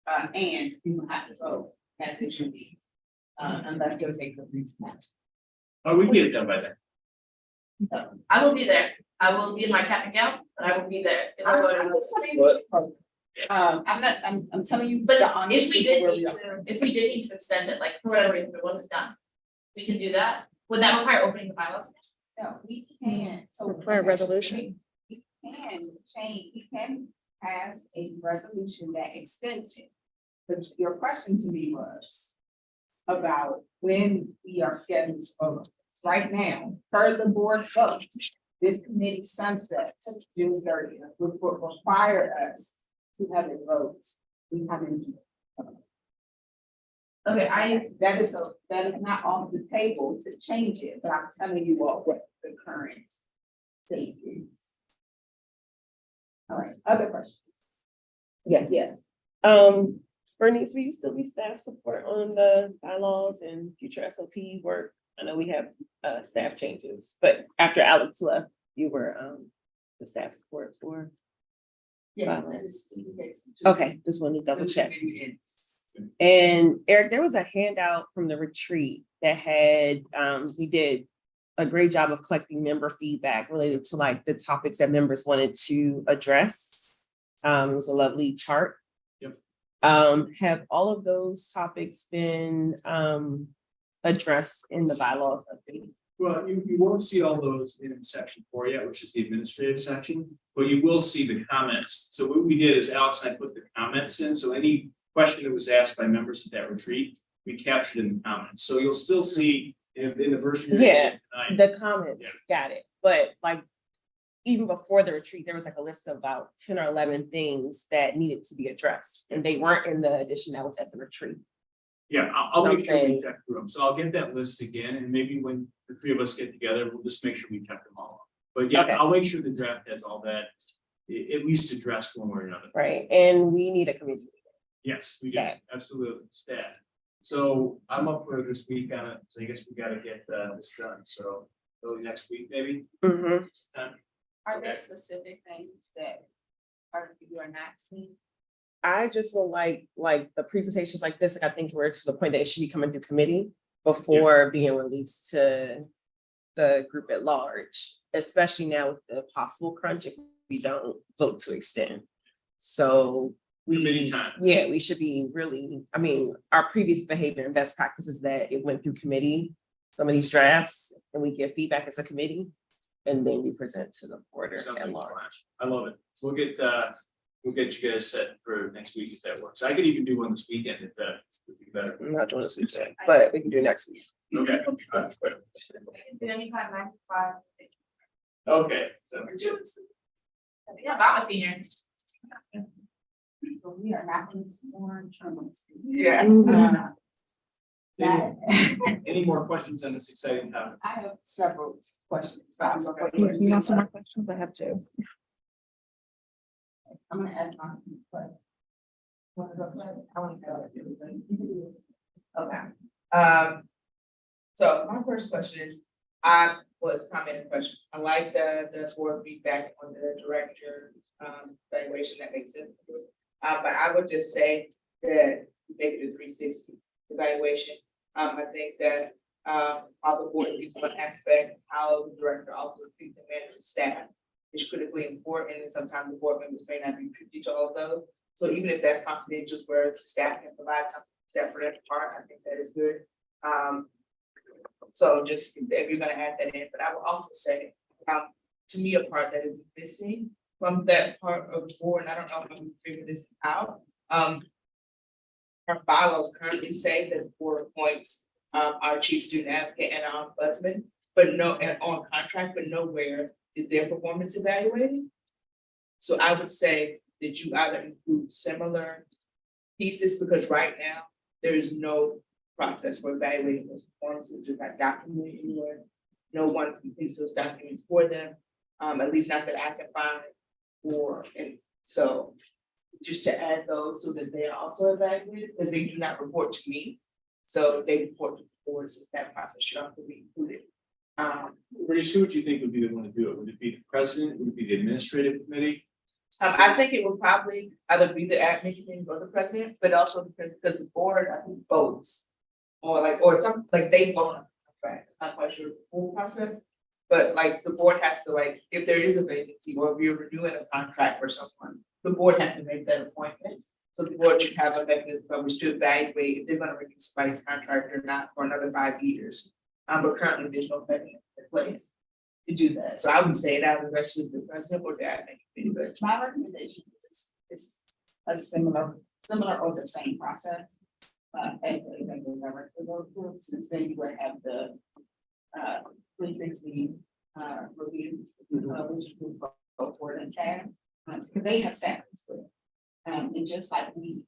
And we will have to vote at the June meeting. Unless there's a good reason not to. Oh, we can get it done by then. I will be there. I will be in my cat account, but I will be there. I'm just telling you what you wrote. I'm telling you. But the honest if we truth did where need are. to, if we did need to extend it, like for whatever reason it wasn't done, we can do that. Would that require opening the bylaws? No, we can, so. Require a resolution. We can change, we can pass a resolution that extends it. But your question to me was about when we are scheduled to vote. Right now, per the board's vote, this committee sunsets June 30th, which would require us to have a vote. We haven't. Okay, That is not on the table to change it, but I'm telling you all what the current state is. All right, other questions? Yes. Bernice, will you still be staff support on the bylaws and future SOP work? I know we have staff changes, but after Alex left, you were the staff support for. Yeah. bylaws. Okay, just wanted to double check. And Eric, there was a handout from the retreat that had, we did a great job of collecting member feedback related to like the topics that members wanted to address. It was a lovely chart. Have all of those topics been addressed in the bylaws update? Well, you won't see all those in section 4 yet, which is the administrative section, but you will see the comments. So what we did is Alex and I put the comments in, so any question that was asked by members at that retreat, we captured in the comments. So you'll still see in the version. You're Yeah, getting tonight. the comments, got it, but like, even before the retreat, there was like a list of about 10 or 11 things that needed to be addressed, and they weren't in the edition that was at the retreat. Yeah, I'll make sure we Something- check through them. So I'll get that list again, and maybe when the three of us get together, we'll just make sure we check them all. But yeah, Okay. I'll make sure the draft has all that at least addressed one way or another. Right, and we need a committee. Yes, we do, Stat. absolutely, stat. So I'm up for this week on it, so I guess we gotta get this done, so early next week, maybe. Mhm. Are there specific things that you are not seeing? I just would like the presentations like this, like I think we're to the point that it should be coming through committee before being released to the group at large, especially now with the possible crunch if we don't vote to extend. So Committee we, time. yeah, we should be really, I mean, our previous behavior and best practices that it went through committee, some of these drafts, and we give feedback as a committee, and then we present to the board Sounds at like a large. plan. I love it. So we'll get you guys set for next week if that works. I could even do one this weekend if that would be better. I'm not doing this weekend, but we can do next week. Okay. Any kind of 95? Okay. So Yeah, I'm a senior. So we are not in storm troubles. Yeah. any more questions on this exciting topic? I have several questions. But I'm gonna- You want some more questions? I have two. I'm gonna ask my question. One of those, I want to go. Okay. So my first question is, I was commenting question. I like the board feedback on the director evaluation, that makes sense. But I would just say that make it a 360 evaluation. I think that all the board is one aspect, how the director also treats and manages staff is critically important, and sometimes the board members may not be privy to all of those. So even if that's confidential, where the staff can provide something separate and apart, I think that is good. So just if you're gonna add that in, but I will also say, to me, a part that is missing from that part of the board, and I don't know if I'm figuring this out. Our bylaws currently say that the board appoints our chief student advocate and our ombudsman, but and on contract, but nowhere is their performance evaluated. So I would say that you either include similar pieces, because right now there is no process for evaluating those performances, just not documented anywhere. No one completes those documents for them, at least not that I can find. And so just to add those so that they are also evaluated, because they do not report to me. So they report to the board, so that process should also be included. Reese, who would you think would be the one to do it? Would it be the president? Would it be the administrative committee? I think it would probably either be the admin committee or the president, but also because the board, I think, votes. Or something, like they vote on the contract. I'm not quite sure the full process. But like the board has to, like, if there is a vacancy or if you're renewing a contract for someone, the board has to make that appointment. So the board should have a mechanism by which to evaluate if they're gonna renew somebody's contract or not for another 5 years. But currently there's no mechanism in place to do that. So I would say that the rest with the president or the admin committee, but My recommendation is a similar or the same process. As the executive director, since then you would have the 360 review, which would go forward and tab, because they have status with. And just like we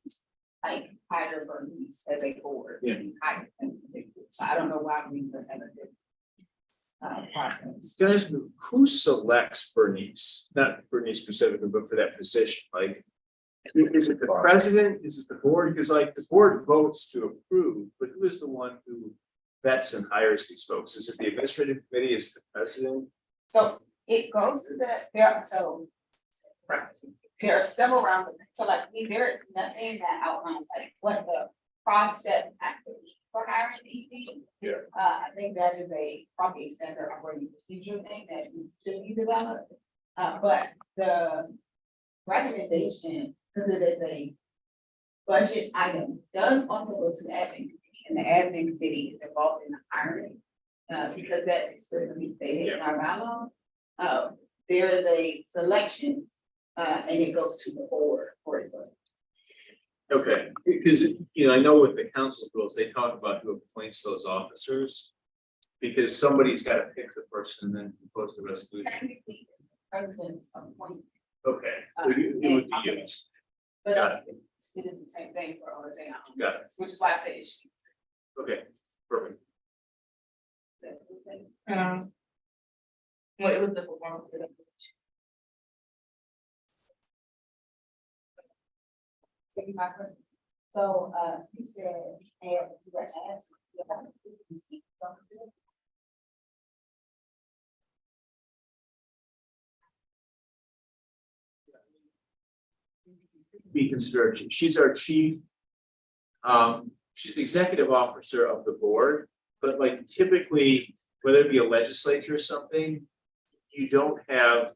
hire Bernice as a board. Yeah. we hire them as a board. So I don't know why we would have a different process. Guys, who selects Bernice? Not Bernice specifically, but for that position, like. Is it the president? Is it the board? Because like the board votes to approve, but who is the one who vets and hires these folks? Is it the administrative committee? Is it the president? So it goes to there are several rounds of it. So like there is nothing that outlines like what the process has to be for hiring EP. Yeah. I think that is probably a standard operating procedure thing that should be developed. But the recommendation, because it is a budget item, does also go to the admin committee and the admin committee is involved in the hiring. Because that explicitly stated in our bylaw, there is a selection, and it goes to the board for it. Okay, because, you know, I know with the council's rules, they talk about who appoints those officers. Because somebody's got to pick the person and then propose the resolution. Technically, president's appointment. Okay, so it would be used. But Got it's, it is the same thing for OSA. Got it. Which is why I say issues. Okay, perfect. Well, it was the performance. So, you said, and you were asked about Be considered, she's our chief. She's the executive officer of the board, but like typically, whether it be a legislature or something, you don't have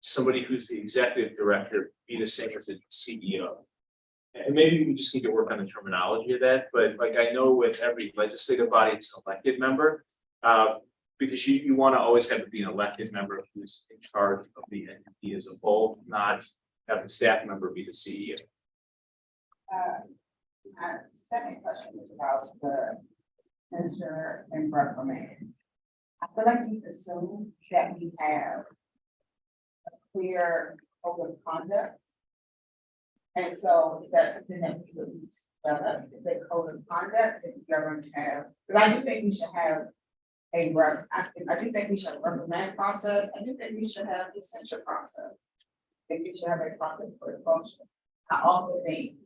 somebody who's the executive director be the same as the CEO. And maybe we just need to work on the terminology of that, but like I know with every legislative body, it's an elected member. Because you want to always have to be an elected member who's in charge of the entity as a whole, not have the staff member be the CEO. My second question is about the censure and reprimand. I feel like we assume that we have a clear code of conduct. And so is that something that we would need to develop, the code of conduct that we are going to have? Because I do think we should have I do think we should have a reprimand process. I do think we should have the censure process. I think we should have a process for the function. I also think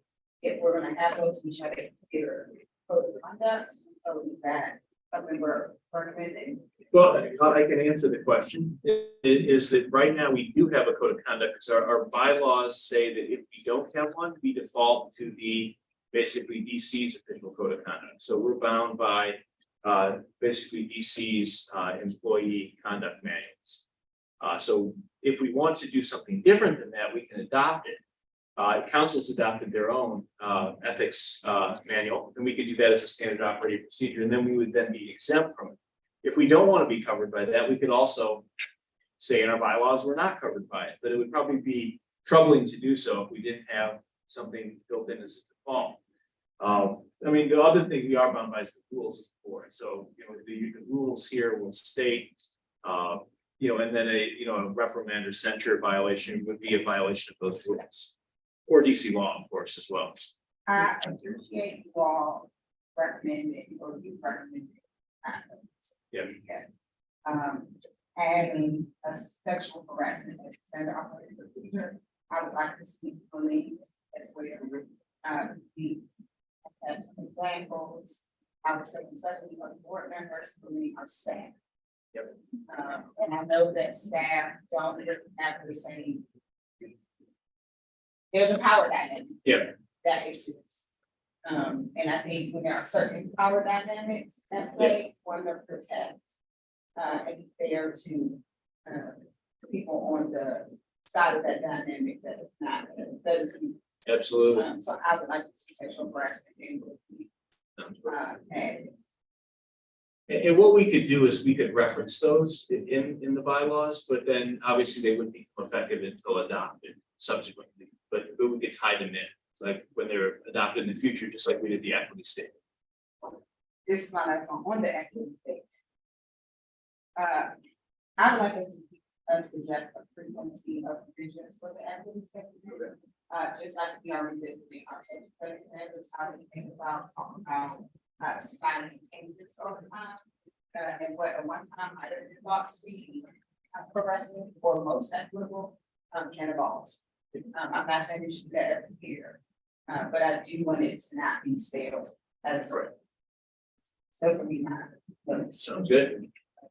if we're gonna have those, we should have a clear code of conduct, so that something we're recommending. Well, I can answer the question. Is that right now we do have a code of conduct because our bylaws say that if we don't have one, we default to the basically DC's official code of conduct. So we're bound by basically DC's employee conduct manuals. So if we want to do something different than that, we can adopt it. Council's adopted their own ethics manual, and we could do that as a standard operating procedure, and then we would then be exempt from it. If we don't want to be covered by that, we could also say in our bylaws we're not covered by it, but it would probably be troubling to do so if we didn't have something built in as a default. I mean, the other thing we are bound by is the rules for it. So, you know, the rules here will state, you know, and then a reprimand or censure violation would be a violation of those rules. Or DC law, of course, as well. I appreciate you all recommending or you recommending. Yeah. Having a sexual harassment as a standard operating procedure, I would like to speak for me as well. As examples, I would say especially for board members, for me, are staff. Yep. And I know that staff don't really have the same. There's a power dynamic. Yeah. That exists. And I think when there are certain power dynamics at play, one of protect and fair to people on the side of that dynamic that is not that is. Absolutely. So I would like to see sexual harassment and what we could do is we could reference those in the bylaws, but then obviously they wouldn't become effective until adopted subsequently. But we could tie them in, like when they're adopted in the future, just like we did the equity statement. This is my last one on the equity statement. I'd like to suggest a frequency of provisions for the equity statement. Just like we are revisiting our social standards, how do we think about talking about society changes over time? And what a one-time item involves be progressive or most equitable can evolve. I'm not saying we should do that every year, but I do want it to not be stale as right. So for me, not. Sounds good.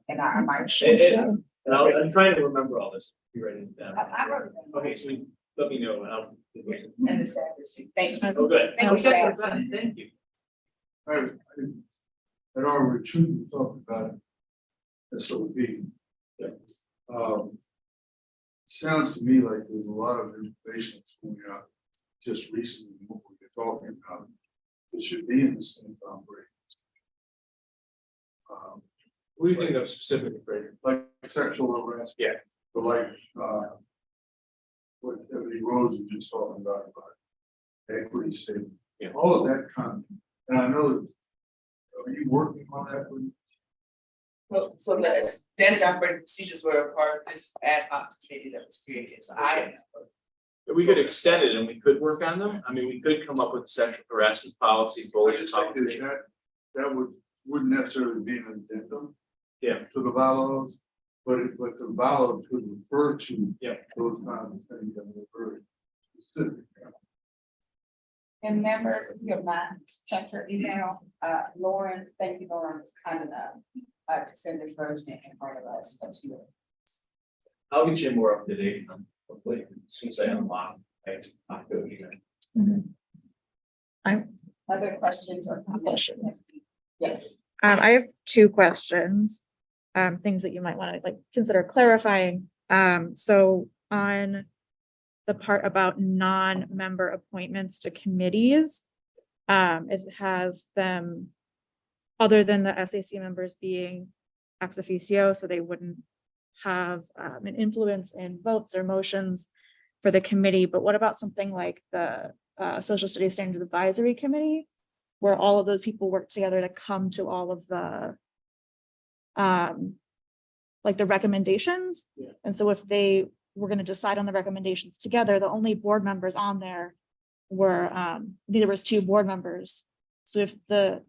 And I might. And I'm trying to remember all this. You writing it down? I wrote it down. Okay, so let me know. And the status. Thank you. Oh, good. Thank you. Thank you. At our retreat, we talked about SOP. Sounds to me like there's a lot of information that's going out just recently, what we're talking about. it should be in the same boundary. What do you think of specifically, Brady? Like sexual harassment. Yeah. But like, what Deputy Rose was just talking about equity statement. Yeah. All of that content, and I know, are you working on that with? Well, so the standard operating procedures were a part of this ad hoc committee that was created, so We could extend it and we could work on them. I mean, we could come up with a sexual harassment policy, bullying policy. That wouldn't necessarily be an addendum. Yeah. To the bylaws, but the bylaws could refer to. Yeah. Those kinds of things that were very specific. And members, if you have not checked your email, Lauren, thank you, Lauren, was kind enough to send this version in front of us. That's you. I'll get you more up to date. Hopefully, as soon as I unlock, I'll go again. Other questions or comments? Yes. I have two questions, things that you might want to like consider clarifying. So on the part about non-member appointments to committees, it has them, other than the SAC members being ex officio, so they wouldn't have an influence in votes or motions for the committee. But what about something like the Social Studies Standards Advisory Committee, where all of those people work together to come to all of the like the recommendations? Yeah. And so if they were going to decide on the recommendations together, the only board members on there were there was 2 board members. So if the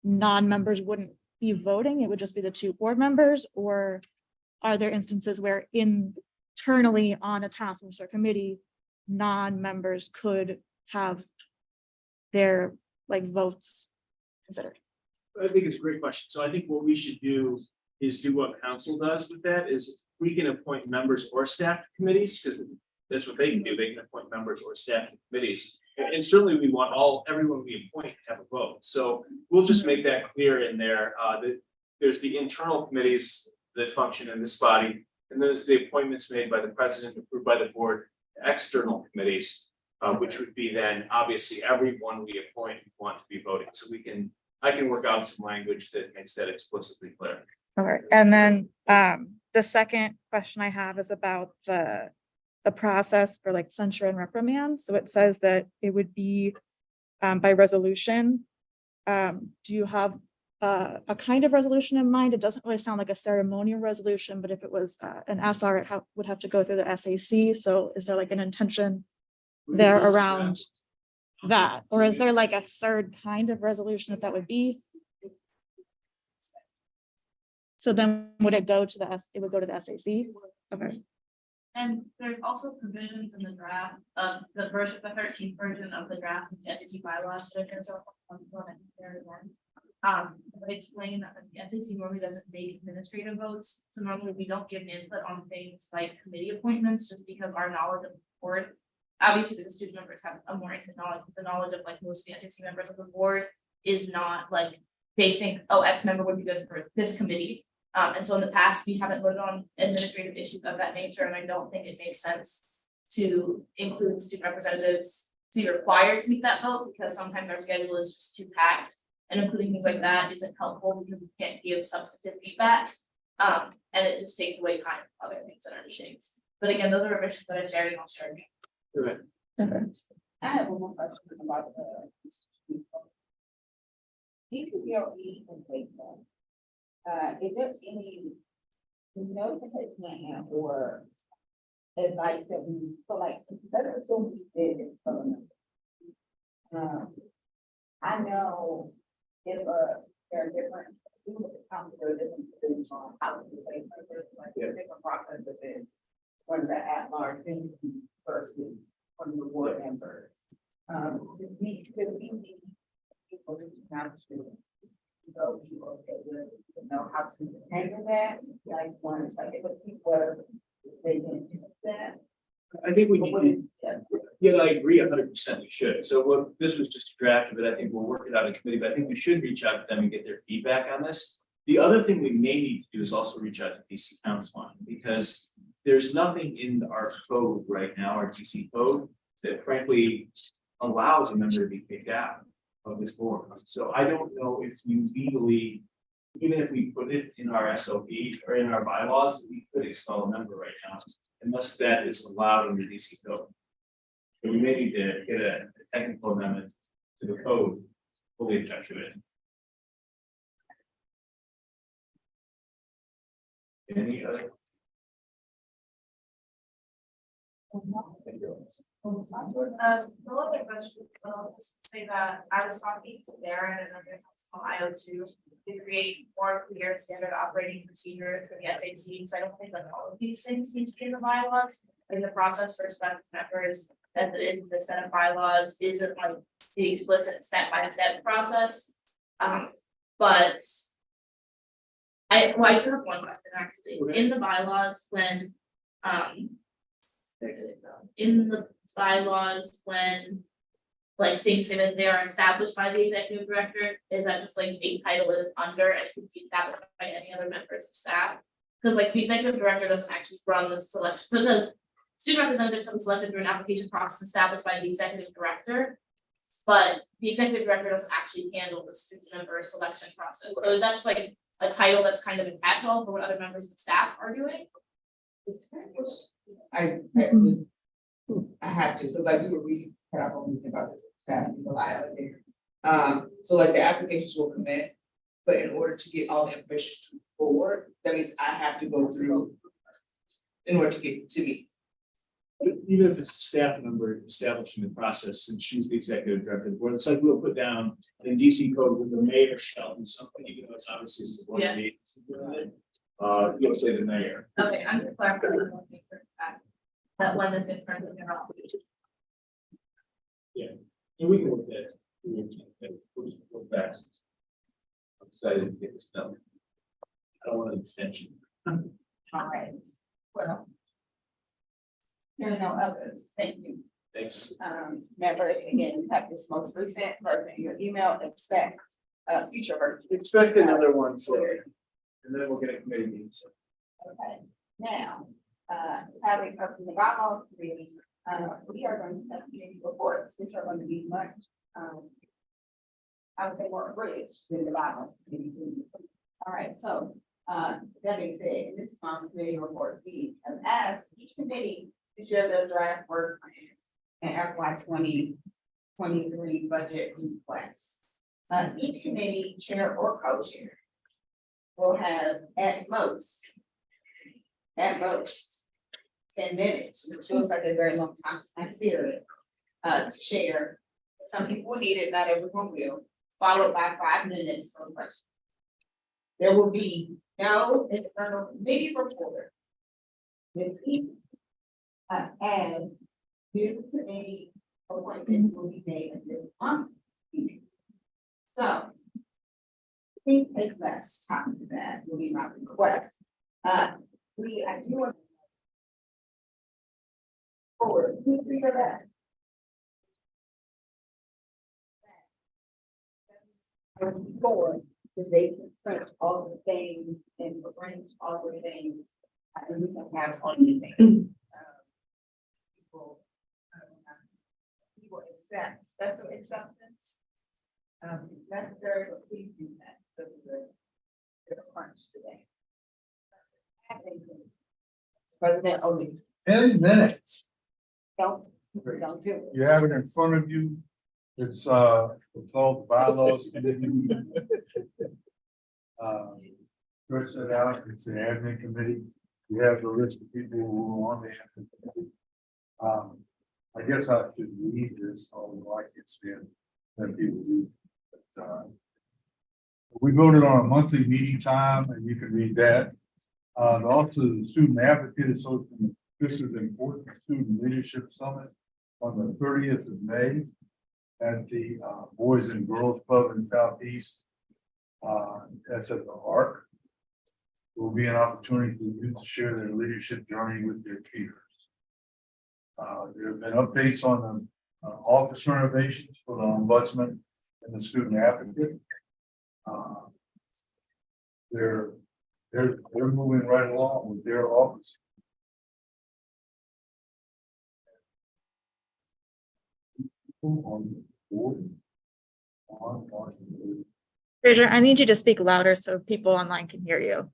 non-members wouldn't be voting, it would just be the 2 board members. Or are there instances where internally on a task force or committee, non-members could have their like votes considered? I think it's a great question. So I think what we should do is do what council does with that, is we can appoint members or staff to committees, because that's what they can do. They can appoint members or staff to committees. And certainly we want everyone we appoint to have a vote. So we'll just make that clear in there, that there's the internal committees that function in this body, and then there's the appointments made by the president, approved by the board, external committees, which would be then obviously everyone we appoint want to be voting. So I can work out some language that makes that explicitly clear. All right, and then the second question I have is about the process for like censure and reprimand. So it says that it would be by resolution. Do you have a kind of resolution in mind? It doesn't really sound like a ceremonial resolution, but if it was an SR, it would have to go through the SAC. So is there like an intention there around that? Or is there like a third kind of resolution that would be? So then would it go to it would go to the SAC? Okay. And there's also provisions in the draft of the 13th version of the draft of the SEC bylaws that are so but explain that the SEC normally doesn't make administrative votes. So normally we don't give input on things like committee appointments, just because our knowledge of the board, obviously the student members have a more intimate knowledge, but the knowledge of like most of the SEC members of the board is not like they think, oh, X member would be good for this committee. And so in the past, we haven't voted on administrative issues of that nature, and I don't think it makes sense to include student representatives to be required to make that vote, because sometimes our schedule is just too packed, and including things like that isn't helpful because we can't give substantive feedback. And it just takes away time from other things in our meetings. But again, those are revisions that I've shared and I'll share again. Okay. I have one more question about the DCBOE and Facebook. Is there any notification or advice that we, so like, let's assume we did it for them. I know if there are different, there are different things on how to do things, like there are different processes of this. One is that at large versus one of the board members. Could we need people to have to go to know how to handle that, like one is like if it's people they can do that. I think we need to, I agree 100% we should. So this was just a draft of it. I think we'll work it out in committee, but I think we should reach out to them and get their feedback on this. The other thing we may need to do is also reach out to DC Council on, because there's nothing in our code right now, our DC code, that frankly allows a member to be kicked out. of this board. So I don't know if you legally, even if we put it in our SOP or in our bylaws, we could expel a member right now, unless that is allowed in the DC code. So we may need to get a technical amendment to the code, fully effectuate. Any other? The other question, is to say that I was talking to Darren and others on IO2 to create more clear standard operating procedure for the SAC, because I don't think that all of these things need to be in the bylaws. In the process for special members, as it is the set of bylaws, isn't like the explicit step-by-step process. But I do have one question actually, in the bylaws when, where did it go? In the bylaws when like things say that they are established by the executive director, is that just like a title it is under and it can be established by any other members of staff? Because like the executive director doesn't actually run the selection, so it says student representatives shall be selected through an application process established by the executive director. But the executive director doesn't actually handle the student member selection process, so is that just like a title that's kind of a catch-all for what other members of the staff are doing? I have to, so like we were reading, about this, staff, people lie out there. So like the applications will come in, but in order to get all the information to forward, that means I have to go through in order to get to me. Even if it's a staff member establishing the process, and she's the executive director, where it's like we'll put down in DC code with the mayor shall do something, even though it's obviously the board of the agency doing it. You'll say the mayor. Okay, I'm just clarifying one thing for that one that's been turned in their obligation. Yeah, and we can look at it. We'll fast. I'm excited to get this done. I don't want an extension. All right, well. There are no others, thank you. Thanks. Members, again, you have this most recent version in your email, expect future version. Expect another one, sorry. And then we'll get a committee meeting. Okay, now, having up in the bylaws, we are going to have committee reports, which are going to be much, I would say more abridged than the bylaws. All right, so, that being said, in this month's committee reports, we have asked each committee to share their draft work plan and FY 2023 budget requests. Each committee chair or co-chair will have at most 10 minutes, which feels like a very long time period, to share. Some people will need it, not everyone will, followed by 5 minutes for questions. There will be no internal committee report this evening. And new committee appointments will be made at this month's meeting. So please take less time for that, will be my request. I do want forward, please read that. Forward, because they can print all the things and arrange all the things, and we can have all the things. People accept special acceptance. Necessary, but please do that. So we're crunch today. President Oli. 10 minutes. Don't do it. You have it in front of you. It's called the bylaws. First it out, it's the admin committee. We have the list of people who are on the admin committee. I guess I should read this, although I can't stand that people do. But, we voted on a monthly meeting time, and you can read that. Also, the Student Advocate Association, this is important Student Leadership Summit on the 30th of May at the Boys and Girls Club in Southeast. That's at the Arc. Will be an opportunity for youth to share their leadership journey with their peers. There have been updates on the office renovations for the ombudsman and the student advocate. They're moving right along with their office. On the board, Fraser, I need you to speak louder so people online can hear you.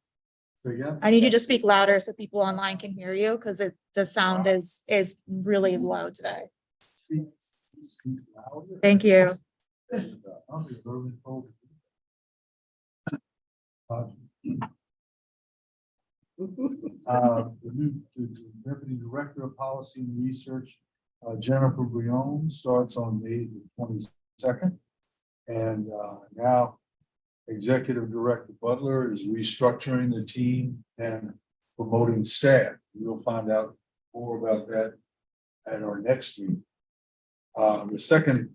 So, yeah. I need you to speak louder so people online can hear you because the sound is really low today. Speak louder. Thank you. I'm just really told. The Deputy Director of Policy and Research, Jennifer Brion, starts on May the 22nd. And now Executive Director Butler is restructuring the team and promoting staff. We'll find out more about that at our next meeting. The second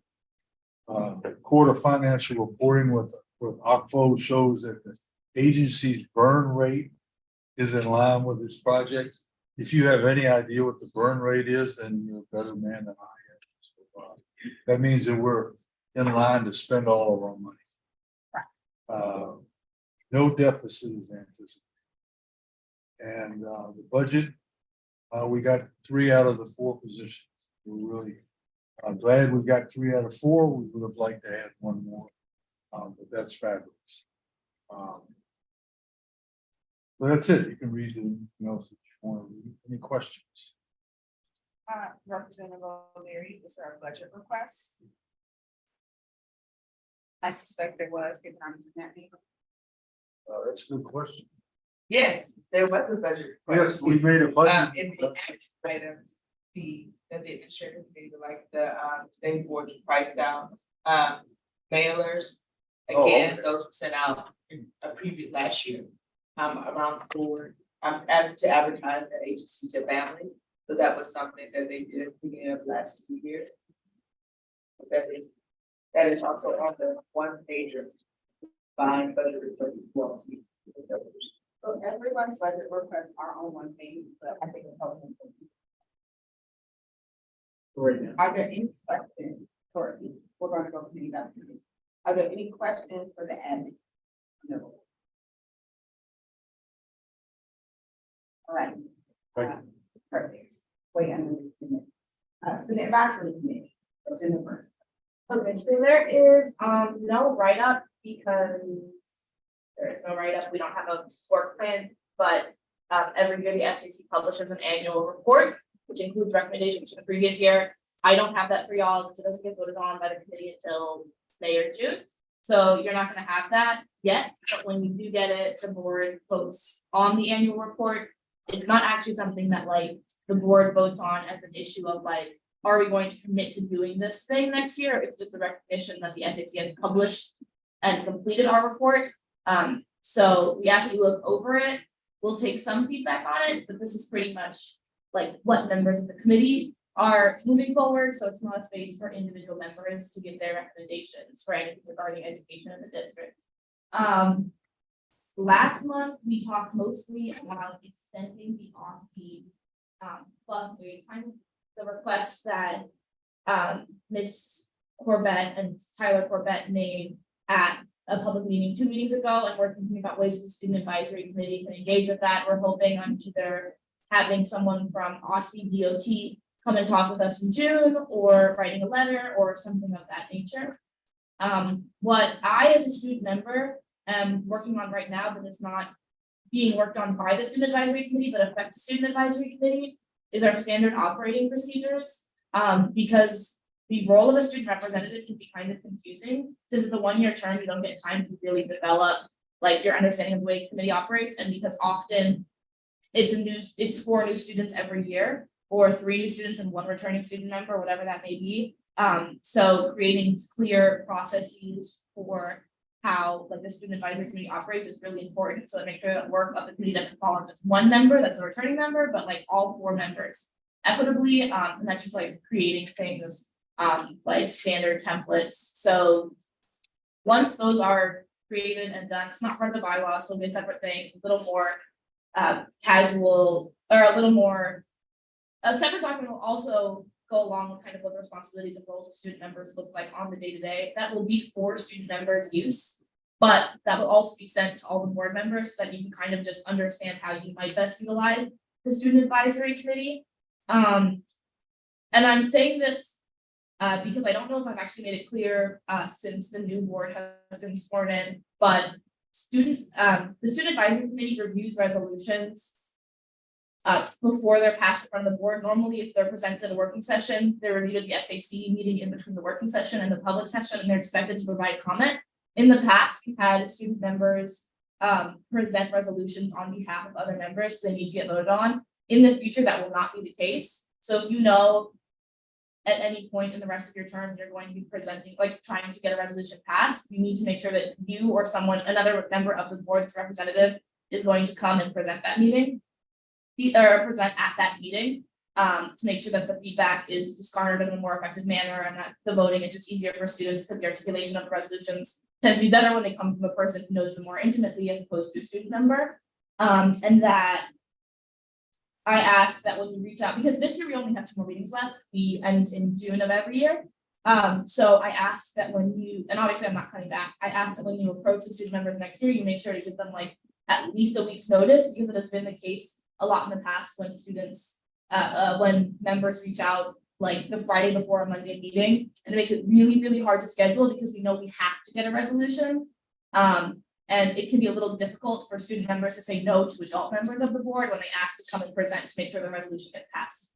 quarter financial reporting with OCFO shows that the agency's burn rate is in line with its projects. If you have any idea what the burn rate is, then you're a better man than I am. So, that means that we're in line to spend all of our money. No deficit is anticipated. And the budget, we got 3 out of the 4 positions. We're really glad we got 3 out of 4. We would have liked to add 1 more, but that's fabulous. So that's it. You can read anything else that you want to read. Any questions? Representative O'Leary, is there a budget request? I suspect there was, given I was in that meeting. That's a good question. Yes, there was a budget. Yes, we made a budget. In the items, that the insurance committee, like the state board to price out mailers. Again, those were sent out in a previous last year, around the board, to advertise the agency to families. So that was something that they did at the beginning of the last 2 years. But that is also on the 1 pager. Buying budget request. So everyone's budget requests are on 1 page, but I think it's helpful. Are there any questions? Or we're going to go to the other. Are there any questions for the admin? No. All right. Perfect. Wait, I'm going to student advisory committee. What's in the first? Okay, so there is no write-up because there is no write-up. We don't have a work plan, but every year the FCC publishes an annual report, which includes recommendations from the previous year. I don't have that for y'all because it doesn't get voted on by the committee until May or June. So you're not going to have that yet, but when you do get it, the board votes on the annual report. It's not actually something that like the board votes on as an issue of like, are we going to commit to doing this thing next year? It's just the recognition that the SAC has published and completed our report. So we ask that you look over it. We'll take some feedback on it, but this is pretty much like what members of the committee are moving forward. So it's not a space for individual members to give their recommendations for anything regarding education in the district. Last month, we talked mostly about extending the OSCE plus wait time. The request that Ms. Corbett and Tyler Corbett made at a public meeting 2 meetings ago, and we're thinking about ways the student advisory committee can engage with that. We're hoping on either having someone from OSCE DOT come and talk with us in June, or writing a letter or something of that nature. What I, as a student member, am working on right now, that is not being worked on by the student advisory committee, but affects the student advisory committee, is our standard operating procedures. Because the role of a student representative can be kind of confusing. Since the 1-year term, you don't get time to really develop like your understanding of the way the committee operates, and because often it's 4 new students every year, or 3 new students and 1 returning student member, whatever that may be. So creating clear processes for how like the student advisory committee operates is really important. So to make sure that work of the committee doesn't fall on just 1 member that's a returning member, but like all 4 members equitably. And that's just like creating things like standard templates. So once those are created and done, it's not part of the bylaws, so it'll be a separate thing, a little more casual, or a little more, a separate document will also go along with kind of what the responsibilities and roles of student members look like on the day-to-day. That will be for student members' use, but that will also be sent to all the board members so that you can kind of just understand how you might best utilize the student advisory committee. And I'm saying this because I don't know if I've actually made it clear, since the new board has been sworn in, but the student advisory committee reviews resolutions before they're passed in front of the board. Normally, if they're presented at a working session, they're reviewed at the SAC meeting in between the working session and the public session, and they're expected to provide comment. In the past, we've had student members present resolutions on behalf of other members, so they need to get voted on. In the future, that will not be the case. So if you know at any point in the rest of your term, you're going to be presenting, like trying to get a resolution passed, you need to make sure that you or someone, another member of the board's representative is going to come and present that meeting. Or present at that meeting, to make sure that the feedback is just garnered in a more effective manner and that the voting is just easier for students because the articulation of the resolutions tend to be better when they come from a person who knows them more intimately as opposed to a student member. And that I ask that when you reach out, because this year we only have 2 more meetings left, we end in June of every year. So I ask that when you, and obviously I'm not coming back, I ask that when you approach the student members next year, you make sure to give them like at least a week's notice, because it has been the case a lot in the past when students, when members reach out like the Friday before a Monday meeting, and it makes it really, really hard to schedule because we know we have to get a resolution. And it can be a little difficult for student members to say no to adult members of the board when they ask to come and present to make sure the resolution gets passed.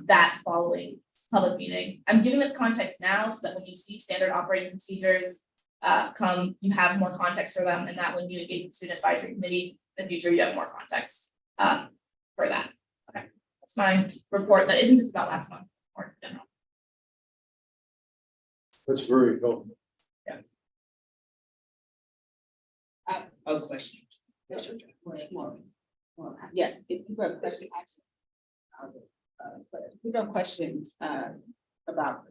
That following public meeting. I'm giving this context now so that when you see standard operating procedures come, you have more context for them, and that when you engage with the student advisory committee in the future, you have more context for that. Okay, that's my report. That isn't just about last month or in general. That's very helpful. A question. Yes, if you have a question, actually. If you have questions, about.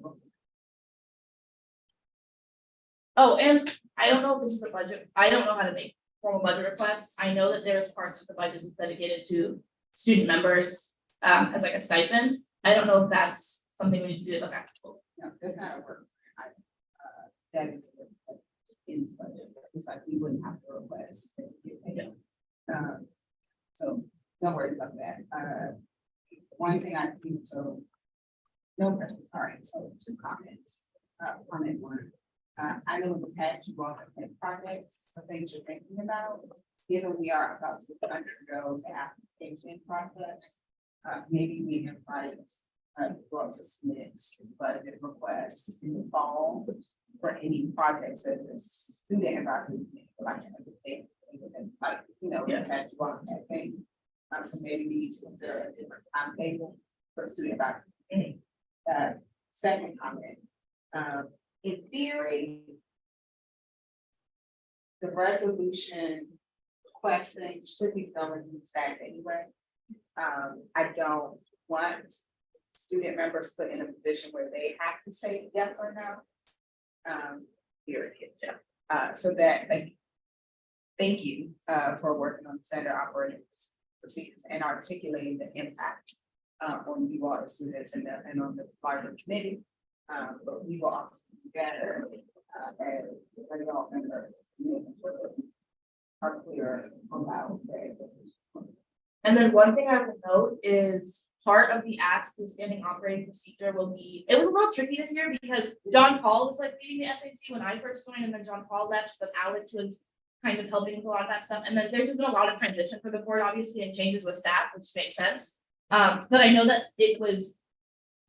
Oh, and I don't know if this is a budget. I don't know how to make formal budget requests. I know that there's parts of the budget dedicated to student members as like a stipend. I don't know if that's something we need to do at the next school. No, that's not a work. That is in the budget. It's like we wouldn't have to request. So no worries about that. One thing I think, so no question, sorry. So 2 comments. Comment 1. I know in the past you all have had projects, so things you're thinking about. Given we are about to undergo the application process, maybe we invite well to submit budget requests in the fall for any projects that the student advisory like to undertake. Like, you know, that you want that thing. So maybe we need to consider a different timetable for student advisory. Second comment, in theory, the resolution questioning should be done in the stack anyway. I don't want student members put in a position where they have to say yes or no. Period. So that, like, thank you for working on standard operating procedures and articulating the impact on you all as students and on the advisory committee. But we will also together as adult members are clear about their existence. And then one thing I would note is part of the ask the standing operating procedure will be, it was a little tricky this year because John Paul was like leading the SAC when I first joined, and then John Paul left, but Alex was kind of helping with a lot of that stuff. And then there's been a lot of transition for the board, obviously, and changes with staff, which makes sense. But I know that it was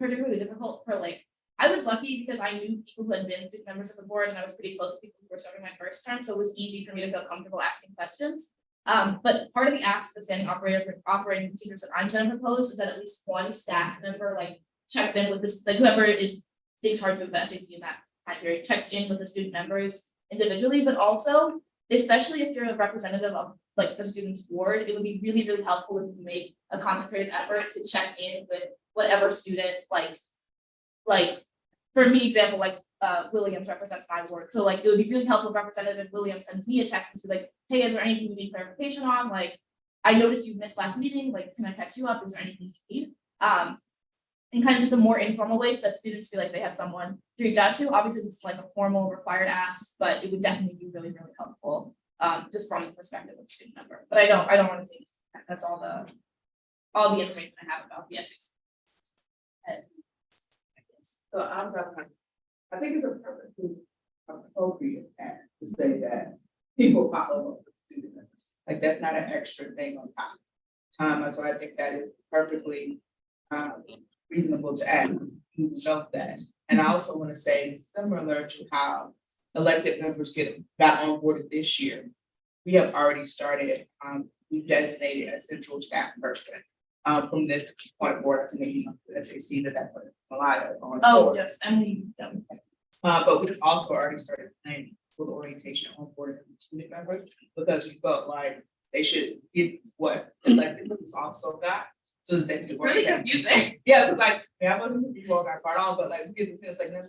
particularly difficult for like, I was lucky because I knew people who had been members of the board, and I was pretty close to people who were serving my first term, so it was easy for me to feel comfortable asking questions. But part of the ask the standing operating procedures that I'm going to propose is that at least one staff member like checks in with this, like whoever is in charge of the SAC in that time period checks in with the student members individually, but also, especially if you're a representative of like the student's board, it would be really, really helpful if you make a concentrated effort to check in with whatever student, like for me, example, like Williams represents my board. So like it would be really helpful if Representative Williams sends me a text and be like, hey, is there anything you need clarification on? Like, I noticed you missed last meeting, like, can I catch you up? Is there anything you need? And kind of just a more informal way so that students feel like they have someone to reach out to. Obviously, it's like a formal required ask, but it would definitely be really, really helpful just from the perspective of the student member. But I don't want to take that. That's all the information I have about the SAC. So I think it's a perfectly appropriate act to say that people follow up with student members. Like, that's not an extra thing on top. So I think that is perfectly reasonable to add. We felt that. And I also want to say, similar to how elected members got onboarded this year, we have already started, we've designated a central staff person from this point forward committee, SAC, that put Malaya on board. Yes, Emily. But we've also already started planning for the orientation on board student members, because we felt like they should get what elected members also got. So that they can work. Really confusing. Yeah, it's like, I wasn't, you all got part on, but like, we get the sense like, no,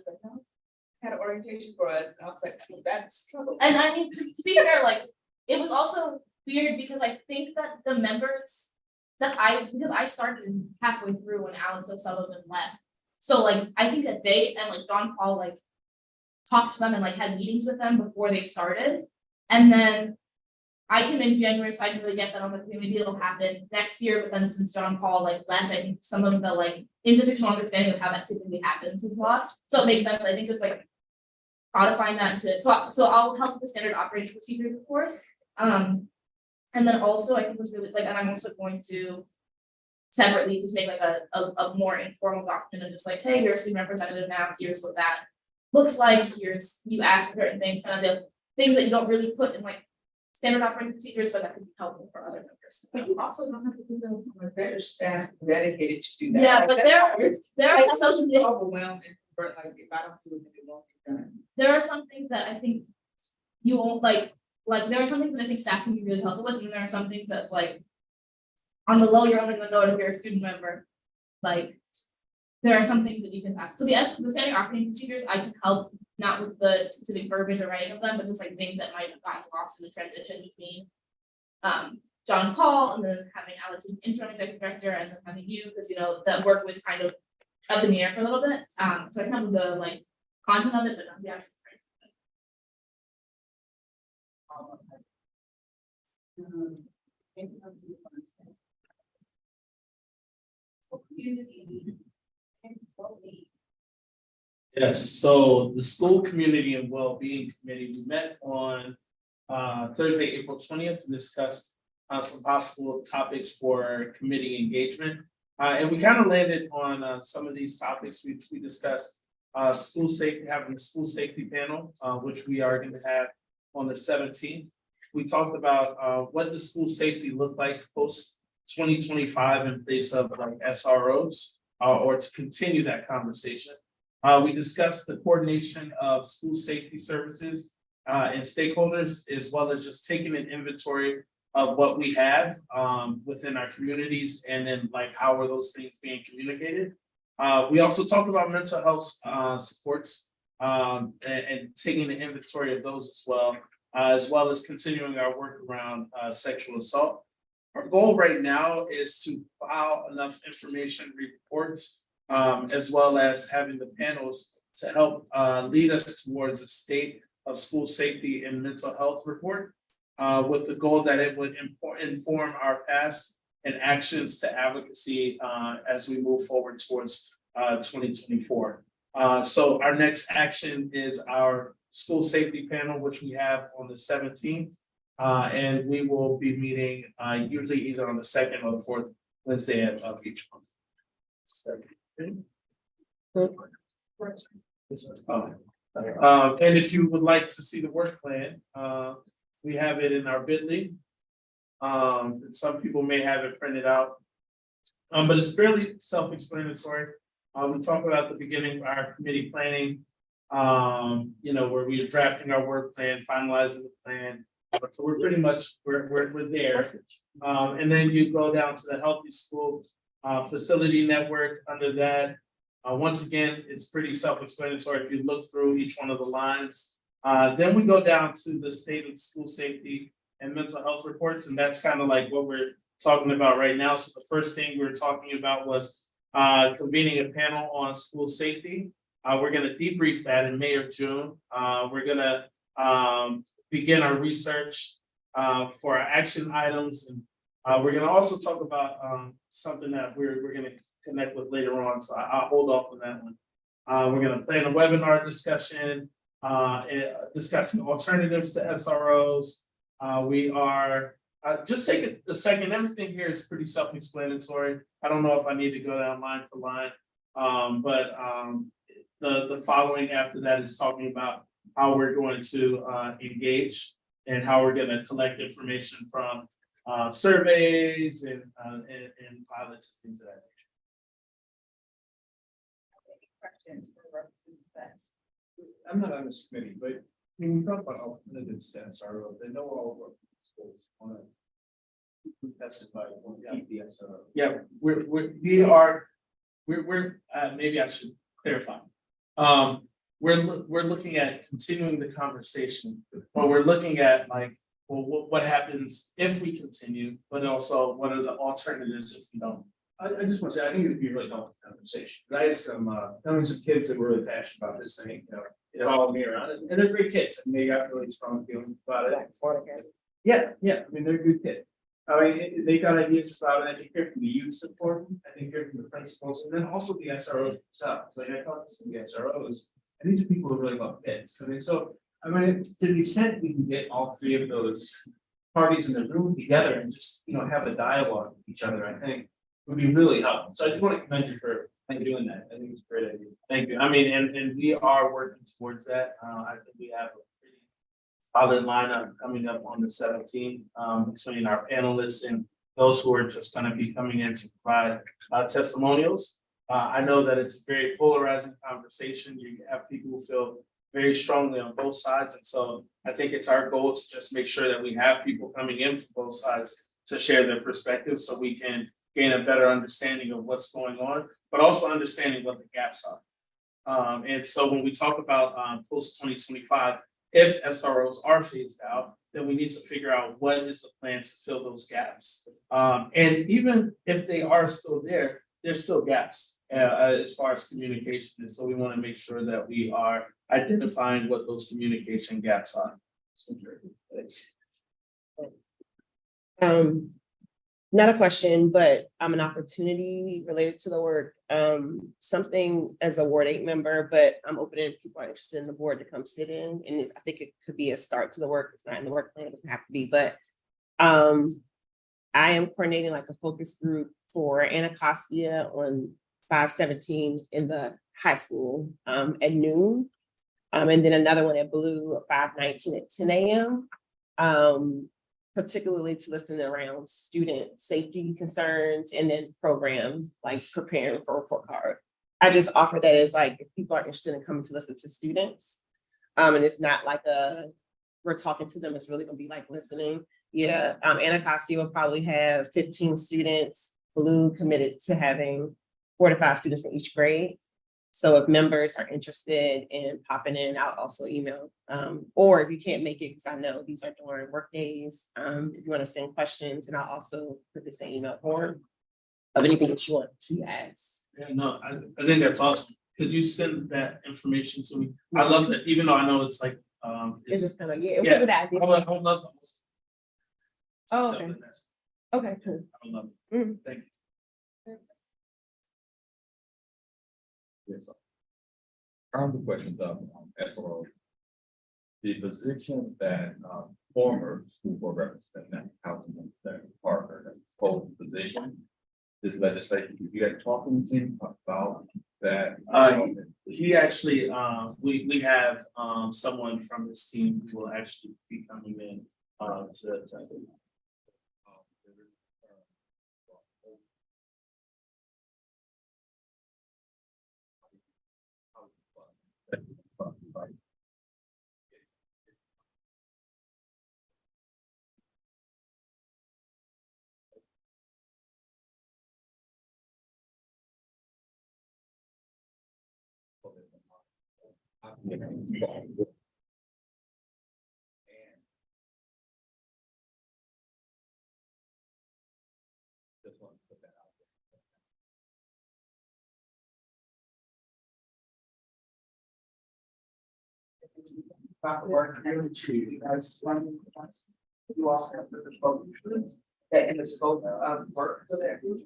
had an orientation for us, and I was like, well, that's trouble. And I mean, to be fair, like, it was also weird because I think that the members because I started halfway through when Alex O'Sullivan left. So like, I think that they and like John Paul like talked to them and like had meetings with them before they started. And then I came in January, so I didn't really get that. I was like, okay, maybe it'll happen next year. But then since John Paul like left, I think some of the like institutional understanding of how that typically happens is lost. So it makes sense. I think just like codifying that so I'll help with the standard operating procedure, of course. And then also I think it was really like, and I'm also going to separately just make like a more informal document of just like, hey, you're a student representative now, here's what that looks like, here's, you ask for certain things, kind of the things that you don't really put in like standard operating procedures, but that could be helpful for other members. But you also don't have to do them from a better staff dedicated to do that. Yeah, Like, but there are some things, overwhelmed and like, if I don't do it, it won't be done. there are some things that I think you won't like there are some things that I think staff can be really helpful with, and there are some things that's like on the low, you're only gonna know it if you're a student member. Like, there are some things that you can pass. So the standard operating procedures, I can help not with the specific verbiage or writing of them, but just like things that might have gotten lost in the transition between John Paul and then having Alex as interim executive director and then having you, because you know that work was kind of up in the air for a little bit. So I can have the like content of it, but not the actual. Yes, so the school community and well-being committee, we met on Thursday, April 20th, and discussed some possible topics for committee engagement. And we kind of landed on some of these topics. We discussed school safety, having a school safety panel, which we are going to have on the 17th. We talked about what does school safety look like post 2025 in place of like SROs, or to continue that conversation. We discussed the coordination of school safety services and stakeholders, as well as just taking an inventory of what we have within our communities, and then like how are those things being communicated. We also talked about mental health supports and taking an inventory of those as well as continuing our work around sexual assault. Our goal right now is to file enough information reports, as well as having the panels to help lead us towards a state of school safety and mental health report, with the goal that it would inform our past and actions to advocacy as we move forward towards 2024. So our next action is our school safety panel, which we have on the 17th. And we will be meeting usually either on the 2nd or the 4th Wednesday of each month. And if you would like to see the work plan, we have it in our bit.ly. And some people may have it printed out, but it's fairly self-explanatory. We talk about the beginning of our committee planning, where we are drafting our work plan, finalizing the plan. So we're pretty much, we're there. And then you go down to the Healthy School Facility Network. Under that, once again, it's pretty self-explanatory if you look through each one of the lines. Then we go down to the state of school safety and mental health reports, and that's kind of like what we're talking about right now. So the first thing we were talking about was convening a panel on school safety. We're going to debrief that in May or June. We're going to begin our research for our action items, and we're going to also talk about something that we're going to connect with later on. So I'll hold off on that one. We're gonna plan a webinar discussion, discussing alternatives to SROs. We are, just take a second, everything here is pretty self-explanatory. I don't know if I need to go down line for line. The following after that is talking about how we're going to engage and how we're gonna collect information from surveys and pilots and things of that nature. Questions for Representative. I'm not on this committee, but when we talk about alternatives to SRO, they know all of our schools want to testify on the SRO. Yeah, we're, maybe I should clarify. We're looking at continuing the conversation, but we're looking at like, well, what happens if we continue, but also what are the alternatives if we don't? I just want to say, I think it'd be a really helpful conversation. I had some kids that were really passionate about this thing, it followed me around, and they're great kids, and they got really strong feelings about it. Yeah, I mean, they're good kids. I mean, they got ideas about it. I think hear from the youth support, I think hear from the principals, and then also the SROs themselves. Like I talked to some of the SROs, and these are people who really love kids. I mean, so I mean, to the extent we can get all three of those parties in the room together and just have a dialogue with each other, I think would be really helpful. So I just want to commend you for doing that. I think it's a great idea. Thank you. I mean, and we are working towards that. I think we have a pretty solid lineup coming up on the 17th between our panelists and those who are just going to be coming in to provide testimonials. I know that it's a very polarizing conversation. You have people who feel very strongly on both sides. And so I think it's our goal to just make sure that we have people coming in from both sides to share their perspectives so we can gain a better understanding of what's going on, but also understanding what the gaps are. And so when we talk about post 2025, if SROs are phased out, then we need to figure out what is the plan to fill those gaps. And even if they are still there, there's still gaps as far as communication. And so we want to make sure that we are identifying what those communication gaps are. Not a question, but an opportunity related to the work. Something as a Ward 8 member, but I'm open if people are interested in the board to come sit in. And I think it could be a start to the work. It's not in the work plan, it doesn't have to be, but I am coordinating like a focus group for Anacostia on 5/17 in the high school at noon. And then another one at Blue at 5/19 at 10 a.m. Particularly to listen around student safety concerns and then programs like preparing for a report card. I just offer that as like, if people are interested in coming to listen to students. And it's not like we're talking to them, it's really gonna be like listening. Yeah, Anacostia will probably have 15 students, Blue committed to having 4 to 5 students from each grade. So if members are interested in popping in, I'll also email. Or if you can't make it, because I know these are during work days, if you want to send questions, and I'll also put this in email form of anything that you want to ask. Yeah, no, I think that's awesome. Could you send that information to me? I love that, even though I know it's like It's just kind of, yeah, it was a good idea. I would love to. Oh, okay. Okay, cool. I would love it. Thank you. Yes. The questions of SRO. The position that former school board representative, Councilman Parker has hold position. This legislation, you had talking to him about that. He actually, we have someone from his team who will actually be coming in to. Work really true. You also have the scope that in the scope of work for that group.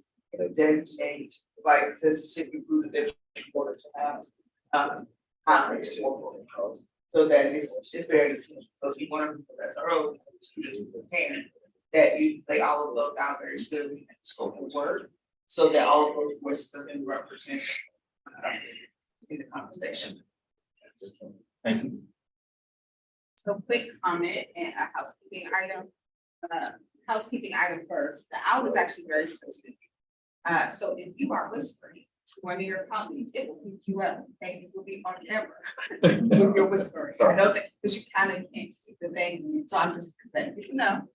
Then change, like since the city group that you wanted to have Conference controls, so that it's very, so if you want to, that's our own students prepare. That you lay all of those out very clearly in the scope of work, so that all of those voices are being represented in the conversation. Thank you. So quick comment and a housekeeping item. Housekeeping item first, the owl is actually very specific. So if you are whispering to one of your colleagues, it will pick you up and you will be on camera. If you're whispering, I know that because you kind of can't see the thing, so I'm just letting you know.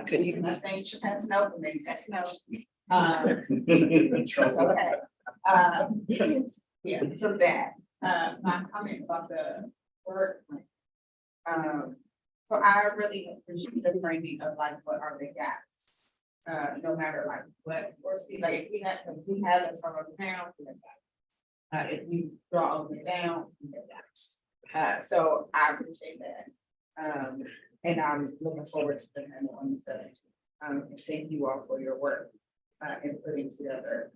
Couldn't you- I'm not saying you should pass no, but maybe that's no. That's okay. Yeah, so that, my comment about the work. So I really appreciate the framing of like, what are the gaps? No matter like what, or see, like, if we have a sort of town, we have gaps. If we draw all the way down, we have gaps. So I appreciate that. And I'm looking forward to the memo on the 17th. And thank you all for your work, in putting together.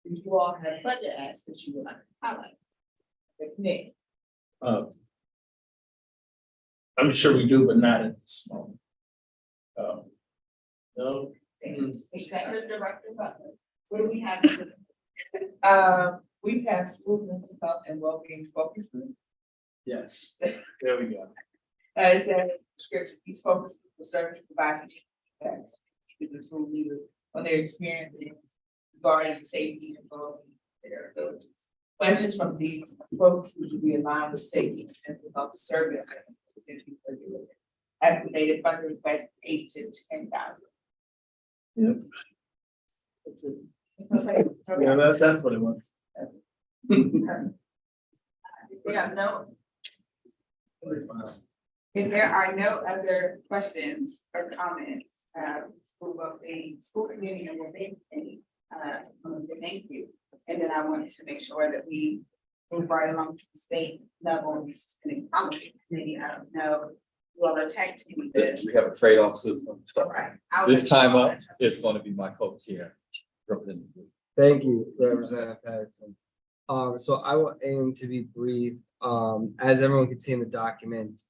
If you all have budget asks that you would like to highlight. The committee. I'm sure we do, but not at this moment. No. Executive Director Butler, what do we have? We have school mental health and well-being focus group. Yes, there we go. As a description, these focus groups will service providing feedbacks to the school leaders on their experience regarding safety and well-being of their abilities. Questions from these focus groups will be aligned with safety and mental health service. Estimated funding request 8 to 10,000. Yep. It's a- Yeah, that's what it was. If there are no other questions or comments, school community and well-being committee, thank you. And then I wanted to make sure that we move right along to the state level and policy committee. I don't know, well, the tech team. We have a trade-off system. So Right. this time up, it's going to be my co-chair. Representative. Thank you, Representative Patterson. So I will aim to be brief. As everyone can see in the document,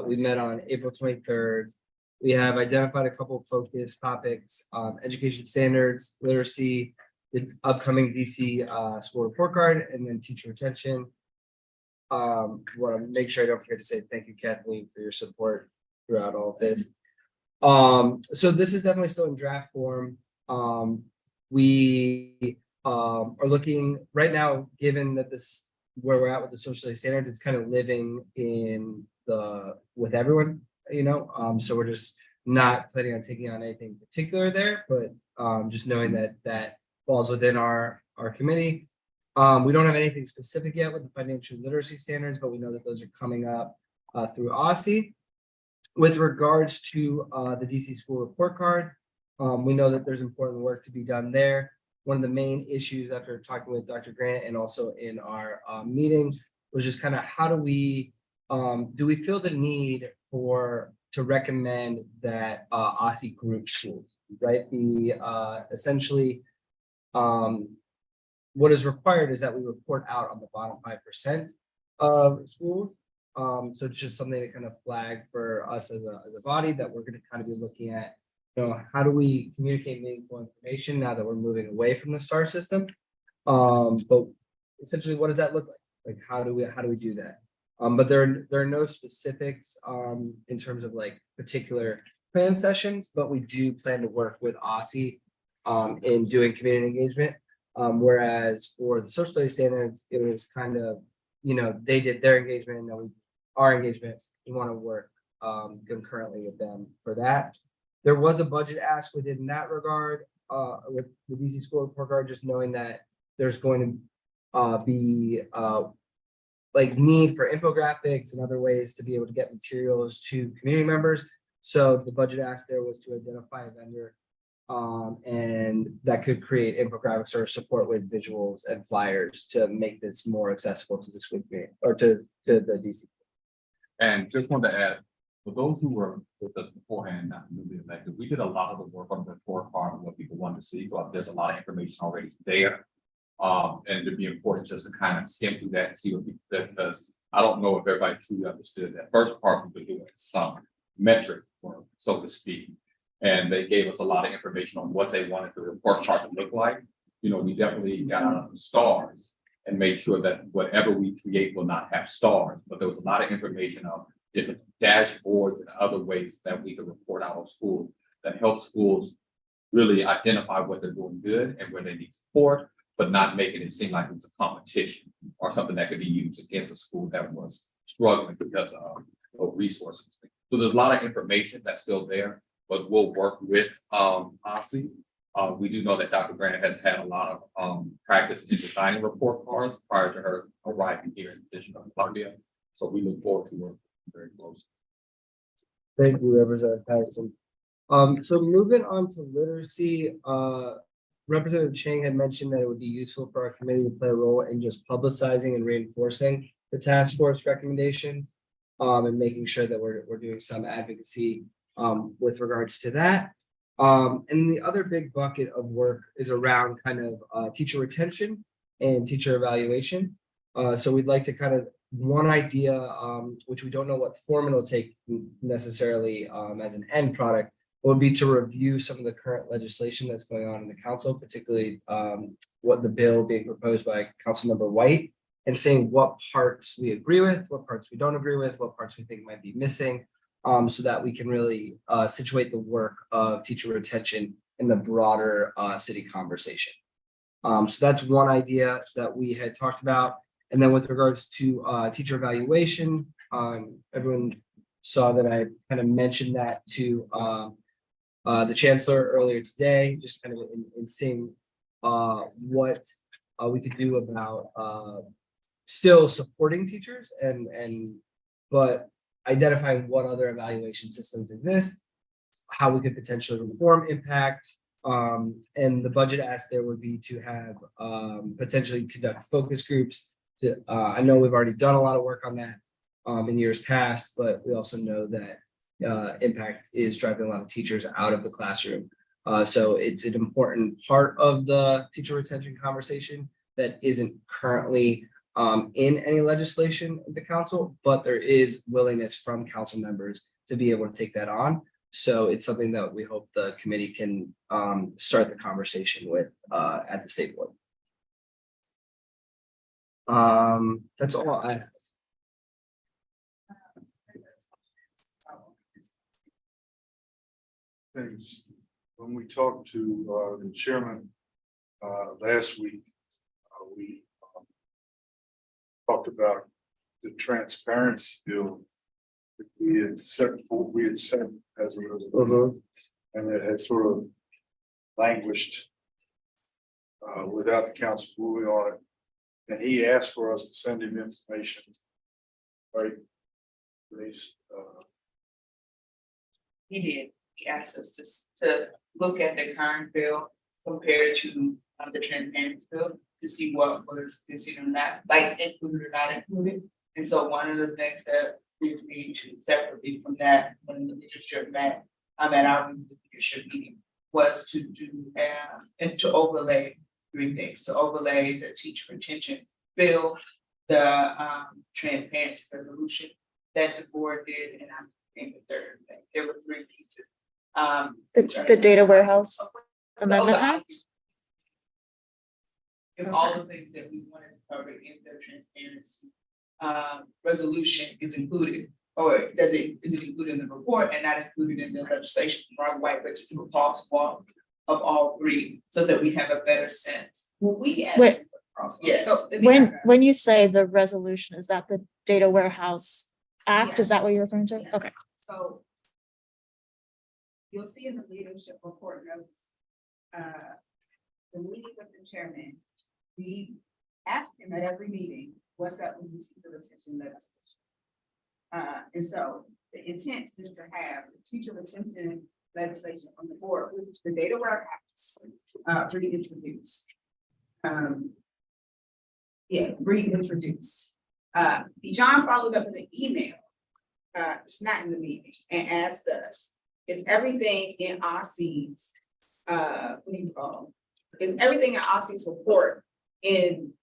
we met on April 23rd. We have identified a couple of focus topics, education standards, literacy, the upcoming DC school report card, and then teacher retention. Want to make sure I don't forget to say thank you, Kathleen, for your support throughout all of this. So this is definitely still in draft form. We are looking right now, given that this where we're at with the social standard, it's kind of living in with everyone, so we're just not planning on taking on anything particular there, but just knowing that that falls within our committee. We don't have anything specific yet with the financial literacy standards, but we know that those are coming up through OSSI. With regards to the DC school report card, we know that there's important work to be done there. One of the main issues after talking with Dr. Grant and also in our meeting was just kind of how do we feel the need to recommend that OSSI group schools, right? Essentially, what is required is that we report out on the bottom 5% of schools. So it's just something to kind of flag for us as a body that we're going to kind of be looking at. How do we communicate meaningful information now that we're moving away from the STAR system? But essentially, what does that look like? Like, how do we do that? But there are no specifics in terms of like particular plan sessions, but we do plan to work with OSSI in doing community engagement. Whereas for the social studies standards, it was kind of, they did their engagement and then our engagement, we want to work concurrently with them for that. There was a budget ask within that regard with the DC school report card, just knowing that there's going to be like need for infographics and other ways to be able to get materials to community members. So the budget ask there was to identify a vendor and that could create infographics or support with visuals and flyers to make this more accessible to the school community or to the DC. And just want to add, for those who were with us beforehand, not newly elected, we did a lot of the work on the report card and what people wanted to see. So there's a lot of information already there. And it'd be important just to kind of skim through that and see what people think, because I don't know if everybody truly understood that first part. We were doing some metric work, so to speak. And they gave us a lot of information on what they wanted the report card to look like. You know, we definitely got out of the stars and made sure that whatever we create will not have stars, but there was a lot of information of different dashboards and other ways that we could report out on schools that help schools really identify what they're doing good and where they need support, but not making it seem like it's a competition or something that could be used against a school that was struggling because of resources. So there's a lot of information that's still there, but we'll work with OSSI. We do know that Dr. Grant has had a lot of practice in designing report cards prior to her arriving here in the District of Columbia. So we look forward to working very closely. Thank you, Representative Patterson. So moving on to literacy, Representative Chang had mentioned that it would be useful for our committee to play a role in just publicizing and reinforcing the task force recommendations, and making sure that we're doing some advocacy with regards to that. And the other big bucket of work is around kind of teacher retention and teacher evaluation. So we'd like to kind of, one idea, which we don't know what form it'll take necessarily as an end product, would be to review some of the current legislation that's going on in the council, particularly what the bill being proposed by Councilmember White, and saying what parts we agree with, what parts we don't agree with, what parts we think might be missing, so that we can really situate the work of teacher retention in the broader city conversation. So that's one idea that we had talked about. And then with regards to teacher evaluation, everyone saw that I kind of mentioned that to the chancellor earlier today, just kind of in seeing what we could do about still supporting teachers but identifying what other evaluation systems exist, how we could potentially reform impact. And the budget ask there would be to have potentially conduct focus groups. I know we've already done a lot of work on that in years past, but we also know that impact is driving a lot of teachers out of the classroom. So it's an important part of the teacher retention conversation that isn't currently in any legislation in the council, but there is willingness from council members to be able to take that on. So it's something that we hope the committee can start the conversation with at the state board. That's all I have. Things, when we talked to the chairman last week, we talked about the transparency bill that we had set as a resolution, and it had sort of languished without the council ruling on it. And he asked for us to send him information, right? Please. He did. He asked us to look at the current bill compared to the transparency bill to see what was considered not like included or not included. And so one of the things that we agreed to separately from that, when the leadership met at our leadership meeting, was to do and to overlay three things: to overlay the teacher retention bill, the transparency resolution that the board did, and I think the third thing. There were three pieces. The data warehouse amendment act. And all the things that we wanted to cover in the transparency resolution is included, or is it included in the report and not included in the legislation from White, but to do a pause walk of all three so that we have a better sense. Yes. So When you say the resolution, is that the data warehouse act? Yes. Is that what you're referring to? Yes. Okay. So you'll see in the leadership report notes, the meeting with the chairman, we ask him at every meeting, what's up with the teacher retention legislation? And so the intent is to have the teacher retention legislation on the board, which the data warehouse reintroduced. Reintroduced. John followed up in an email. It's not in the meeting, and asked us, is everything in OSSI's, is everything in OSSI's report in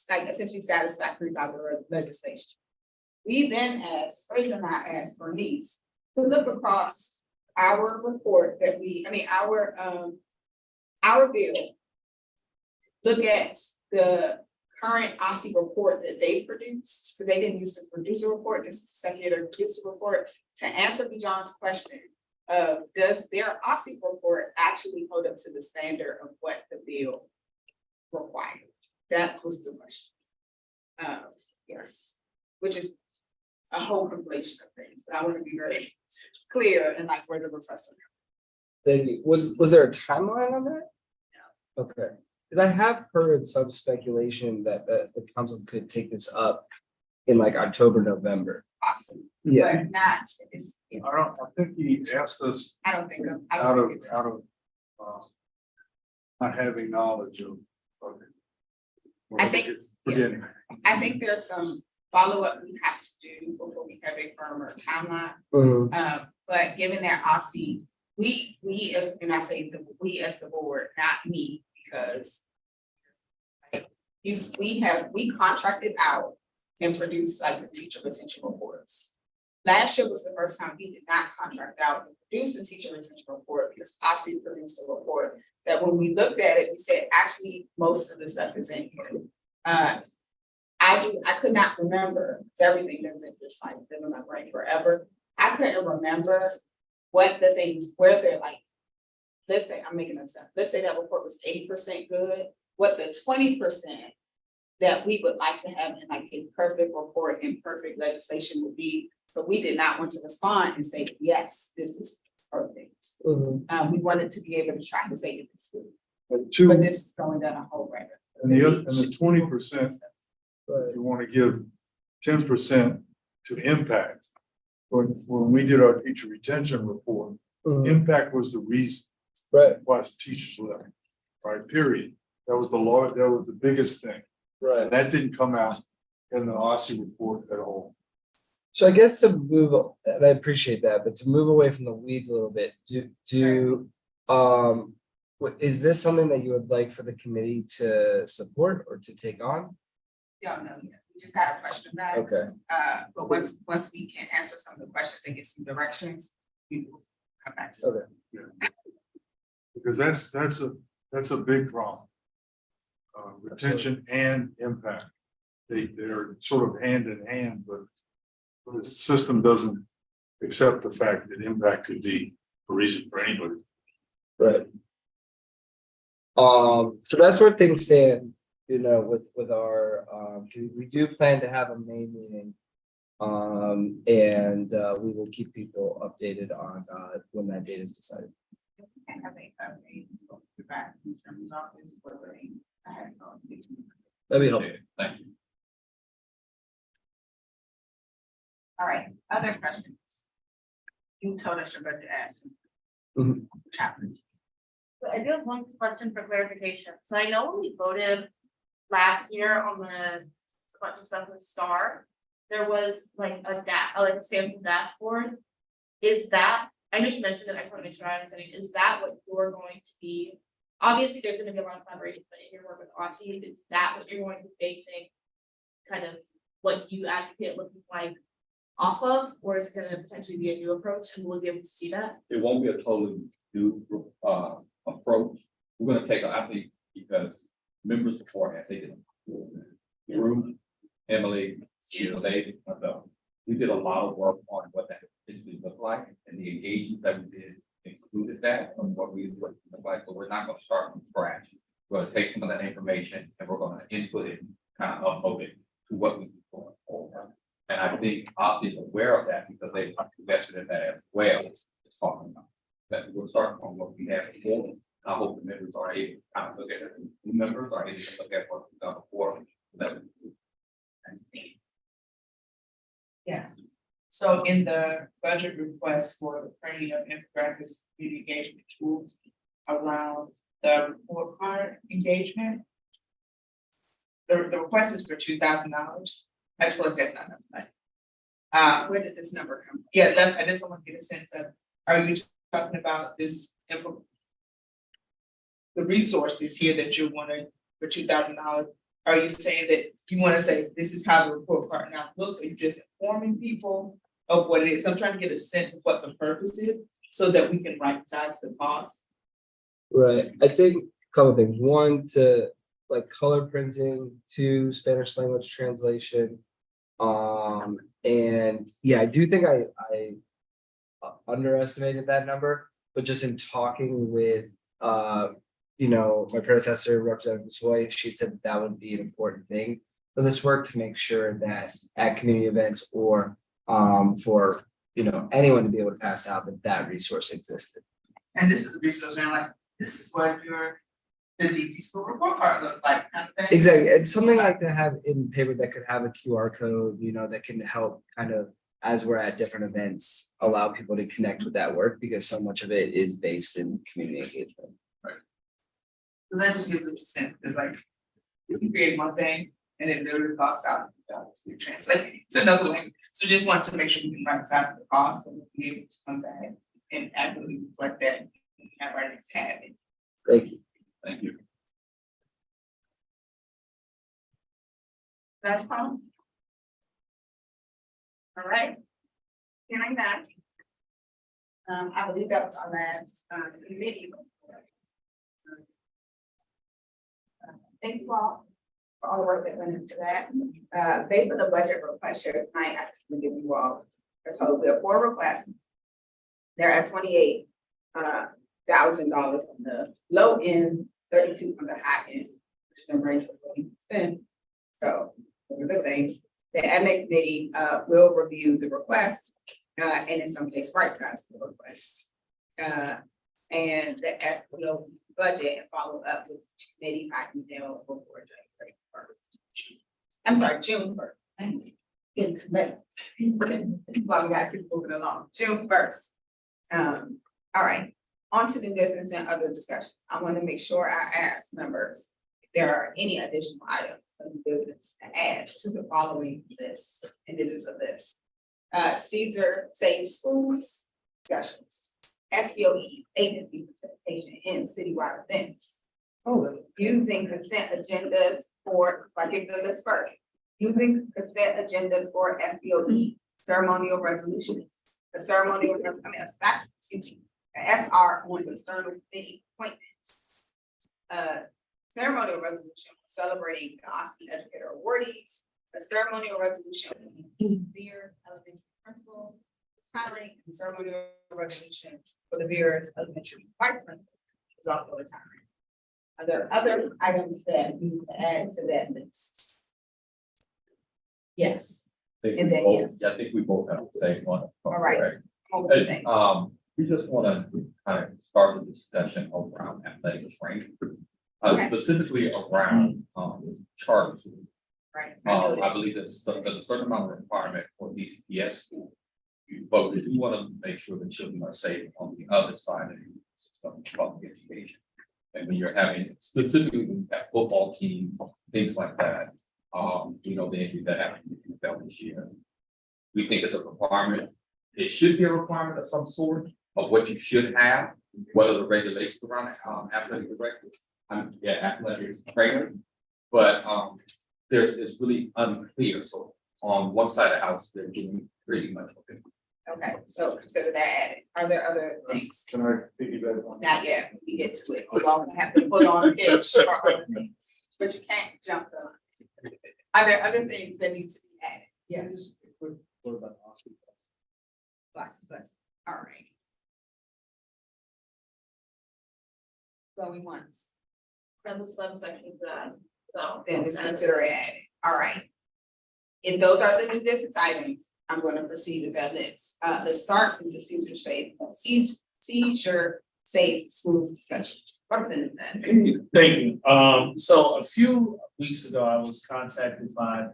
like essentially satisfactory by the legislation. We then asked, Fraser and I asked Bernice to look across our report that our bill. Look at the current OSSI report that they produced, because they didn't use to produce a report, this is the second year they produced a report, to answer John's question of does their OSSI report actually hold up to the standard of what the bill required? That was the question. Yes, which is a whole compilation of things, but I want to be very clear and like where the professor. Thank you. Was there a timeline on that? No. Okay, because I have heard some speculation that the council could take this up in like October, November. Awesome. Yeah. But not, it's, I think he asked us I don't think of. out of not having knowledge of it. I think, Forgetting. I think there's some follow-up we have to do before we have a firmer timeline. But given that OSSI, we as, and I say we as the board, not me, because we contracted out and produced like the teacher retention reports. Last year was the first time we did not contract out and produce the teacher retention report because OSSI produced a report that when we looked at it, we said, actually, most of the stuff is in here. I could not remember, it's everything that's in this like been in my brain forever. I couldn't remember what the things, where they're like, let's say, I'm making this up, let's say that report was 80% good, what the 20% that we would like to have in like a perfect report and perfect legislation would be. So we did not want to respond and say, yes, this is perfect. We wanted to be able to try to say it's good. But this is going down a whole record. And the 20%, if you want to give 10% to impact. When we did our teacher retention report, impact was the reason. Right. Why teachers left, right, period. That was the biggest thing. Right. And that didn't come out in the OSSI report at all. So I guess to move, and I appreciate that, but to move away from the weeds a little bit, is this something that you would like for the committee to support or to take on? Don't know yet. We just got a question back. Okay. But once we can answer some of the questions and get some directions, we will come back to. Okay. Yeah. Because that's a big problem. Retention and impact. They're sort of hand in hand, but the system doesn't accept the fact that impact could be a reason for anybody. Right. So that's where things stand, you know, with our, we do plan to have a May meeting. And we will keep people updated on when that date is decided. That'd be helpful. Thank you. All right, other questions? You told us you're going to ask. So I do have one question for clarification. So I know when we voted last year on the bunch of stuff with STAR, there was like a sample dashboard. Is that, I know you mentioned it, I just want to make sure I'm understanding, is that what you're going to be? Obviously, there's going to be a lot of collaboration, but in your work with OSSI, is that what you're going to be basing kind of what you advocate looking like off of, or is it going to potentially be a new approach and we'll be able to see that? It won't be a totally new approach. We're gonna take, I think, because members before have taken through Emily, they, we did a lot of work on what that potentially looked like, and the engagements that we did included that on what we look like. So we're not gonna start from scratch. We're gonna take some of that information and we're gonna input it, kind of upload it to what we do going forward. And I think OSSI is aware of that because they invested in that as well. It's talking about that we'll start from what we have before. I hope the members are able to kind of look at it. The members are able to look at what we've done before. Yes. So in the budget request for the training of infographics community engagement tools around the report card engagement, the request is for $2,000. I just feel like that's not enough. Where did this number come from? Yeah, I just want to get a sense of, are you talking about this, the resources here that you want to for $2,000? Are you saying that you want to say this is how the report card now looks, or you just informing people of what it is? I'm trying to get a sense of what the purpose is so that we can right size the cost. Right, I think a couple things. One, to like color printing, two, Spanish language translation. And yeah, I do think I underestimated that number, but just in talking with my predecessor, Representative SBOE, she said that would be an important thing for this work, to make sure that at community events or for anyone to be able to pass out, that resource existed. And this is a resource, and like, this is what the DC school report card looks like, kind of thing. Exactly, it's something like to have in paper that could have a QR code, that can help kind of, as we're at different events, allow people to connect with that work, because so much of it is based in community engagement. So that just gives us a sense, because like, you can create one thing and it literally costs $1,000 to translate to another language. So just want to make sure we can right size the cost and be able to come back and accurately reflect that and have our next habit. Thank you. Thank you. That's fine. All right. Hearing that. I believe that was our last committee. Thank you all for all the work that went into that. Based on the budget request shared tonight, I just want to give you all a total. We have 4 requests. They're at $28,000 on the low end, 32 on the high end, which is in range of what we can spend. So those are good things. The admin committee will review the request and in some cases right size the request. And the SBOE budget and follow up with the committee by email before January 1st. I'm sorry, June 1st. It's late. This is why we got to keep moving along. June 1st. All right, on to the business and other discussions. I want to make sure I ask members if there are any additional items of the business to add to the following list, and it is a list. Caesar Save Schools discussions. SBOE agency participation in citywide events. Using consent agendas for, if I give the list first, using consent agendas for SBOE ceremonial resolutions. The ceremonial, SR on external committee appointments. Ceremonial resolution celebrating the Austin Educator Awardees. The ceremonial resolution Beard Elementary Principal retiring, and ceremonial resolution for the Beard Elementary Vice Principal is also retiring. Are there other items that we need to add to that list? Yes. And then yes. I think we both have the same one. All right. What do you think? We just want to kind of start the discussion around athletic training, Okay. specifically around charter schools. Right. I believe there's a certain amount of requirement for DCPS school. But we do want to make sure the children are safe on the other side of the system of public education. And when you're having specifically that football team, things like that, the injury that happened this year. We think it's a requirement. It should be a requirement of some sort of what you should have, what are the regulations around it, athletic directors, athletic trainers. But it's really unclear. So on one side of the house, they're doing pretty much okay. Okay, so consider that added. Are there other things? Can I piggyback on? Not yet, we get to it. We're gonna have to put on a pitch for other things, but you can't jump the line. Are there other things that need to be added? Yes. What about Austin? Plus, all right. Going once, There's a subsection to that, so. then it's consider it added. All right. If those are the new business items, I'm going to proceed with that list. Let's start with the Caesar Safe Schools discussion. Thank you. So a few weeks ago, I was contacted by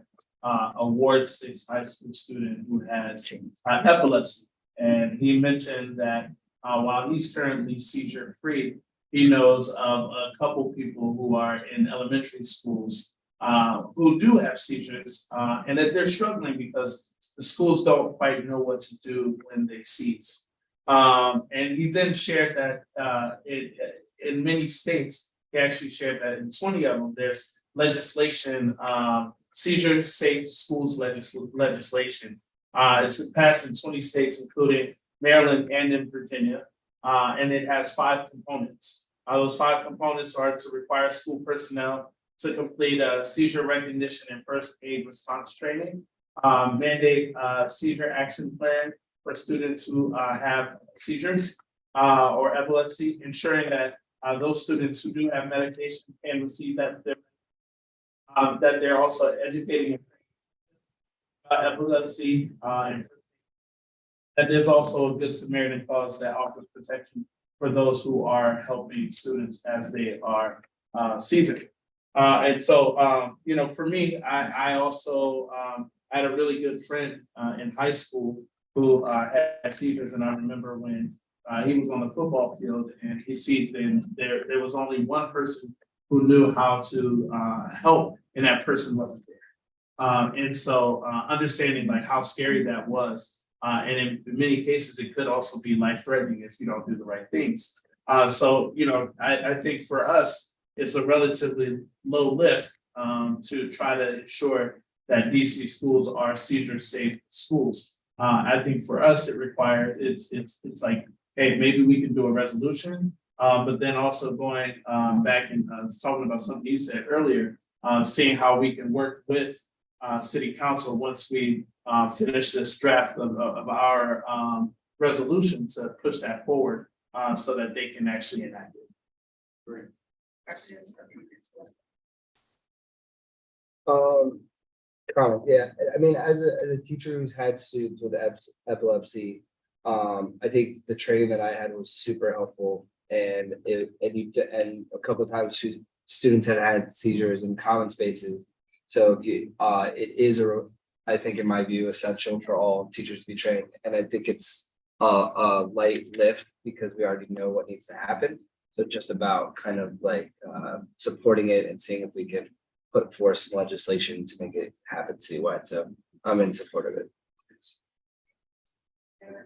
a Ward 6 high school student who has epilepsy. And he mentioned that while he's currently seizure free, he knows of a couple people who are in elementary schools who do have seizures and that they're struggling because the schools don't quite know what to do when they seize. And he then shared that in many states, he actually shared that in 20 of them, there's legislation, seizure safe schools legislation. It's been passed in 20 states, including Maryland and in Virginia. And it has 5 components. Those 5 components are to require school personnel to complete a seizure recognition and first aid response training, mandate seizure action plan for students who have seizures or epilepsy, ensuring that those students who do have medication can receive that they're also educating epilepsy and that there's also a Good Samaritan clause that offers protection for those who are helping students as they are seizing. And so, you know, for me, I also had a really good friend in high school who had seizures, and I remember when he was on the football field and he seized, and there was only one person who knew how to help, and that person wasn't there. And so, understanding like how scary that was. And in many cases, it could also be life-threatening if you don't do the right things. So, you know, I think for us, it's a relatively low lift to try to ensure that DC schools are seizure-safe schools. I think for us, it required it's like, hey, maybe we can do a resolution, but then also going back and talking about something you said earlier, seeing how we can work with City Council once we finish this draft of our resolution to push that forward so that they can actually enact it. Great. Comment, yeah, I mean, as a teacher who's had students with epilepsy, I think the training that I had was super helpful, and a couple of times students had seizures in common spaces. So it is I think in my view, essential for all teachers to be trained, and I think it's a light lift because we already know what needs to happen. So just about kind of like supporting it and seeing if we can put forth some legislation to make it happen citywide. So I'm in support of it. And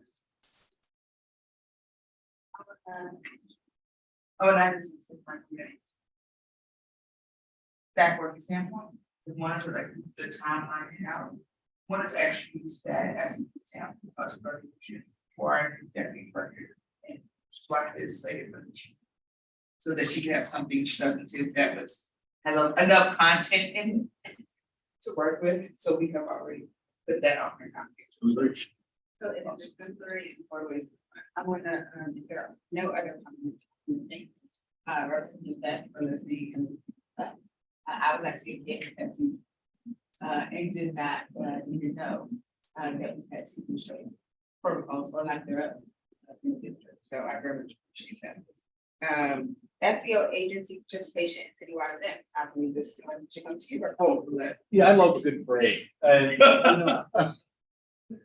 I just that working standpoint, we wanted to like the timeline how wanted to actually use that as an example of resolution for our deputy worker and swap this slated for the chief. So that she could have something substantive that has enough content in it to work with, so we have already put that on our copy. So if it's good for ways, I wanna, if there are no other comments, representative that for listening, and I was actually getting testing. And did not, even know, that was had some protocols or lack thereof. So I very much appreciate that. SBO agency participation in citywide event, I believe this is going to come to you. Yeah, I love a good parade. And, you know,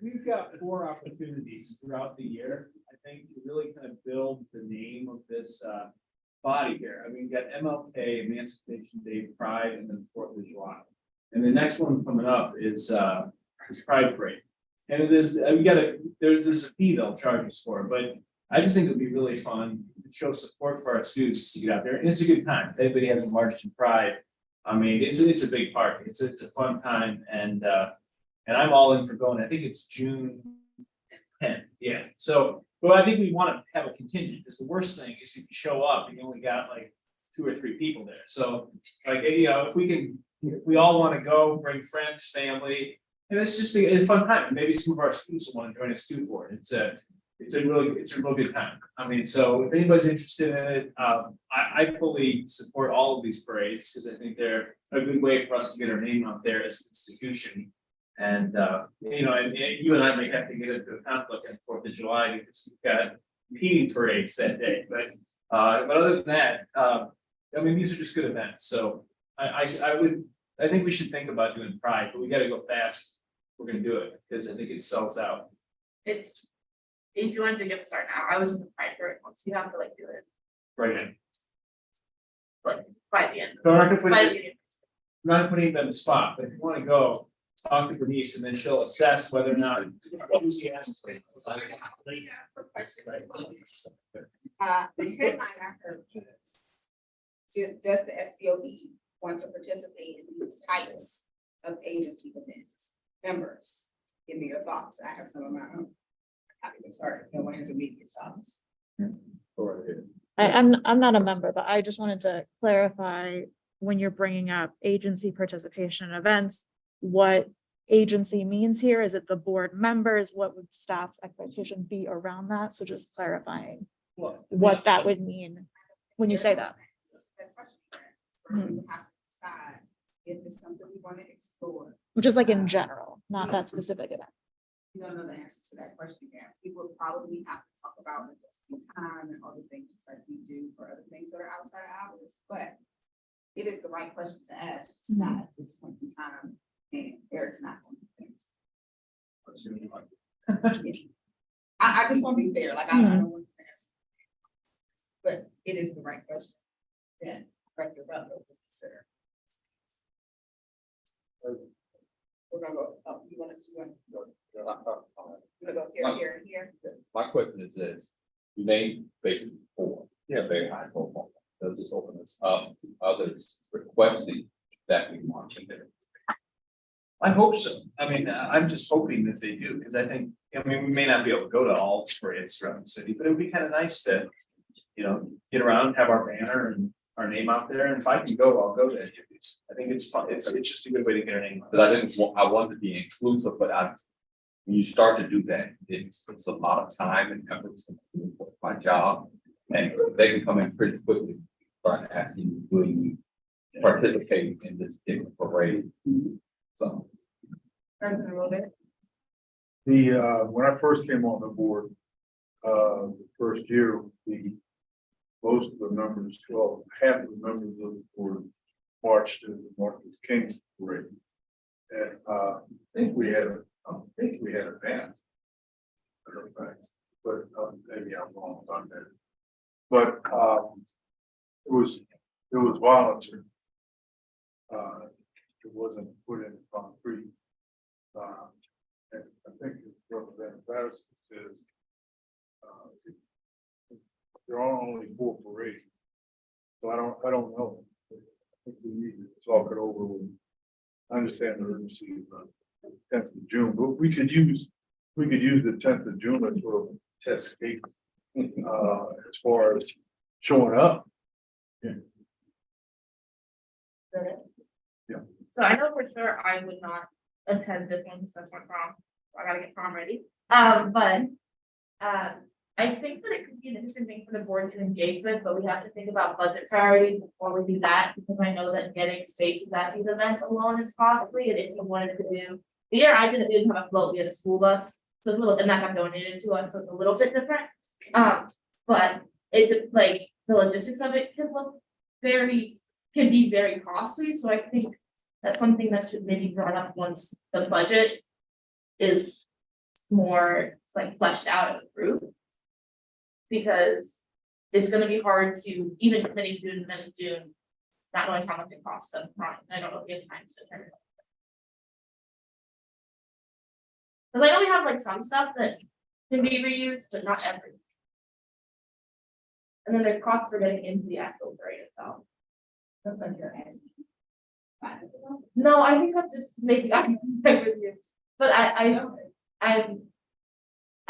we've got 4 opportunities throughout the year, I think, to really kind of build the name of this body here. I mean, we've got MLK, Emancipation Day, Pride, and then 4th of July. And the next one coming up is Pride Parade. And there's a fee they'll charge us for, but I just think it'd be really fun to show support for our students to get out there. And it's a good time. If anybody hasn't marched in Pride, I mean, it's a big party. It's a fun time, and I'm all in for going. I think it's June 10th. Yeah. So, well, I think we want to have a contingent, because the worst thing is if you show up, you only got like 2 or 3 people there. So, like, you know, if we all want to go, bring friends, family, and it's just a fun time. And maybe some of our students will want to join us too for it. It's a real good time. I mean, so if anybody's interested in it, I fully support all of these parades because I think they're a good way for us to get our name out there as an institution. And you know, and you and I may have to get into a conflict on 4th of July because we've got competing parades that day. But other than that, I mean, these are just good events. So I think we should think about doing Pride, but we got to go fast. We're going to do it because I think it sells out. It's, if you wanted to get started now, I was in the Pride for it once, you have to like do it. Right in. Like by the end. So I'm not gonna put By it- the end. I'm not putting them in the spot, but if you want to go, talk to Bernice and then she'll assess whether or not. The headline I heard was does the SBOE want to participate in these types of agency events? Members, give me your thoughts. I have some of my own. Happy to start. No one has immediate thoughts. I'm not a member, but I just wanted to clarify when you're bringing up agency participation in events, what agency means here. Is it the board members? What would staff's expectation be around that? So just clarifying what that would mean when you say that. First, we have to decide if it's something we want to explore. Just like in general, not that specific event. You don't know the answer to that question yet. We will probably have to talk about adjusting time and other things just like we do for other things that are outside hours, but it is the right question to ask. It's not at this point in time, and Eric's not going to things. I just want to be fair, like I don't want to ask. But it is the right question. Yeah, Director Butler will consider. We're gonna go, oh, you wanna go? You're gonna go here, here. My question is this, you named basically four, very high profile, does this open us up to others requesting that we march in there? I hope so. I mean, I'm just hoping that they do, because I think, I mean, we may not be able to go to all parades throughout the city, but it would be kind of nice to, you know, get around, have our banner and our name out there, and if I can go, I'll go to any of these. I think it's fun. It's just a good way to get our name. But I want to be inclusive, but when you start to do that, it's a lot of time and effort to do my job. And they can come in pretty quickly, start asking, will you participate in this particular parade? So. When I first came on the board, the first year, most of the members, well, half of the members of the board marched in the Martin Luther King parade. And I think we had a band. But maybe I'm wrong on that. But it was voluntary. It wasn't put in concrete. And I think Representative Patterson says there are only 4 parades. So I don't know. I think we need to talk it over with. I understand the urgency of the 10th of June, but we could use the 10th of June as sort of test case as far as showing up. Yeah. So I know for sure I would not attend this one because that's my prom. So I gotta get prom ready. But I think that it could be an interesting thing for the board to engage with, but we have to think about budget priorities before we do that, because I know that getting spaces at these events alone is costly. And if you wanted to do, the year I didn't have a float, we had a school bus, so it's a little, and that got donated to us, so it's a little bit different. But it, like, the logistics of it can be very costly, so I think that's something that should maybe brought up once the budget is more like fleshed out and approved. Because it's gonna be hard to, even committing to do it in the middle of June, not knowing how much it costs them, I don't know if we have time to determine. Cause I know we have like some stuff that can be reused, but not everything. And then there's costs for getting into the actual parade itself. That's like you're asking. No, I think I'm just making, I'm with you, but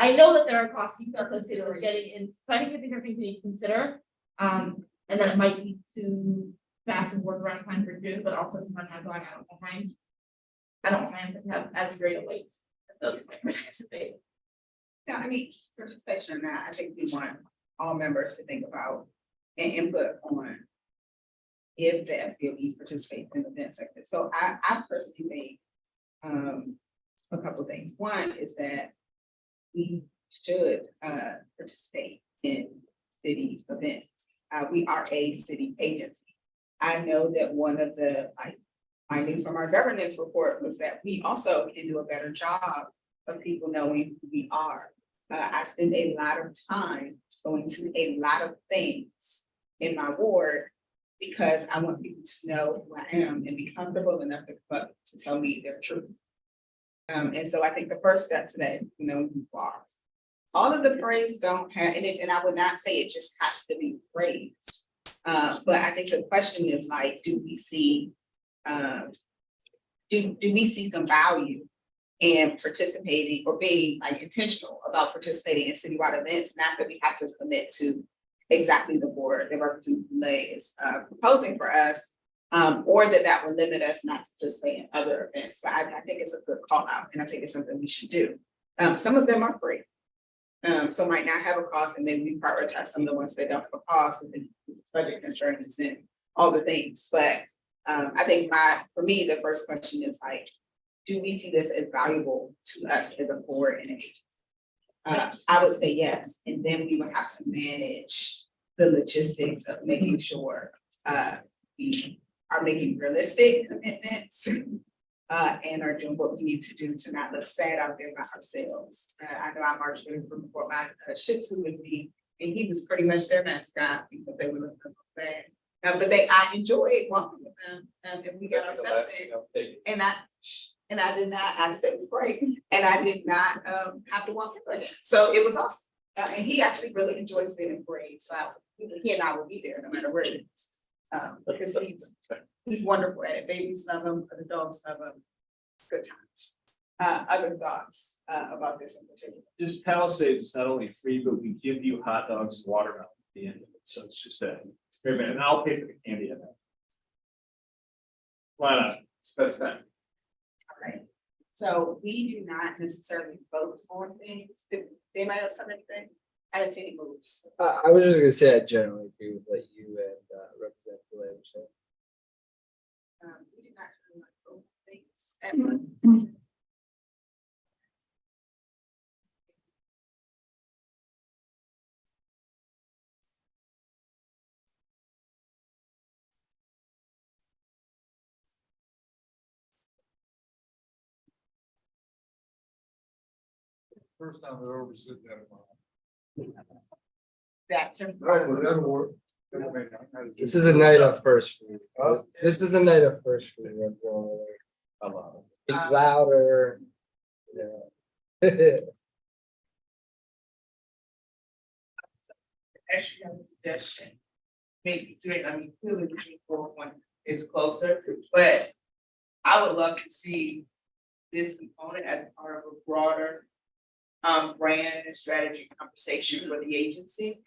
I know that there are costs you can consider we're getting in, so I think these are things we need to consider. And then it might be too fast and work around time for June, but also if I'm not going out behind. I don't plan to have as great a weight as those who might participate. Yeah, I mean, participation now, I think we want all members to think about and input on if the SBOE participates in events like this. So I personally made a couple of things. One is that we should participate in city events. We are a city agency. I know that one of the findings from our governance report was that we also can do a better job of people knowing who we are. I spend a lot of time going to a lot of things in my ward because I want people to know who I am and be comfortable enough to tell me their truth. And so I think the first step to that is to know who you are. All of the parades don't have, and I would not say it just has to be parades. But I think the question is like, do we see, do we see some value in participating or being like intentional about participating in citywide events, not that we have to commit to exactly the board that Representative Lay is proposing for us, or that would limit us not to participate in other events. But I think it's a good call out, and I think it's something we should do. Some of them are free. So might not have a cost, and maybe we prioritize some of the ones that don't have a cost, and then budget constraints and all the things. But I think for me, the first question is like, do we see this as valuable to us as a board and agency? I would say yes, and then we would have to manage the logistics of making sure we are making realistic commitments and are doing what we need to do to not look sad out there by ourselves. I know I marched in from before my Shih Tzu with me, and he was pretty much their mascot because they were looking bad. But I enjoyed walking with them, and we got our steps in, and I did not, I just said it was great, and I did not have to walk with him. So it was awesome. And he actually really enjoys being in parade. So he and I will be there no matter where it is. Because he's wonderful at it. Babies love him, the dogs love him. Good times. Other thoughts about this in particular? Just Palisades is not only free, but we give you hot dogs and watermelon at the end of it. So it's just a experiment, and I'll pay for the candy at that. Why not? It's best time. Right. So we do not necessarily vote on things. Did anybody else have anything? I didn't see any moves. I was just gonna say I generally agree with what you and Representative Lay said. We do not really like vote on things at once. First time I've ever said that. That's Right, well, that'll work. This is a night of first. For me. This is a night of first. For me. Speak louder. Yeah. Actually, have a suggestion. Maybe three, I mean, clearly between 4 it's closer, but I would love to see this component as part of a broader brand and strategy conversation for the agency.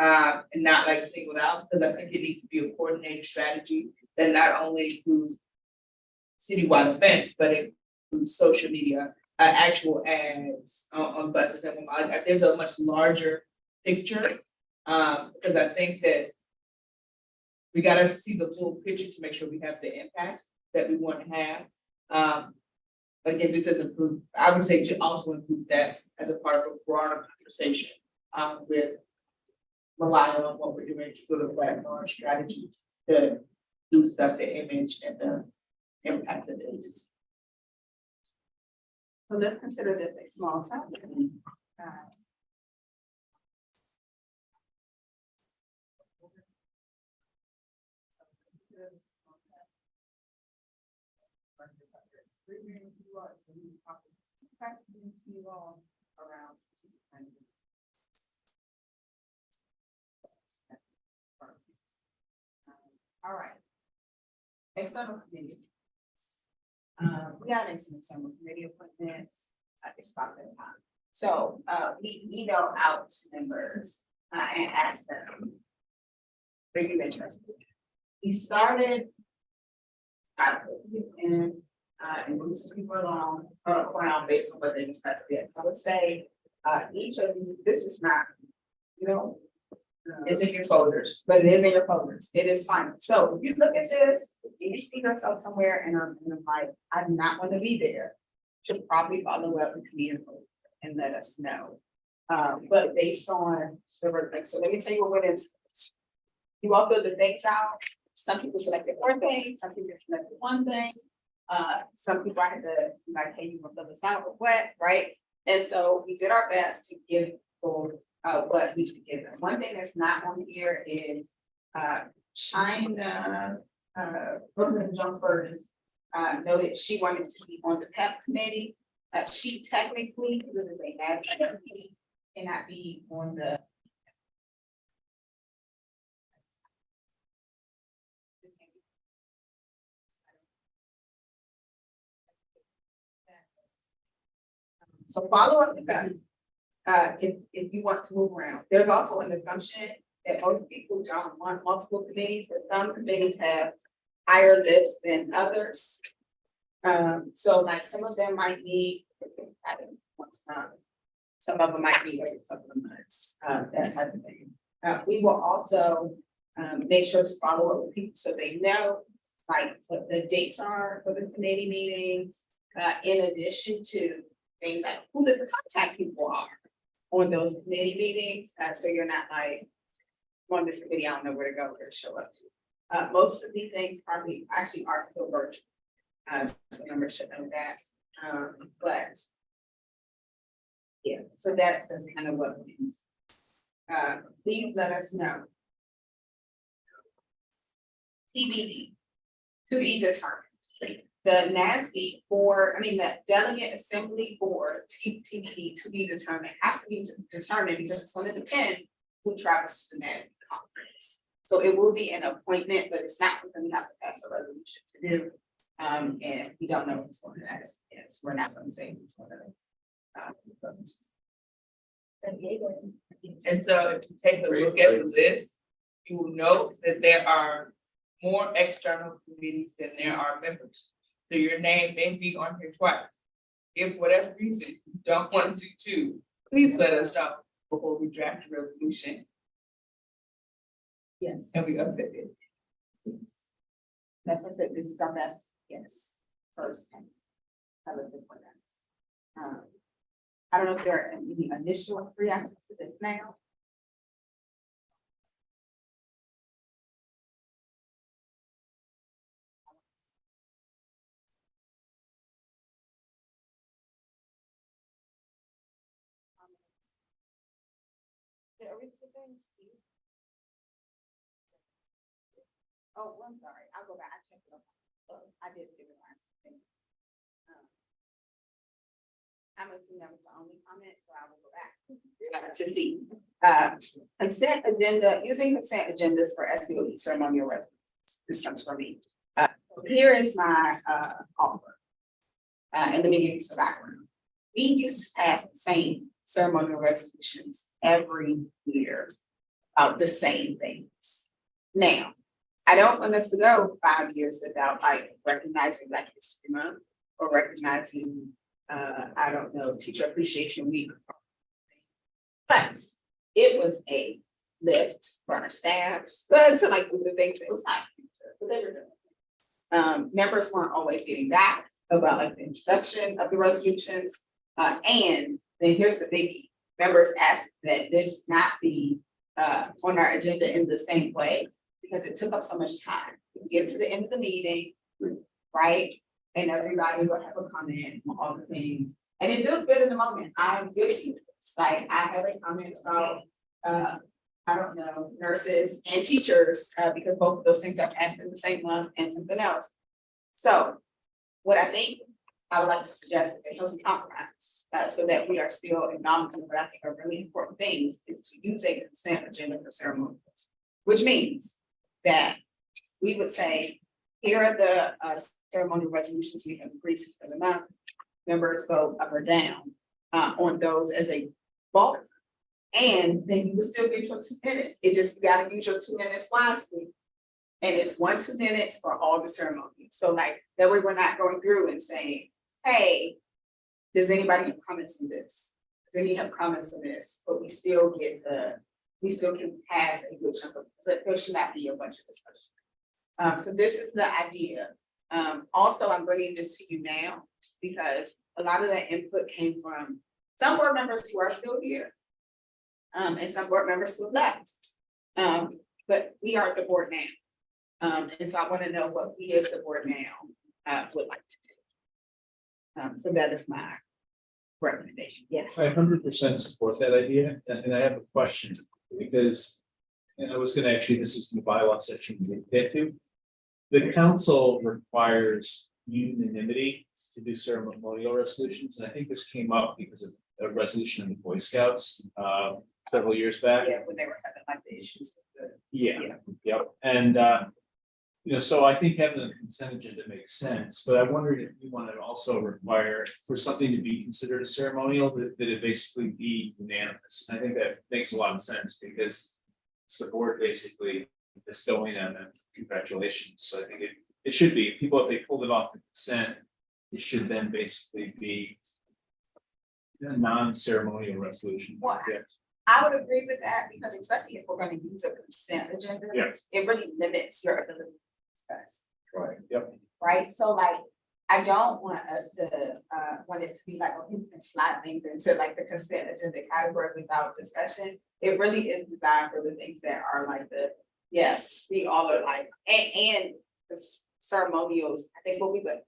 And not like singled out, because I think it needs to be a coordinated strategy that not only includes citywide events, but it includes social media, actual ads on buses and like, there's a much larger picture. Because I think that we gotta see the full picture to make sure we have the impact that we want to have. Again, this doesn't include, I would say to also include that as a part of a broader conversation with rely on what we're doing to sort of write our strategies to boost up the image and the impact of the agency. So let's consider this a small task. Around all right. External committee. We got into some external committee appointments at this spot in time. So we email out to members and ask them, are you interested? We started and move some people along around based on what they requested. I would say each of you, this is not, it's in your folders, but it is in your folders. It is fine. So if you look at this, if you see yourself somewhere and I'm like, I do not want to be there, you should probably follow up with me and let us know. But based on the like, so let me tell you what went into this. You all fill the things out. Some people selected 4 things, some people selected 1 thing. Some people I had to like, hey, you want to fill this out or what, right? And so we did our best to give people what we should give them. One thing that's not on here is China, Brooklyn Jonesburg noted she wanted to be on the PEP committee. She technically, because they have cannot be on the So follow up with us. If you want to move around, there's also an assumption that most people don't want multiple committees, but some committees have higher lists than others. So like some of them might need, I don't know, what's not. Some of them might be every couple of months, that type of thing. We will also make sure to follow up with people so they know like what the dates are for the committee meetings. In addition to things like who the contact people are on those committee meetings. So you're not like on this committee, I don't know where to go, where to show up to. Most of these things probably actually are still virtual. So members should know that. But yeah, so that's kind of what it means. Please let us know. TBD, to be determined. The NASB board, the delegate assembly board, TBD, to be determined, has to be determined because it's going to depend who travels to the NASB conference. So it will be an appointment, but it's not something we have to pass a resolution to do. And we don't know what's going to that. Yes, we're not going to say what's going to. And so if you take a look at the list, you will note that there are more external committees than there are members. So your name may be on here twice. If for whatever reason you don't want to do two, please let us know before we draft a resolution. Yes. And we update it. Yes. That's what I said, this is our best, yes, first. I looked at what that's. I don't know if there are any initial reactions to this now. Oh, I'm sorry, I'll go back, I checked it. I did see the last thing. I'm assuming that was the only comment, so I will go back to see. Consent agenda, using consent agendas for SBOE ceremonial resolutions. This comes from me. So here is my offer. And let me give you some background. We used to pass the same ceremonial resolutions every year about the same things. Now, I don't want us to go 5 years without like recognizing Black History Month or recognizing, I don't know, Teacher Appreciation Week. But it was a lift for our staff, but to like the things that was happening. Members weren't always getting back about like the introduction of the resolutions. And then here's the biggie. Members asked that this not be on our agenda in the same way because it took up so much time. We get to the end of the meeting, right? And everybody will have a comment on all the things. And it feels good in the moment. I'm guilty of this. Like I have a comment about, I don't know, nurses and teachers, because both of those things are passed in the same month and something else. So what I think I would like to suggest is a healthy compromise, so that we are still acknowledging what I think are really important things is to use a consent agenda for ceremonials, which means that we would say, here are the ceremonial resolutions we have agreed to for the month. Members vote up or down on those as a bulk. And then you will still get your 2 minutes. It just, you gotta use your 2 minutes wisely. And it's 1 2 minutes for all the ceremonies. So like, that way we're not going through and saying, hey, does anybody have comments on this? Does anybody have comments on this? But we still get we still can pass a good chunk of, there should not be a bunch of discussion. So this is the idea. Also, I'm bringing this to you now because a lot of that input came from some board members who are still here. And some board members who have left. But we are the board now. And so I want to know what we as the board now would like to do. So that is my recommendation. Yes. I 100% support that idea, and I have a question because, and I was going to actually, this is in the bylaw section we get to. The council requires unanimity to do ceremonial resolutions, and I think this came up because of a resolution in the Boy Scouts several years back. Yeah, when they were having like the issues with the. Yeah, yep, and So I think having a consent agenda makes sense, but I wondered if you want to also require for something to be considered a ceremonial, that it basically be unanimous. And I think that makes a lot of sense because it's the board basically bestowing them and congratulations. So I think it should be, people, if they pulled it off the consent, it should then basically be a non-ceremonial resolution. Well, Yes. I would agree with that because especially if we're gonna use a consent agenda. Yes. It really limits your ability to discuss, Right, yep. right? So like, I don't want us to, want it to be like, oh, you can slide things into like the consent agenda category without discussion. It really is designed for the things that are like yes, we all are like, and the ceremonials. I think what we would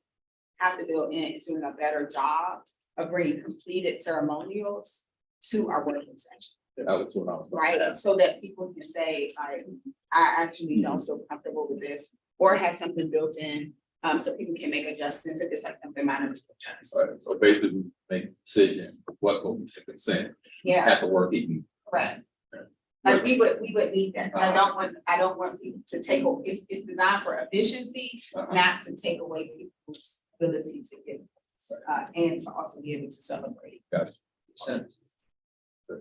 have to build in is doing a better job of bringing completed ceremonials to our working session. That was what I was. Right, so that people can say, like, I actually don't feel comfortable with this, or have something built in, so people can make adjustments if it's like something minor to adjust. Right, so basically make a decision what goes to consent. Yeah, At the work evening. correct. Like we would need that, 'cause I don't want people to take, it's designed for efficiency, not to take away people's ability to get, and to also be able to celebrate. Gotcha.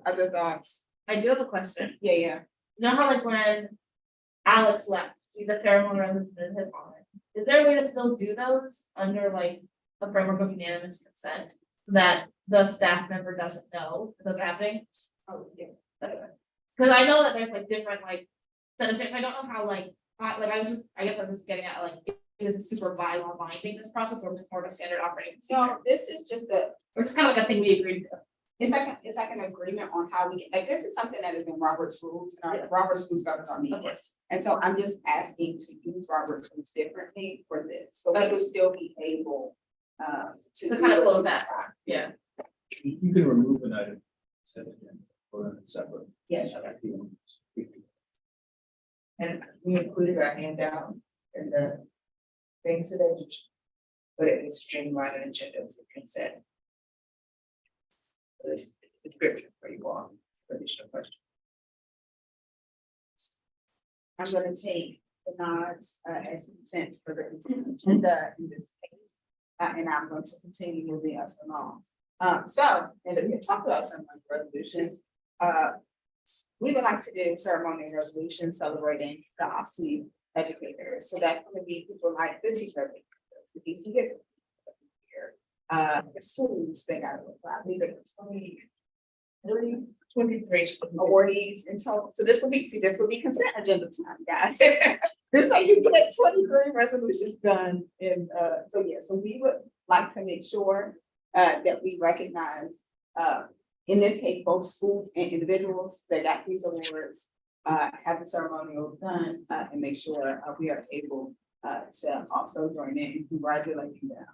Other thoughts? I do have a question. Yeah. You know how like when Alex left, the ceremony resolution on it. Is there a way to still do those under like a framework of unanimous consent so that the staff member doesn't know that they're happening? Oh, yeah. Because I know that there's like different like set of steps. I don't know how like I guess I'm just getting at like is a super bylaw binding this process or just more of a standard operating procedure? So this is just Or just kind of like a thing we agreed to. it's like an agreement on how we, like, this is something that is in Robert's rules, and our Robert's rules governs our Of meeting. course. And so I'm just asking to use Robert's rules differently for this, so we would still be able to. To kind of close that. Yeah. You can remove an item. Set it in for a separate. Yes. And we included our handout and the things today, but it was streamlined and agenda for consent. This description for you all, for additional questions. I'm gonna take the nods as consent for the consent agenda in this case. And I'm going to continue moving us along. And we have talked about ceremonial resolutions. We would like to do ceremonial resolutions celebrating the OSCE educators. So that's gonna be people like the teacher of the DC here. The schools, they got I believe it's 23 awardees in total. So this will be consent agenda time, guys. This is how you get 23 resolutions done. And so we would like to make sure that we recognize in this case, both schools and individuals that got these awards, have the ceremonial done, and make sure we are able to also join in and congratulate them.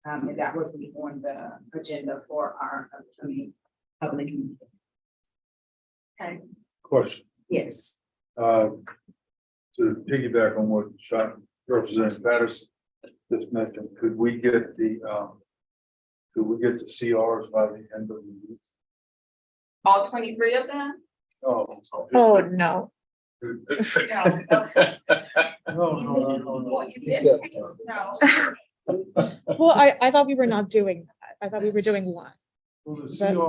And that will be on the agenda for our upcoming public meeting. Okay, Question, yes. to piggyback on what Representative Patterson just mentioned, could we get the CRs by the end of the week? All 23 of them? Oh. Oh, no. No. Well, in this case, no. Well, I thought we were not doing that. I thought we were doing one. Well, the CR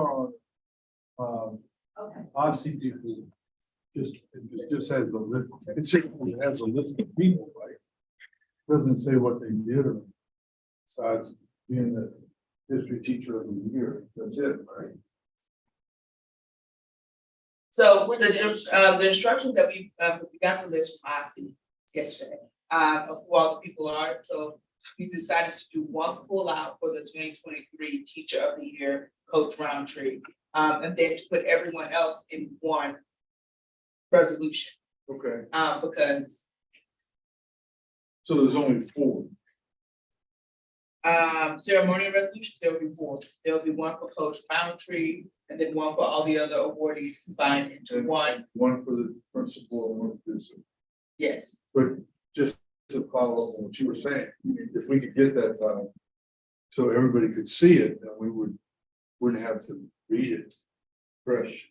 on, Okay. ICP just has a list, it has a list of people, right? Doesn't say what they did or besides being the history teacher of the year, that's it, right? So the instructions that we got the list from IC yesterday, of who all the people are, so we decided to do one pull out for the 2023 Teacher of the Year, Coach Roundtree, and then to put everyone else in one resolution, Okay, because so there's only 4. ceremonial resolution, there'll be 4. There'll be one for Coach Roundtree, and then one for all the other awardees combined into one. One for the principal and one for this. Yes. But just to follow up on what you were saying, if we could get that done, so everybody could see it, then we wouldn't have to read it fresh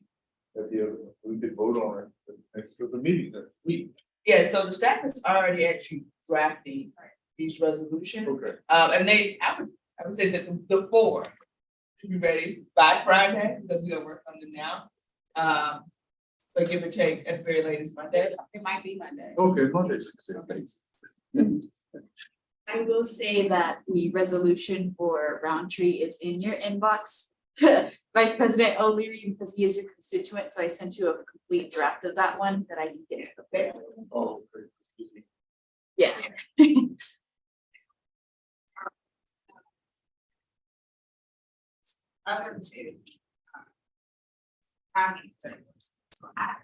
at the other, we could vote on it next to the meeting next week. Yeah, so the staff is already actually drafting these resolutions. Okay. And I would say that the four should be ready by Friday, because we are working on them now. But give or take, at the very latest Monday. It might be Monday. Okay, Monday. I will say that the resolution for Roundtree is in your inbox. Vice President O'Leary, because he is your constituent, so I sent you a complete draft of that one that I can get to the Oh, okay. Excuse me. Yeah. Other two. I can say this. So I have.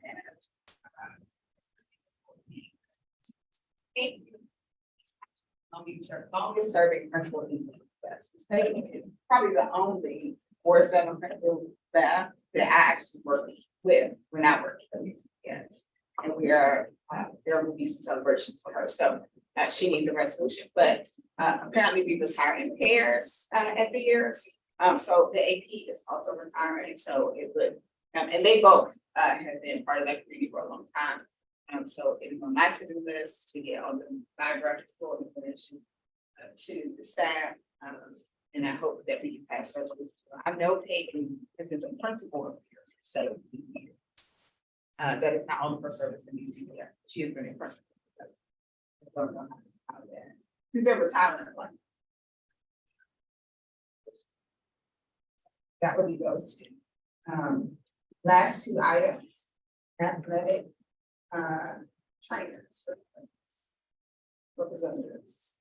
Longest serving principal in the U.S. The state is probably the only 4/7 principal staff that I actually work with when I work for these kids. And we are, there will be some celebrations for her, so she needs a resolution, but apparently we was hiring pairs every year. So the AP is also retiring, so it would, and they both have been part of that community for a long time. So it is on my to-do list to get all the biographical information to the staff. And I hope that we can pass resolution. I know Peyton has been the principal of here for 17 years. That is not only for service in the year. She has been a principal. She's been retired. That would be those two. Last two items, athletic trainers for representatives.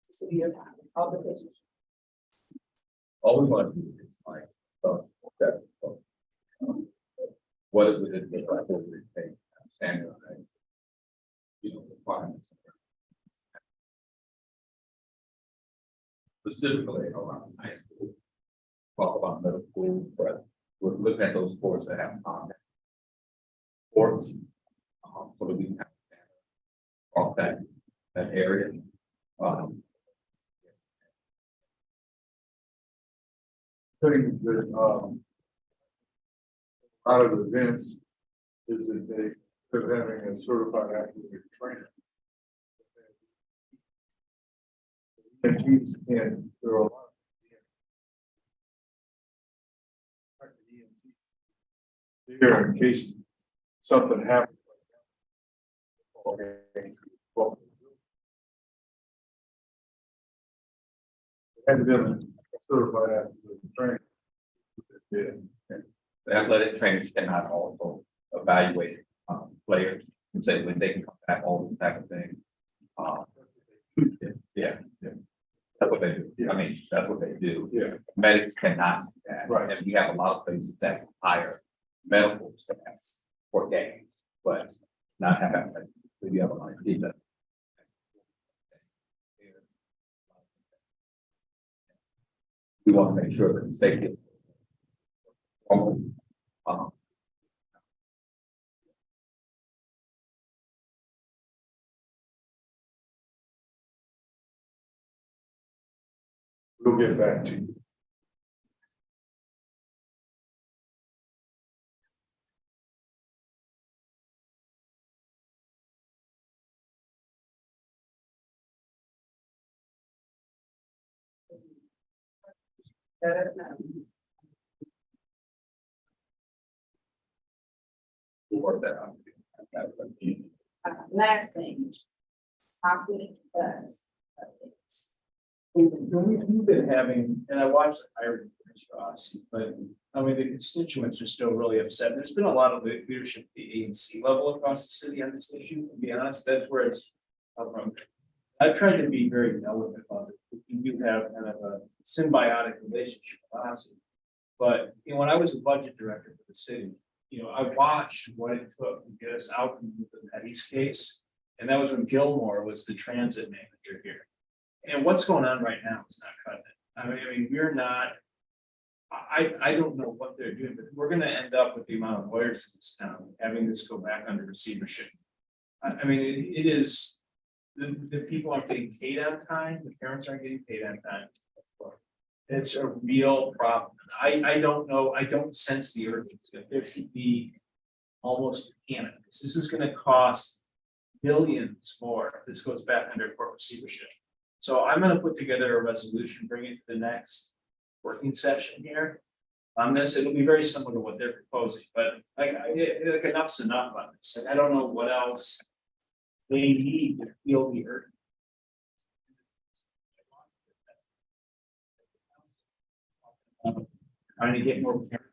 Severe time, all the pictures. All we want to do is like, that. What is it that I think we take standard, you know, requirements. Specifically around high school. Talk about middle school, but we're looking at those sports that have contact. Sports, so that we can have off that area. Thing that, out of events is that they're having a certified active trainer. And teams can, there are a lot of here in case something happens. And then certified active trainer. Yeah. The athletic trainers cannot also evaluate players and say when they can come back, all this type of thing. Yeah. That's what they do. I mean, that's what they do. Yeah. Medics cannot do that. Right. And we have a lot of places that hire medical staff for games, but not have that. We have a lot of people. We want to make sure that the safety. We'll get back to you. Let us know. We'll work that out. Last thing. Possibly us. We've been having, and I watched the hiring for us, but I mean, the constituents are still really upset. There's been a lot of leadership at the ANC level across the city on this issue, to be honest, that's where it's come from. I've tried to be very delicate about it. You do have kind of a symbiotic relationship with us. But you know, when I was a budget director for the city, you know, I watched what it took to get us out from the Petty's case. And that was when Gilmore was the transit manager here. And what's going on right now is not cutting it. I mean, we're not. I don't know what they're doing, but we're gonna end up with the amount of lawyers in this town, having this go back under receivership. I mean, it is, the people aren't getting paid on time, the parents aren't getting paid on time. It's a real problem. I don't know, I don't sense the urgency. There should be almost panic. This is gonna cost millions more. This goes back under court receivership. So I'm gonna put together a resolution, bring it to the next working session here. On this, it'll be very similar to what they're proposing, but like enough's enough on this. Like, I don't know what else they need to feel the urgency. Trying to get more parents.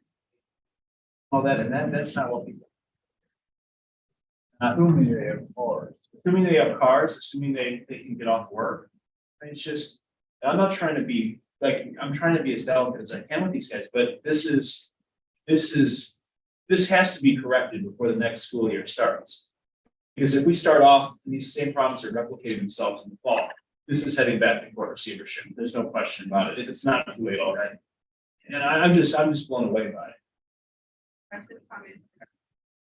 All that, and that's not what people. Assuming they have cars. Assuming they have cars, assuming they can get off work. It's just, I'm not trying to be, like, I'm trying to be as delicate as I can with these guys, but this has to be corrected before the next school year starts. Because if we start off, these same problems are replicating themselves in the fall, this is heading back to court receivership, there's no question about it, it's not too late already. And I'm just blown away by it.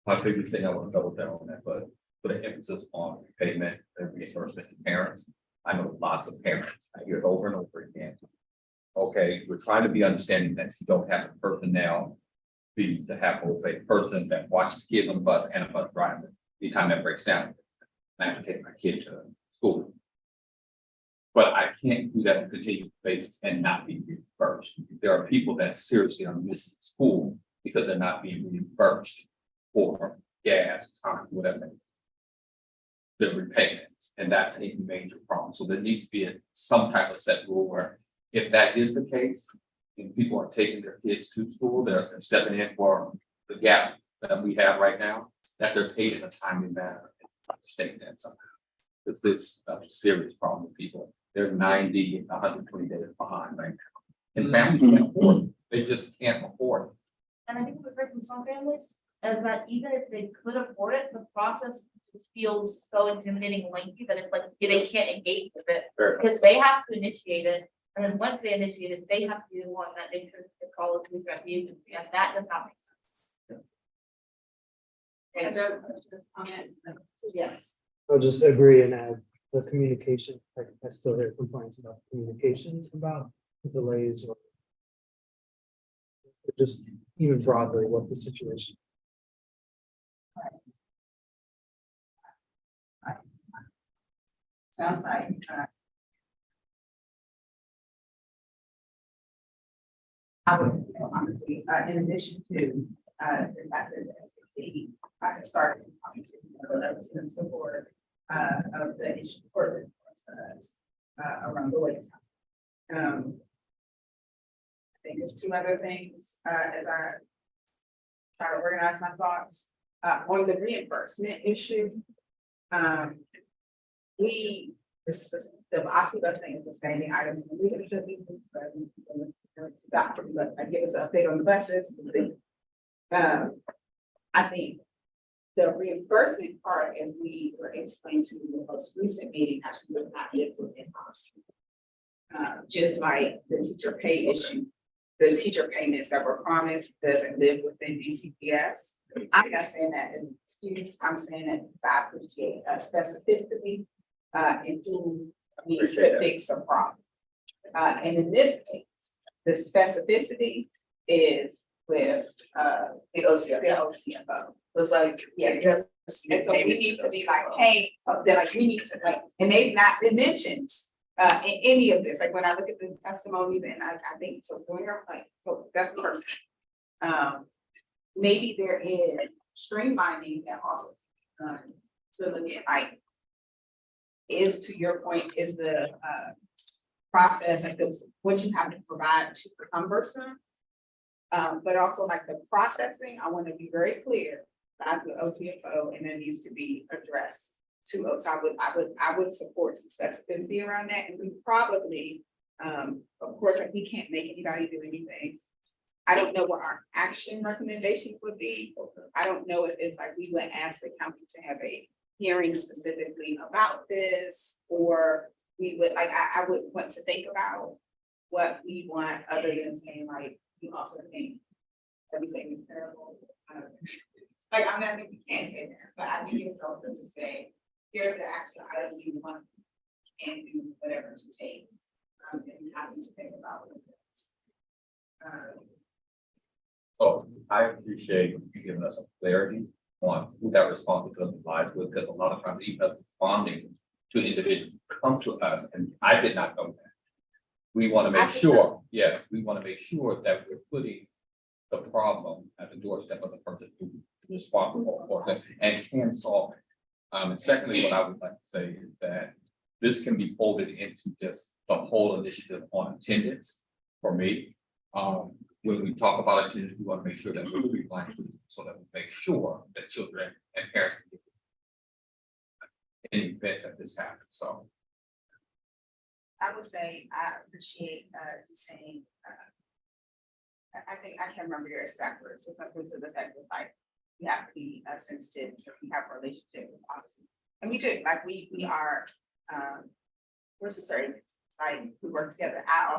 My favorite thing, I want to double down on that, but put an emphasis on payment and reimbursement to parents. I know lots of parents, I hear it over and over again. Okay, we're trying to be understanding that you don't have the personnel to have both a person that watches kids on the bus and a bus driver. Anytime that breaks down, I have to take my kid to school. But I can't do that on a continuous basis and not be reimbursed. There are people that seriously are missing school because they're not being reimbursed for gas, time, whatever. The repayment, and that's a major problem. So there needs to be some type of set rule where if that is the case, and people are taking their kids to school, they're stepping in for the gap that we have right now, that they're paid in a timely manner. State that somehow. Because it's a serious problem with people. They're 90 and 120 days behind right now. And families can't afford it. They just can't afford it. And I think we've heard from some families is that even if they could afford it, the process just feels so intimidating and lengthy that it's like they can't engage with it because they have to initiate it. And then once they initiate it, they have to be the one that they should call it the agency, and that does not make sense. Yes. I'll just agree and add the communication, like I still hear complaints about communication about delays or just even broadly what the situation. Sounds like, I would, honestly, in addition to, the fact that the SBOE started some conversation in support, of the issue for us, around the wait time. I think it's two other things, as I try to organize my thoughts, on the reimbursement issue. This is the OSCE thing is the standing items in the leadership meeting, but I give us an update on the buses. I think the reimbursement part, as we were explained to the most recent meeting, actually was not yet put in policy. Just like the teacher pay issue, the teacher payments that were promised doesn't live within DCPS. I'm not saying that as an excuse, I'm saying that I appreciate specificity and who needs to fix a problem. And in this case, the specificity is with the OCFO. It's like, yeah, and so we need to be like, hey, they're like, we need to like, and they've not been mentioned in any of this. Like when I look at the testimonies, and I think so doing your point, so that's the person. Maybe there is streamlining that also to look at like, is to your point, is the process like what you have to provide to cumbersome. But also like the processing, I want to be very clear, that's with OCFO, and it needs to be addressed to us. I would support some specificity around that, and we probably, of course, like we can't make anybody do anything. I don't know what our action recommendation would be. I don't know if it's like we would ask the council to have a hearing specifically about this, or we would like I would want to think about what we want other than saying like you also think everything is terrible. Like I'm not saying we can't say that, but I think it's helpful to say here's the action items you want and do whatever to take. And you have to think about it. So I appreciate you giving us some clarity on who that responsibility lies with, because a lot of times even us responding to individuals who come to us, and I did not know that. We want to make sure, we want to make sure that we're putting the problem at the doorstep of the person who's responsible for it and can solve it. And secondly, what I would like to say is that this can be folded into just the whole initiative on attendance for me. When we talk about attendance, we want to make sure that we're streamlining so that we make sure that children and parents can get any event that this happens. So I would say, I appreciate, you saying, I think, I can't remember your exact words, so something to the fact that like, we have to be sensitive because we have a relationship with us. And we do, like, we are, we're a certain society, we work together. I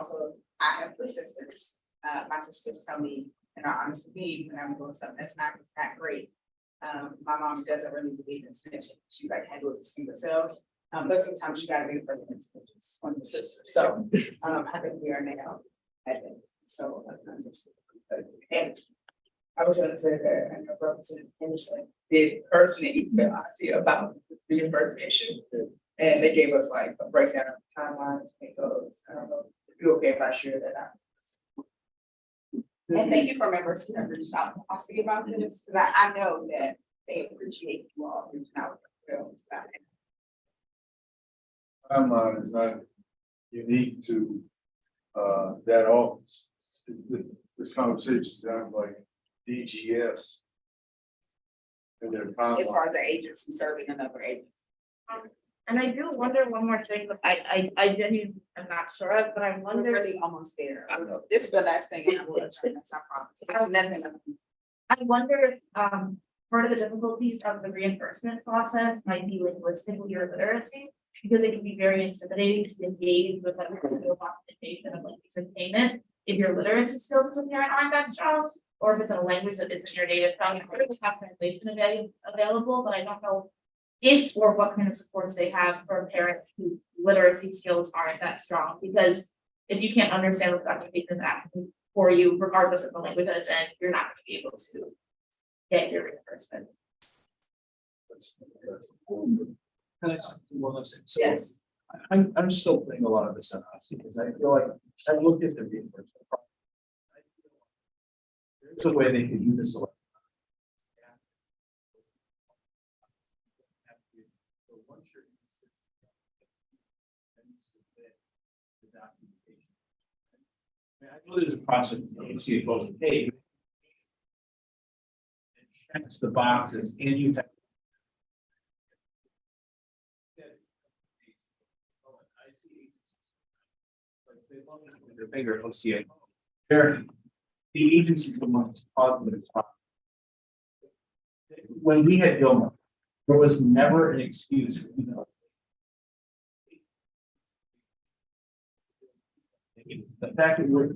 have 3 sisters. My sisters tell me, and are honest with me, when I'm doing something that's not that great. My mom doesn't really believe in snitching. She like handles it between themselves. But sometimes you gotta be for the instance on your sister. So I think we are now at it. So and I was gonna say that I know Representative Henderson did personally email IT about the reimbursement issue. And they gave us like a breakdown of timelines, because I don't know if you're okay if I share that out. And thank you for members who have reached out to us about this, because I know that they appreciate you all reaching out. About it. Timeline is not unique to that office. This conversation sounds like DGS. And their As timeline. far as the agency serving another agency. And I do wonder one more thing, that I genuinely am not sure of, but I We're wonder. really almost there. I don't know. This is the last thing, and I will adjourn this, I promise. It's nothing. I wonder if, part of the difficulties of the reimbursement process might be linguistic with your literacy, because it can be very intimidating to engage with like the documentation of like payment. If your literacy skills as a parent aren't that strong, or if it's in a language that isn't your native tongue, I really have translation available, but I don't know if or what kind of supports they have for a parent whose literacy skills aren't that strong, because if you can't understand what the documentation is asking for you, regardless of the language that it's in, you're not going to be able to get your reimbursement. Yes. I'm still putting a lot of this on us because I feel like I looked at the reimbursement. There's a way they could do this. I know there's a process, you see it goes to pay. Checks the boxes and you have. They're bigger, OCA. They're the agencies amongst positive. When we had Gilmore, there was never an excuse for the fact that we're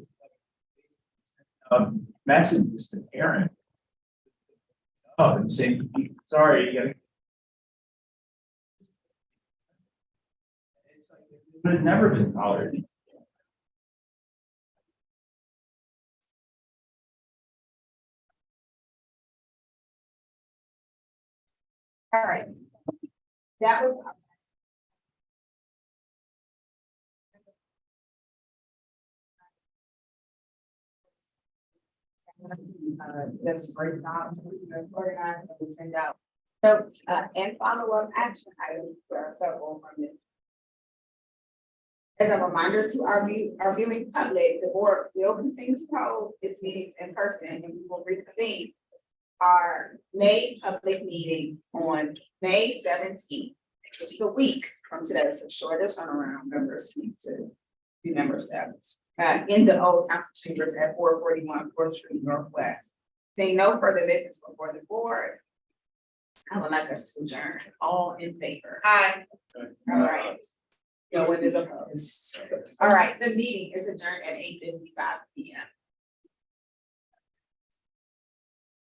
messages to parent. Oh, and saying, sorry, you would have never been tolerated. All right. That was. That's great job. Organize and send out notes and follow-up action items for several from it. As a reminder to our viewing public, the board will continue to hold its meetings in person, and we will reconvene our May public meeting on May 17th, which is a week from today, so shorter turnaround. Members need to remember status in the old council chambers at 441 4th Street Northwest. Seeing no further business before the board, I would like us to adjourn. All in favor? Aye. All right. No one is opposed. All right, the meeting is adjourned at 8:55 p.m.